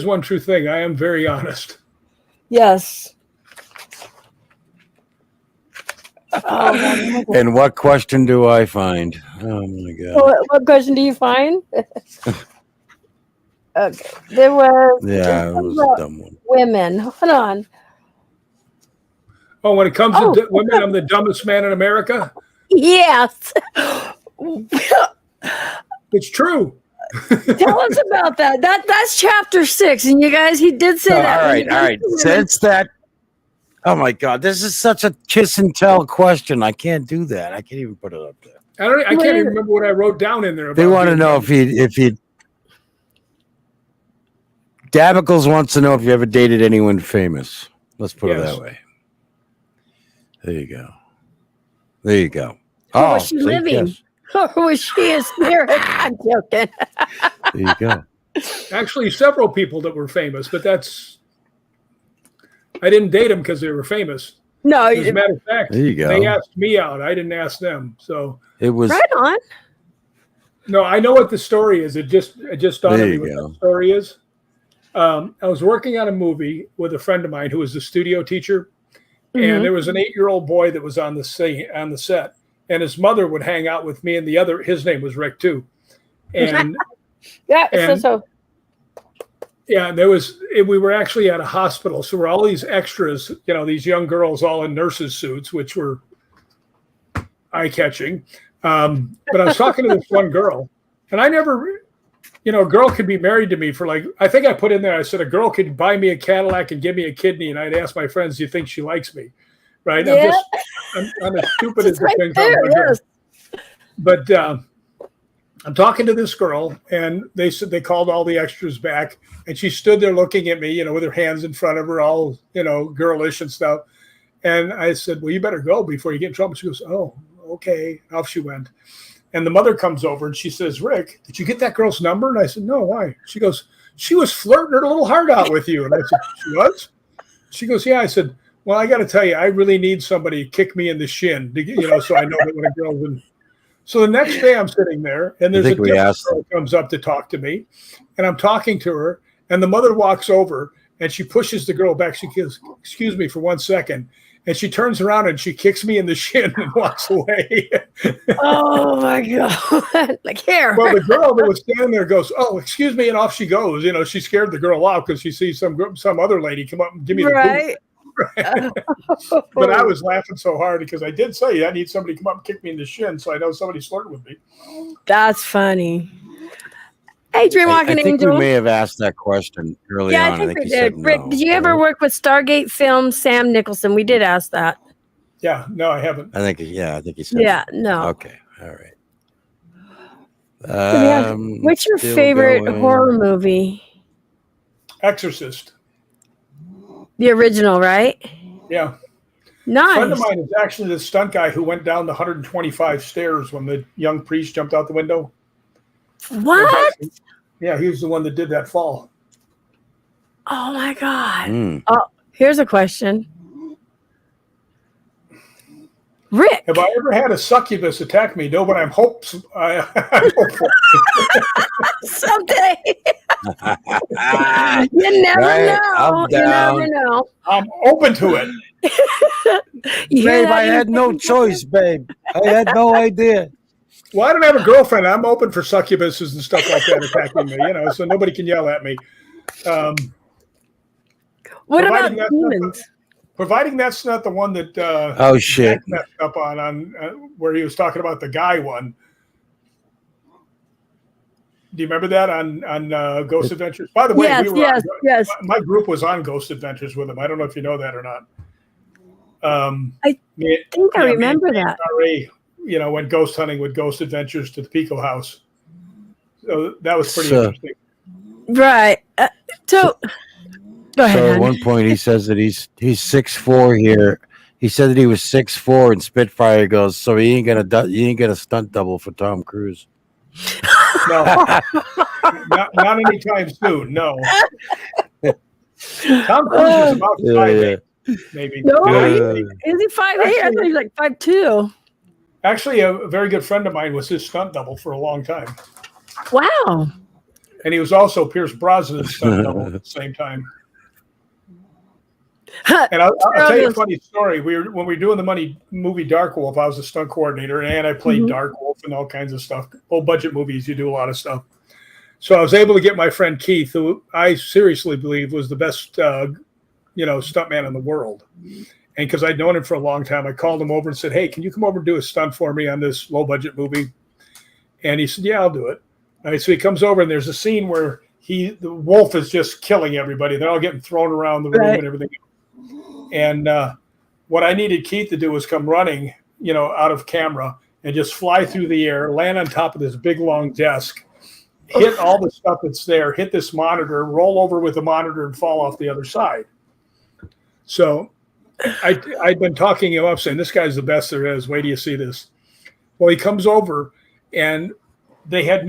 one true thing. I am very honest. Yes. Oh, And what question do I find? Oh my god. what question do you find? Okay, there was Yeah, it was a dumb one. women. Hold on. Oh, when it comes to women, I'm the dumbest man in America. Yes. It's true. Tell us about that. That's chapter 6, and you guys, he did say that. All right. Since that, oh my god, this is such a kiss and tell question. I can't do that. I can't even put it up there. I can't even remember what I wrote down in there. They want to know if he. Dabicles wants to know if you ever dated anyone famous. Let's put it that way. There you go. There you go. Oh, was she living? Yes. Or was she a spirit? I'm joking. There you go. Actually, several people that were famous, but I didn't date them because they were famous. No, as a matter of fact, there you go. They asked me out. I didn't ask them. So it was right on. No, I know what the story is. It just dawned on me what the story is. I was working on a movie with a friend of mine who was a studio teacher, and there was an 8-year-old boy that was on the set, and his mother would hang out with me and his name was Rick too, and we were actually at a hospital, so we're all these extras, these young girls all in nurses' suits, which were eye-catching. But I was talking to this one girl, and I never. A girl could be married to me for I think I put in there, I said, a girl could buy me a Cadillac and give me a kidney. And I'd ask my friends, do you think she likes me? Right. Yeah. I'm as stupid as the thing. Yes. But I'm talking to this girl, and they said they called all the extras back, and she stood there looking at me, with her hands in front of her, all, girlish and stuff. And I said, well, you better go before you get in trouble. She goes, oh, okay. Off she went. And the mother comes over and she says, Rick, did you get that girl's number? And I said, no, why? She goes, she was flirting her little heart out with you. And I said, she was? She goes, yeah. I said, well, I got to tell you, I really need somebody to kick me in the shin, so I know that when a girl's in. So the next day I'm sitting there, and there's a girl that comes up to talk to me, and I'm talking to her, and the mother walks over, and she pushes the girl back. She goes, excuse me for 1 second. And she turns around and she kicks me in the shin and walks away. Oh my God. Here. Well, the girl that was standing there goes, oh, excuse me. And off she goes. She scared the girl out because she sees some other lady come up and give me the boot. Right. But I was laughing so hard because I did say I need somebody to come up and kick me in the shin. So I know somebody's flirting with me. That's funny. Hey, Dreamwalking Angel. I think we may have asked that question early on. I think we did. Rick, did you ever work with Stargate Films, Sam Nicholson? We did ask that. Yeah, no, I haven't. I think he said. Yeah, no. Okay, all right. What's your favorite horror movie? Exorcist. The original, right? Yeah. Nice. A friend of mine is actually the stunt guy who went down the 125 stairs when the young priest jumped out the window. What? Yeah, he was the one that did that fall. Oh my God. Oh, here's a question. Rick. Have I ever had a succubus attack me? No, but I'm hopeful. Someday. You never know. You never know. I'm open to it. Babe, I had no choice, babe. I had no idea. Well, I don't have a girlfriend. I'm open for succubuses and stuff like that attacking me, so nobody can yell at me. What about demons? Providing that's not the one that oh shit messed up on where he was talking about the guy one. Do you remember that on Ghost Adventures? By the way, yes. My group was on Ghost Adventures with him. I don't know if you know that or not. I think I remember that. Went ghost hunting with Ghost Adventures to the Pico House. So that was pretty interesting. Right. So go ahead. So at one point he says that he's 6'4" here. He said that he was 6'4" and Spitfire goes, so you ain't get a stunt double for Tom Cruise. No, not anytime soon. No. Tom Cruise is about 5'8", maybe. No, is he 5'8"? I thought he was like 5'2". Actually, a very good friend of mine was his stunt double for a long time. Wow. And he was also Pierce Brosnan's stunt double at the same time. And I'll tell you a funny story. When we were doing the movie Dark Wolf, I was a stunt coordinator, and I played Dark Wolf and all kinds of stuff. Low budget movies, you do a lot of stuff. So I was able to get my friend Keith, who I seriously believe was the best, stuntman in the world. And because I'd known him for a long time, I called him over and said, "Hey, can you come over and do a stunt for me on this low budget movie?" And he said, "Yeah, I'll do it." All right, so he comes over, and there's a scene where the wolf is just killing everybody. They're all getting thrown around the room and everything. And what I needed Keith to do was come running, out of camera and just fly through the air, land on top of this big long desk, hit all the stuff that's there, hit this monitor, roll over with the monitor, and fall off the other side. So I'd been talking him up, saying, "This guy's the best there is. Wait till you see this." Well, he comes over, and they had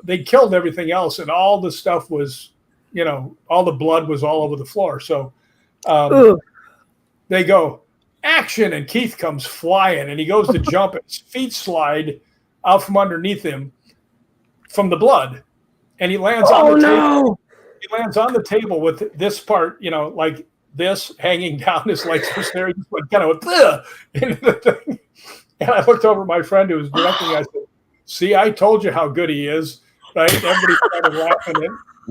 they killed everything else, and all the stuff was, all the blood was all over the floor. So they go, "Action," and Keith comes flying, and he goes to jump, and his feet slide out from underneath him from the blood, and he lands on the table. He lands on the table with this part, like this hanging down his legs. There, he just went kind of into the thing. And I looked over at my friend who was directing. I said, "See, I told you how good he is." Right? Everybody started laughing.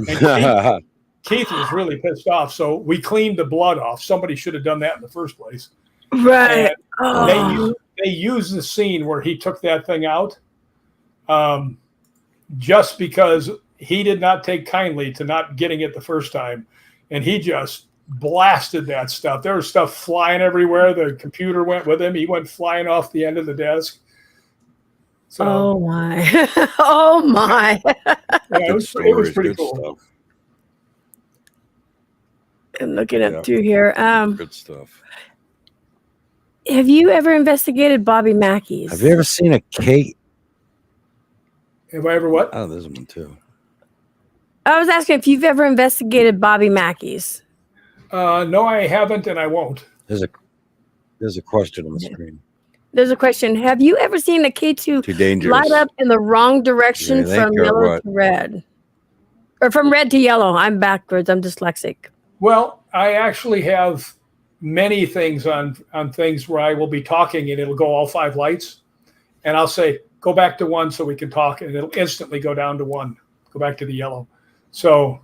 And Keith was really pissed off. So we cleaned the blood off. Somebody should have done that in the first place. Right. They used the scene where he took that thing out, just because he did not take kindly to not getting it the first time, and he just blasted that stuff. There was stuff flying everywhere. The computer went with him. He went flying off the end of the desk. So, oh my! Oh my! It was pretty cool. Stuff. I'm looking up through here. Good stuff. Have you ever investigated Bobby Mackey's? Have you ever seen a Kate? Have I ever what? Oh, there's one too. I was asking if you've ever investigated Bobby Mackey's. No, I haven't, and I won't. There's a question on the screen. There's a question. Have you ever seen a K2 light up in the wrong direction from yellow to red? Or from red to yellow? I'm backwards. I'm dyslexic. Well, I actually have many things on things where I will be talking and it'll go all 5 lights. And I'll say, "Go back to 1 so we can talk." And it'll instantly go down to 1, go back to the yellow. So,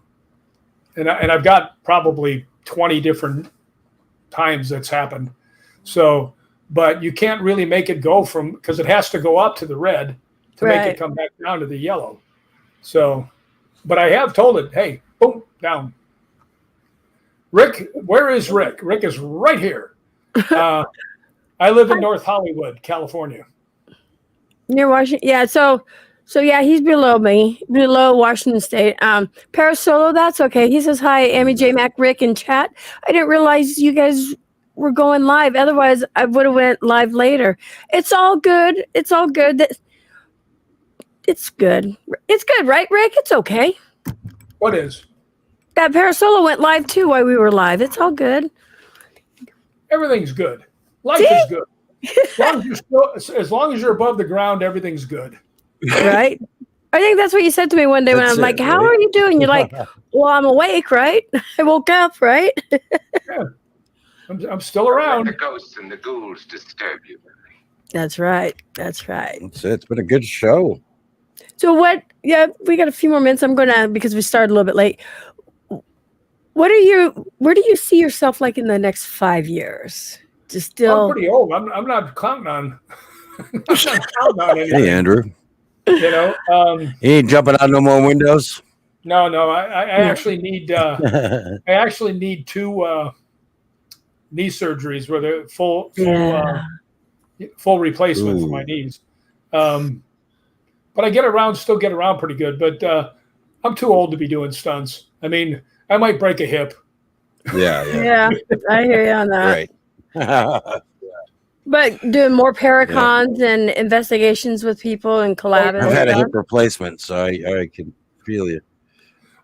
and I've got probably 20 different times that's happened. So, but you can't really make it go because it has to go up to the red to make it come back down to the yellow. So, but I have told it, "Hey, boom, down." Rick, where is Rick? Rick is right here. I live in North Hollywood, California. Near Washington. Yeah. So yeah, he's below me, below Washington State. Parasolo, that's okay. He says, "Hi, Amy J. Mac, Rick in chat. I didn't realize you guys were going live. Otherwise, I would have went live later." It's all good. It's all good. It's good. It's good, right, Rick? It's okay. What is? That Parasolo went live too while we were live. It's all good. Everything's good. Life is good. As long as you're above the ground, everything's good. Right? I think that's what you said to me one day when I'm like, "How are you doing?" You're like, "Well, I'm awake, right? I woke up, right?" Yeah. I'm still around. The ghosts and the ghouls disturb you. That's right. That's right. That's it. It's been a good show. So what? Yeah, we got a few more minutes. I'm gonna, because we started a little bit late. Where do you see yourself like in the next 5 years? Just still. I'm pretty old. I'm not counting on. I'm not counting on anything. Hey, Andrew. You ain't jumping out no more windows. No. I actually need. I actually need 2 knee surgeries where they're full replacement for my knees. But I still get around pretty good. But I'm too old to be doing stunts. I mean, I might break a hip. Yeah. I hear you on that. Right. But doing more paracons and investigations with people and collabing. I've had a hip replacement, so I can feel you.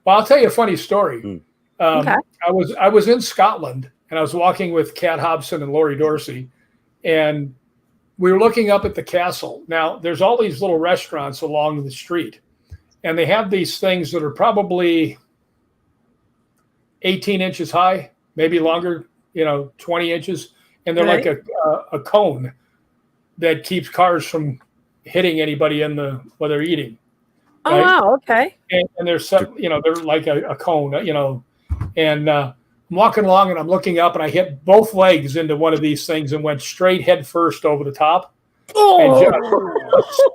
Well, I'll tell you a funny story. Okay. I was in Scotland and I was walking with Kat Hobson and Laurie Dorsey, and we were looking up at the castle. Now, there's all these little restaurants along the street, and they have these things that are probably 18 inches high, maybe longer, 20 inches. And they're like a cone that keeps cars from hitting anybody while they're eating. Oh, right? wow. Okay. And they're set, they're like a cone, and I'm walking along and I'm looking up and I hit both legs into one of these things and went straight head first over the top. And just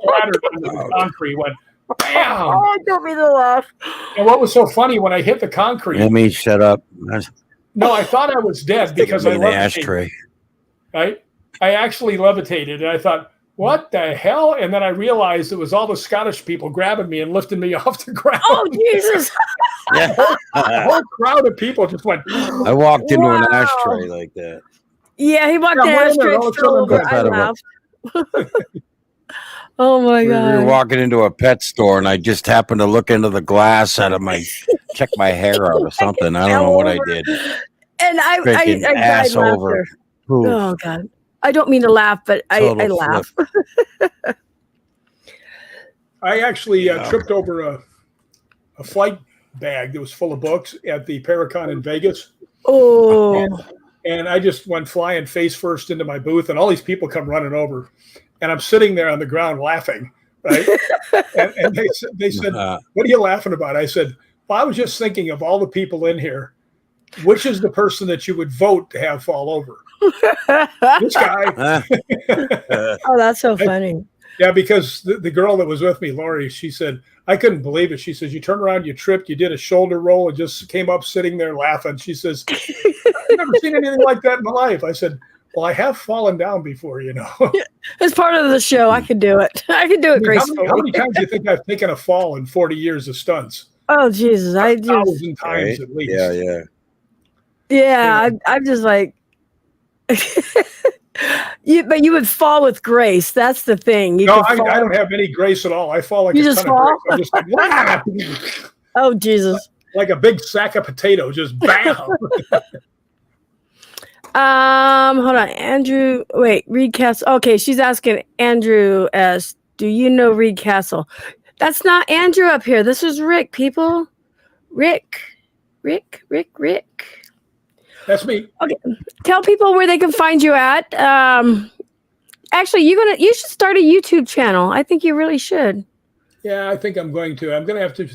splattered into the concrete, went bam. Oh, don't be the laugh. And what was so funny when I hit the concrete? Let me shut up. No, I thought I was dead because I levitated. Ashtray. Right? I actually levitated and I thought, what the hell? And then I realized it was all the Scottish people grabbing me and lifting me off the ground. Oh, Jesus. The whole crowd of people just went. I walked into an ashtray like that. Yeah, he walked the ashtray. I laughed. Oh my God. We were walking into a pet store and I just happened to look into the glass check my hair out or something. I don't know what I did. And I ass died over. Oh God. I don't mean to laugh, but I laugh. I actually tripped over a flight bag that was full of books at the Paracon in Vegas. Oh. And I just went flying face first into my booth, and all these people come running over. And I'm sitting there on the ground laughing, right? and they said, what are you laughing about? I said, well, I was just thinking of all the people in here. Which is the person that you would vote to have fall over? This guy. Oh, that's so funny. Yeah, because the girl that was with me, Lori, she said, I couldn't believe it. She says, you turned around, you tripped, you did a shoulder roll, and just came up sitting there laughing. She says, I've never seen anything like that in my life. I said, well, I have fallen down before, It's part of the show. I can do it. I can do it gracefully. How many times do you think I've taken a fall in 40 years of stunts? Oh, Jesus. 1,000 times at least. Yeah. Yeah, I'm just like, but you would fall with grace. That's the thing. No, I don't have any grace at all. I fall like you a just ton fall. of bricks. I'm just like, wow. Oh, Jesus. Like a big sack of potato, just bam. Hold on, Andrew. Wait, Reed Castle. Okay, she's asking Andrew S. Do you know Reed Castle? That's not Andrew up here. This is Rick. People, Rick. That's me. Okay, tell people where they can find you at. Actually, you should start a YouTube channel. I think you really should. Yeah, I think I'm going to. I'm going to have to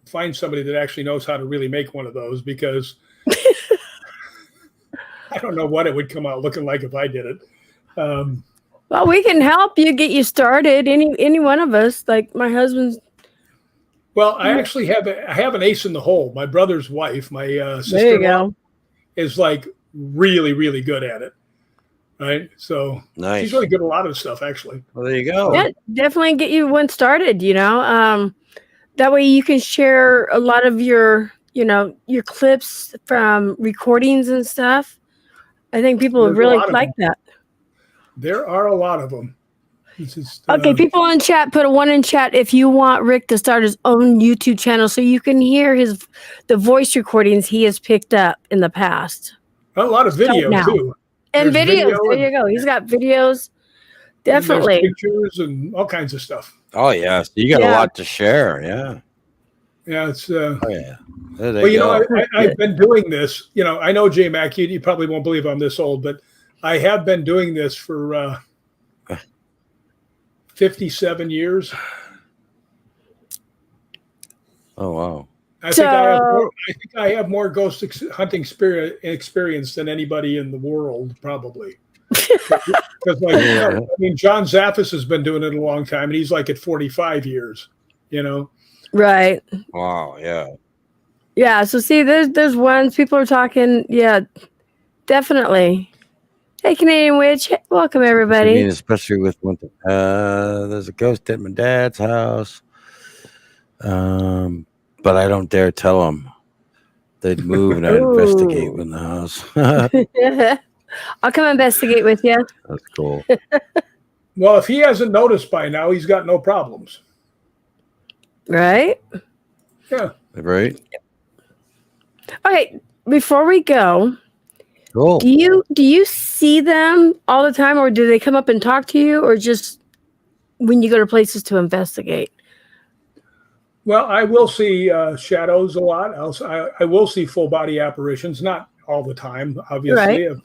find somebody that actually knows how to really make one of those because I don't know what it would come out looking like if I did it. Well, we can help you get you started. Any one of us, like my husband's. Well, I actually have an ace in the hole. My brother's wife, my sister. There you go. Is like really, really good at it. Right. So nice. She's really good at a lot of stuff, actually. Well, there you go. Yeah, definitely get you one started, that way you can share a lot of your clips from recordings and stuff. I think people would really like that. There are a lot of them. Okay, people in chat, put a 1 in chat if you want Rick to start his own YouTube channel so you can hear the voice recordings he has picked up in the past. A lot of video too. And videos. There you go. He's got videos. Definitely. Pictures and all kinds of stuff. Oh yeah. So you got a lot to share. Yeah. Yeah, it's oh yeah. Well, I've been doing this. I know J Mac, you probably won't believe I'm this old, but I have been doing this for 57 years. Oh wow! I think I have more ghost hunting experience than anybody in the world, probably. Because John Zaffis has been doing it a long time, and he's like at 45 years. Right. Wow. Yeah. Yeah. So see, there's ones people are talking. Yeah, definitely. Hey, Canadian Witch. Welcome, everybody. I mean, especially with winter. There's a ghost at my dad's house. But I don't dare tell them. They'd move and I'd investigate in the house. I'll come investigate with you. That's cool. Well, if he hasn't noticed by now, he's got no problems. Right? Yeah. Right. Okay, before we go, cool. Do you see them all the time, or do they come up and talk to you, or just when you go to places to investigate? Well, I will see shadows a lot. I will see full body apparitions, not all the time. Obviously, I've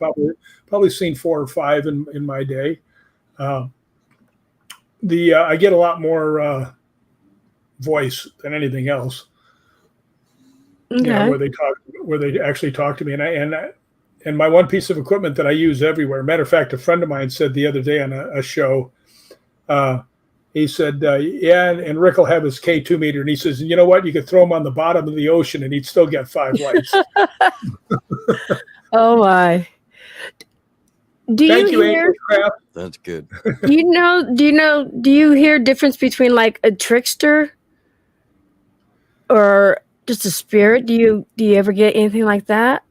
probably seen 4 or 5 in my day. I get a lot more voice than anything else. Okay. You know, where they actually talk to me, and my one piece of equipment that I use everywhere. Matter of fact, a friend of mine said the other day on a show, he said, yeah, and Rick will have his K2 meter, and he says, you know what, you could throw him on the bottom of the ocean and he'd still get 5 lights. Oh my. Thank you, Angel Craft. That's good. Do you hear difference between like a trickster or just a spirit? Do you ever get anything like that?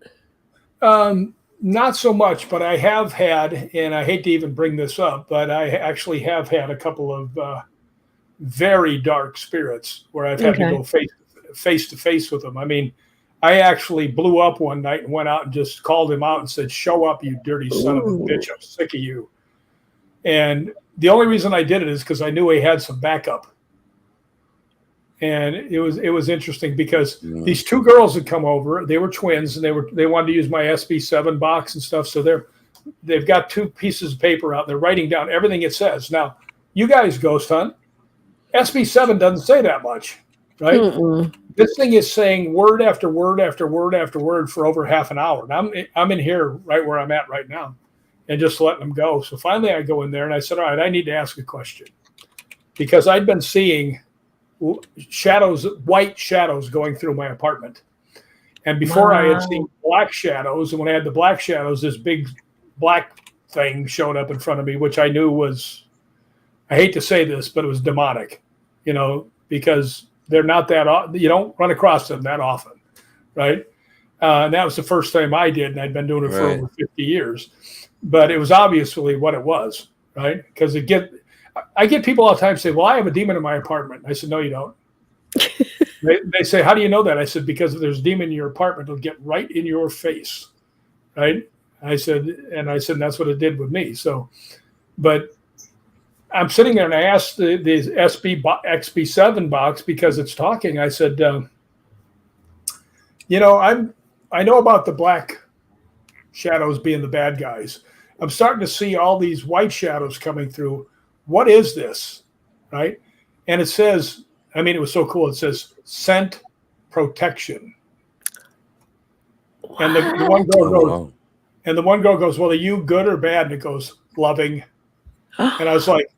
Not so much, but I have had, and I hate to even bring this up, but I actually have had a couple of very dark spirits where I've had to go face to face with them. I mean, I actually blew up one night and went out and just called him out and said, "Show up, you dirty son of a bitch! I'm sick of you." And the only reason I did it is because I knew he had some backup. And it was interesting because these 2 girls had come over. They were twins, and they wanted to use my SB7 box and stuff. So they've got 2 pieces of paper out. They're writing down everything it says. Now, you guys ghost hunt. SB7 doesn't say that much, right? Mm-mm. This thing is saying word after word after word after word for over half an hour. And I'm in here right where I'm at right now, and just letting them go. So finally, I go in there and I said, "All right, I need to ask a question," because I'd been seeing shadows, white shadows going through my apartment. And before I had seen black shadows, and when I had the black shadows, this big black thing showed up in front of me, which I knew was, I hate to say this, but it was demonic, you know, because they're not that, you don't run across them that often, right? And that was the first time I did, and I'd been doing it for over 50 years. But it was obviously what it was, right? Because I get people all the time say, "Well, I have a demon in my apartment." I said, "No, you don't." They say, "How do you know that?" I said, "Because if there's a demon in your apartment, it'll get right in your face." Right? I said, and that's what it did with me. So, but I'm sitting there and I asked the XB7 box because it's talking. I said, you know, I know about the black shadows being the bad guys. I'm starting to see all these white shadows coming through. What is this? Right? And it says, I mean, it was so cool. It says scent protection. And the one girl goes, and the one girl goes, "Well, are you good or bad?" And it goes, "Loving." And I was like,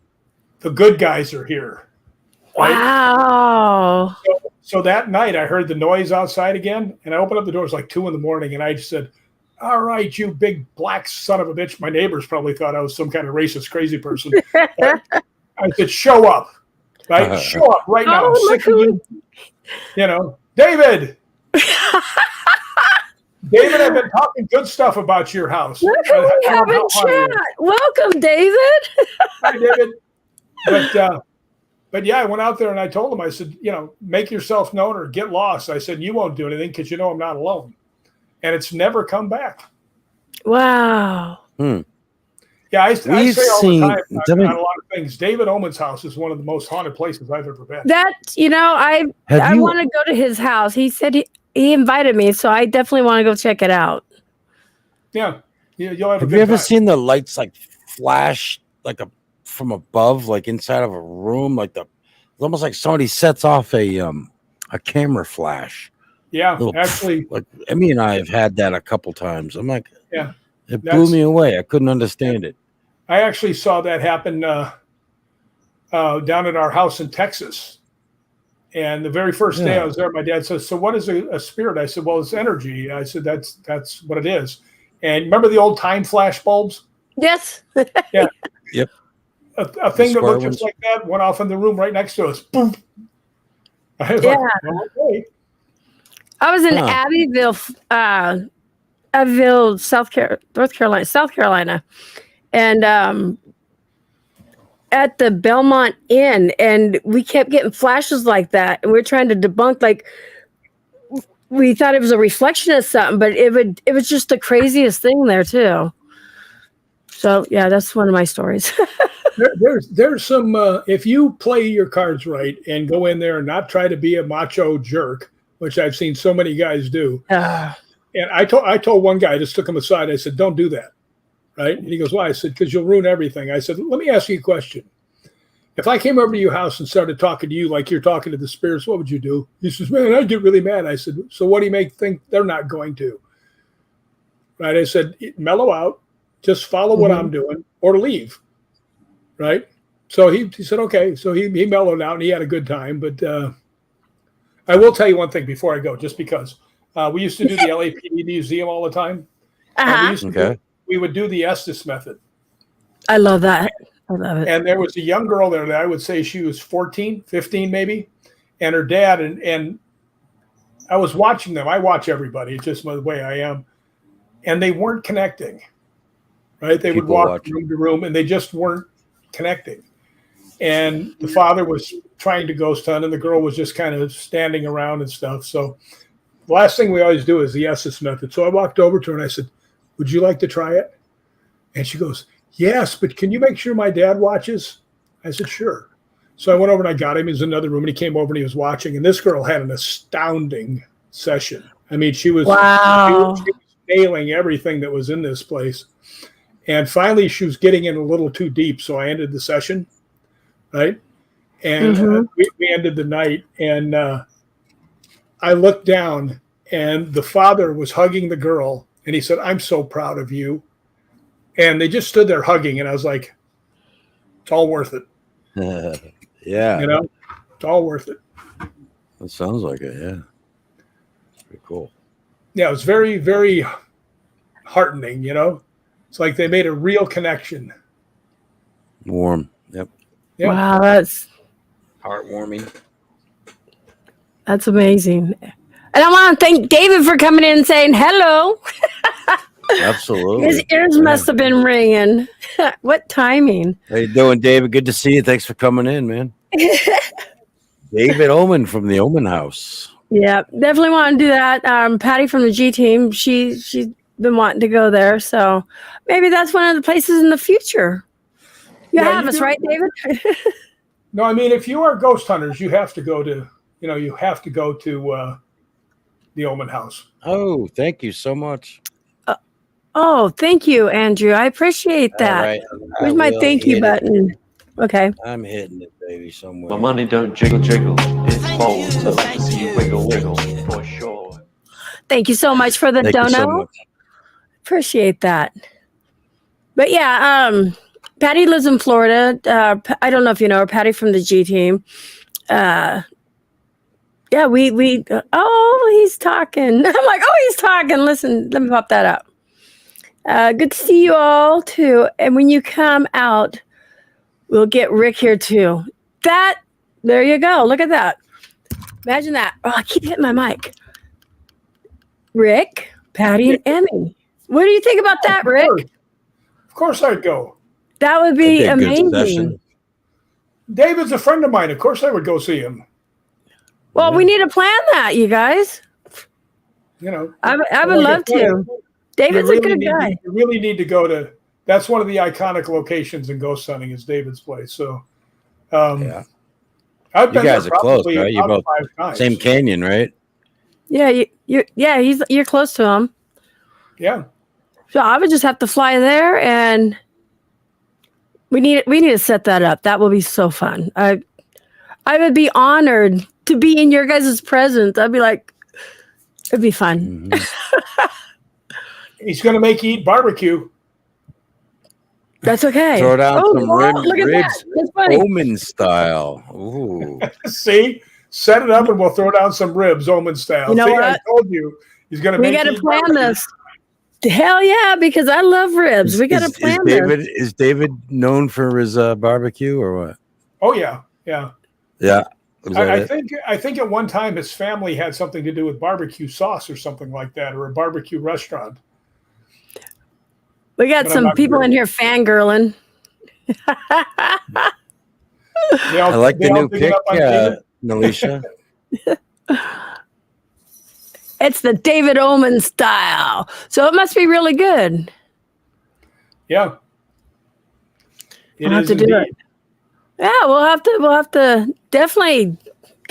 the good guys are here. Right? Wow. So that night I heard the noise outside again, and I opened up the door. It was like 2 a.m, and I just said, "All right, you big black son of a bitch." My neighbors probably thought I was some kind of racist, crazy person. I said, "Show up, right? Show up right now. I'm sick of you." You know, David. David, I've been talking good stuff about your house. Look who we have in chat. Welcome, David. Hi, David. But yeah, I went out there and I told him, I said, you know, make yourself known or get lost. I said, you won't do anything because you know I'm not alone. And it's never come back. Wow. Yeah, I say all the time on a lot of things. David Oman's house is one of the most haunted places I've ever been. That, you know, I want to go to his house. He said he invited me, so I definitely want to go check it out. Yeah. You'll have you ever seen the lights like flash like from above, like inside of a room, like it's almost like somebody sets off a camera flash. Yeah, actually, like Emmy and I have had that a couple times. I'm like, yeah, it blew me away. I couldn't understand it. I actually saw that happen down at our house in Texas. And the very first day I was there, my dad says, "So what is a spirit?" I said, "Well, it's energy." I said, that's what it is. And remember the old time flash bulbs? Yes. Yeah. Yep. A thing that looked just like that went off in the room right next to us. Boom. I was like, well, okay. I was in Abbeville, South Carolina, and at the Belmont Inn, and we kept getting flashes like that, and we're trying to debunk, like, we thought it was a reflection of something, but it was just the craziest thing there too. So yeah, that's one of my stories. there's some if you play your cards right and go in there and not try to be a macho jerk, which I've seen so many guys do, And I told one guy, I just took him aside. I said, don't do that. Right. And he goes, why? I said, because you'll ruin everything. I said, let me ask you a question. If I came over to your house and started talking to you like you're talking to the spirits, what would you do? He says, man, I'd get really mad. I said, so what do you think they're not going to? Right. I said, mellow out, just follow what I'm doing or leave. Right. So he said, okay. So he mellowed out and he had a good time. But I will tell you one thing before I go, just because we used to do the LAPD museum all the time. We would do the Estes method. I love that. I love it. And there was a young girl there that I would say she was 14, 15 maybe, and her dad, and I was watching them. I watch everybody. It's just the way I am. And they weren't connecting, right? They would walk from room to room, and they just weren't connecting. And the father was trying to ghost hunt, and the girl was just kind of standing around and stuff. So the last thing we always do is the Estes method. So I walked over to her, and I said, would you like to try it? And she goes, yes, but can you make sure my dad watches? I said, sure. So I went over and I got him. He was in another room and he came over and he was watching. And this girl had an astounding session. I mean, she was nailing everything that was in this place. And finally, she was getting in a little too deep. So I ended the session, right? And we ended the night. And I looked down and the father was hugging the girl. And he said, I'm so proud of you. And they just stood there hugging, and I was like, it's all worth it. Yeah. You know, it's all worth it. That sounds like it, yeah. It's pretty cool. Yeah, it was very, very heartening, you know. It's like they made a real connection. Warm, yep. Yeah. Wow, that's heartwarming. That's amazing. And I want to thank David for coming in and saying hello. Absolutely. His ears must have been ringing. What timing. How you doing, David? Good to see you. Thanks for coming in, man. David Oman from the Oman House. Yeah, definitely want to do that. Patty from the G team, she's been wanting to go there. So maybe that's one of the places in the future. You have us, right, David? No, I mean, if you are ghost hunters, you have to go to, the Oman House. Oh, thank you so much. Oh, thank you, Andrew. I appreciate that. All right. Where's my thank you button? Okay. I'm hitting it, baby, somewhere. My money don't jiggle, jiggle. It's bold. So see you wiggle, wiggle, for sure. Thank you so much for the Thank you dono. so much. Appreciate that. But yeah, Patty lives in Florida. I don't know if you know her, Patty from the G team. Yeah, he's talking. I'm like, oh, he's talking. Listen, let me pop that up. Good to see you all too. And when you come out, we'll get Rick here too. There you go. Look at that. Imagine that. Oh, I keep hitting my mic. Rick, Patty, and Emmy. What do you think about that, Rick? Of course I'd go. That would be amazing. David's a friend of mine. Of course I would go see him. Well, we need to plan that, you guys. You know, I would love to. David's a good guy. You really need to go to. That's one of the iconic locations in ghost hunting is David's place. So, yeah, I've been you guys there are close, probably right? You're both 5 times. same canyon, right? Yeah, you're close to him. Yeah. So I would just have to fly there, and we need to set that up. That will be so fun. I would be honored to be in your guys' presence. I'd be like, it'd be fun. Mm-hmm. He's going to make you eat barbecue. That's okay. Throw down some ribs, Oman style. Ooh. See, set it up, and we'll throw down some ribs, Oman style. You know See, what? I told you he's going to. We got to plan this. Hell yeah, because I love ribs. We got to plan this. Is David known for his barbecue or what? Oh yeah, yeah. Yeah. I think at one time his family had something to do with barbecue sauce or something like that, or a barbecue restaurant. We got some people in here fangirling. I like the new pick, Hn'Lisha. It's the David Oman style, so it must be really good. Yeah, We'll have to do it. Yeah, we'll have to definitely.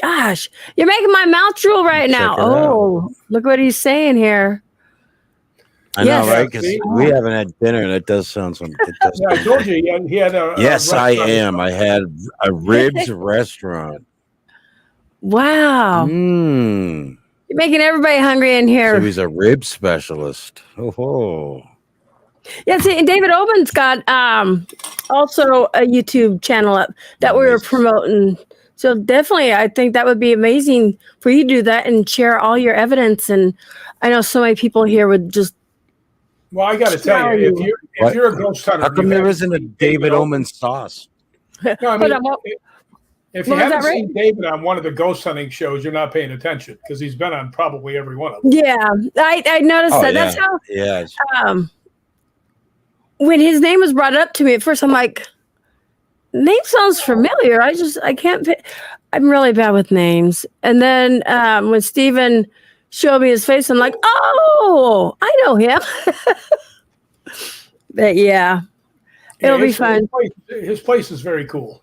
Gosh, you're making my mouth drool right now. Oh, look what he's saying here. I Yes. know, right? Because See? we haven't had dinner, and it does sound some. It does Yeah, I sound told you he had a yes, I restaurant. am. I had a ribs restaurant. Wow. Mmm. You're making everybody hungry in So here. he's a rib specialist. Oh. Yeah, see, and David Oben's got also a YouTube channel up that we were Nice. promoting. So definitely, I think that would be amazing for you to do that and share all your evidence. And I know so many people here would just. Well, I got to tell you, if you're a ghost hunter, How come you there haven't isn't a seen David Omen sauce? No, I Hold mean, on, what- if you what was haven't that, Rick? seen David on one of the ghost hunting shows, you're not paying attention because he's been on probably every one of them. Yeah, I noticed Oh, that. yeah. That's how. Yes. When his name was brought up to me at first, I'm like, name sounds familiar. I can't. I'm really bad with names. And then when Steven showed me his face, I'm like, oh, I know him. But yeah, it'll be fun. His place is very cool.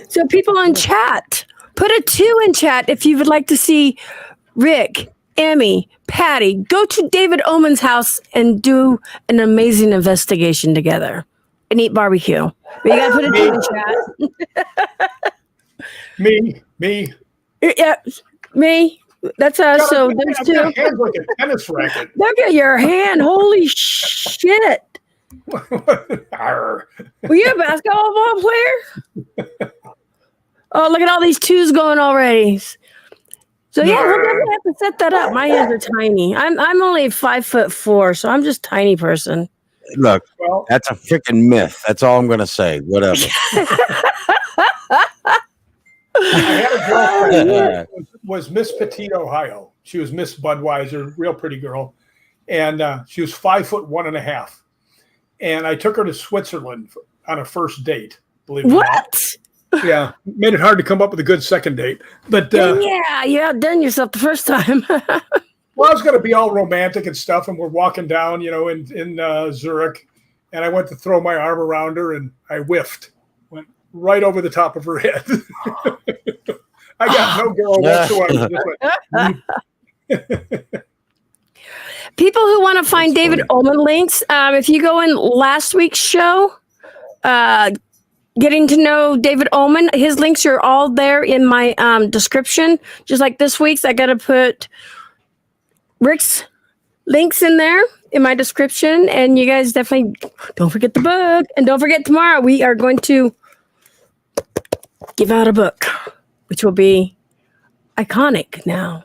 So people in chat, put a 2 in chat if you would like to see Rick, Emmy, Patty go to David Omen's house and do an amazing investigation together and eat barbecue. But you gotta put a 2 in chat. Me. Yeah, me. That's us. So there's I've 2. got hands like a tennis racket. Look at your hand. Holy shit. Arr. Were you a basketball player? Oh, look at all these 2s going already. So yeah, we'll definitely have to set that up. My hands are tiny. I'm only 5'4", so I'm just a tiny person. Look, that's a freaking myth. That's all I'm gonna say. Whatever. I had a girlfriend who was Miss Petite, Ohio. She was Miss Budweiser, real pretty girl, and she was 5'1.5". And I took her to Switzerland on a first date. Believe it or not. Yeah, made it hard to come up with a good second date. But yeah, you outdone yourself the first time. well, I was going to be all romantic and stuff, and we're walking down, in Zurich, and I went to throw my arm around her, and I whiffed, went right over the top of her head. I got no girl whatsoever. Just went, People who want to find David Omen links, if you go in last week's show, getting to know David Omen, his links are all there in my description. Just like this week's, I got to put Rick's links in there in my description. And you guys definitely don't forget the book. And don't forget tomorrow, we are going to give out a book, which will be iconic now.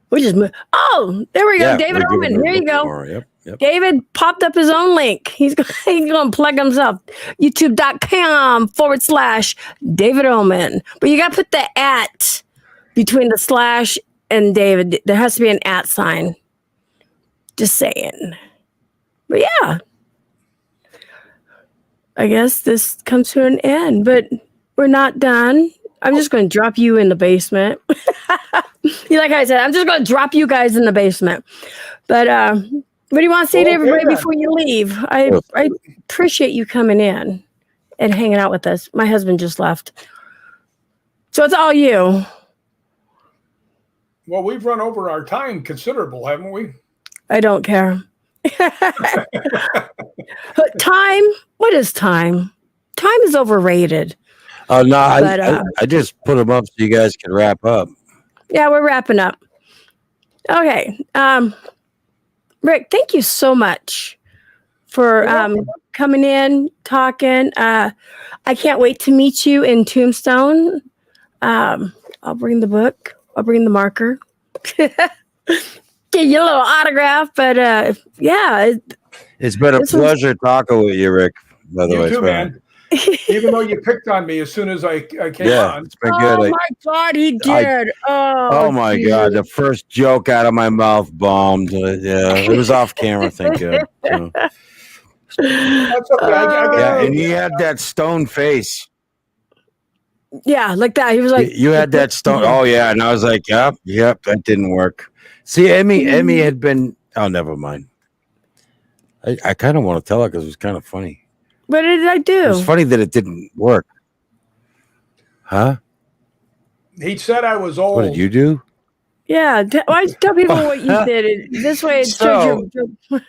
We just moved. Oh, there we go. Yeah, David Omen. Here you go. Yep. David popped up his own link. He's going to plug himself. YouTube.com/David Omen. But you got to put the @ between the slash and David. There has to be an @ sign. Just saying. But yeah. I guess this comes to an end. But we're not done. I'm just going to drop you in the basement. Like I said, I'm just going to drop you guys in the basement. But what do you want to say to everybody before you leave? I appreciate you coming in and hanging out with us. My husband just left. So it's all you. well, we've run over our time considerable, haven't we? I don't care. Time? What is time? Time is overrated. Oh, no, But, I just put them up so you guys can wrap up. Yeah, we're wrapping up. Okay. Rick, thank you so much for coming in, talking. I can't wait to meet you in Tombstone. I'll bring the book. I'll bring the marker. Get you a little autograph. But yeah. It's been a pleasure talking with you, Rick, by the way. You too, man. Even though you picked on me as soon as I came on. It's been good. Oh, my God, he did. Oh my geez. God, the first joke out of my mouth bombed. Yeah, it was off camera, thank God. So. That's okay. Yeah, and he had that stone face. Yeah, like that. He was like, You had that stone. Oh, yeah. And I was like, yep, that didn't work. See, Emmy had been, oh, never mind. I kind of want to tell her because it was kind of funny. What did I do? It was funny that it didn't work. Huh? He said I was old. What did you do? Yeah. Why tell people what you did? This way it shows your.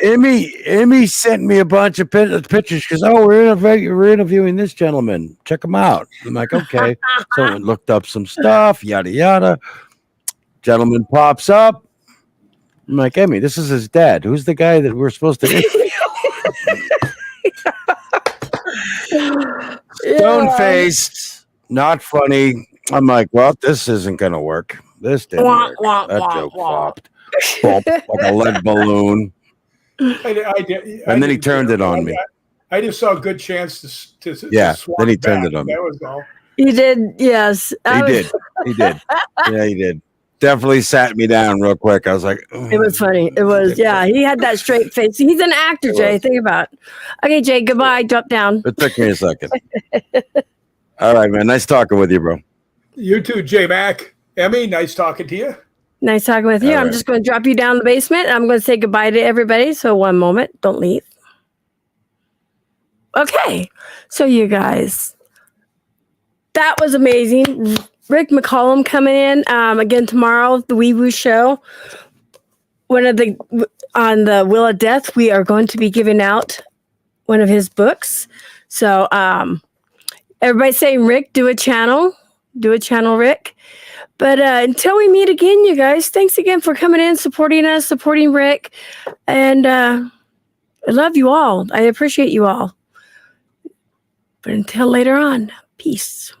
Emmy sent me a bunch of pictures because we're interviewing this gentleman. Check him out. I'm like, okay. So I looked up some stuff, yada yada. Gentleman pops up. I'm like, Emmy, this is his dad. Who's the guy that we're supposed to interview? Stone faced, not funny. I'm like, well, this isn't gonna work. This didn't work. That joke flopped. Like a lead balloon. And then he turned it on me. I just saw a good chance to then he turned it on me. That was all. He did, yes. He did. Yeah, he did. Definitely sat me down real quick. I was like, it was funny. It was, yeah. He had that straight face. He's an actor, Jay. Think about it. Okay, Jay, goodbye. Drop down. It took me a second. All right, man. Nice talking with you, bro. You too, J Mac. Emmy, nice talking to you. Nice talking with you. I'm just going to drop you down the basement. I'm going to say goodbye to everybody. So one moment. Don't leave. Okay. So you guys, that was amazing. Rick McCollum coming in again tomorrow, the Wee Woo Show. On the Wheel of Death, we are going to be giving out one of his books. So everybody's saying, Rick, do a channel, Rick. But until we meet again, you guys, thanks again for coming in, supporting us, supporting Rick. And I love you all. I appreciate you all. But until later on, peace.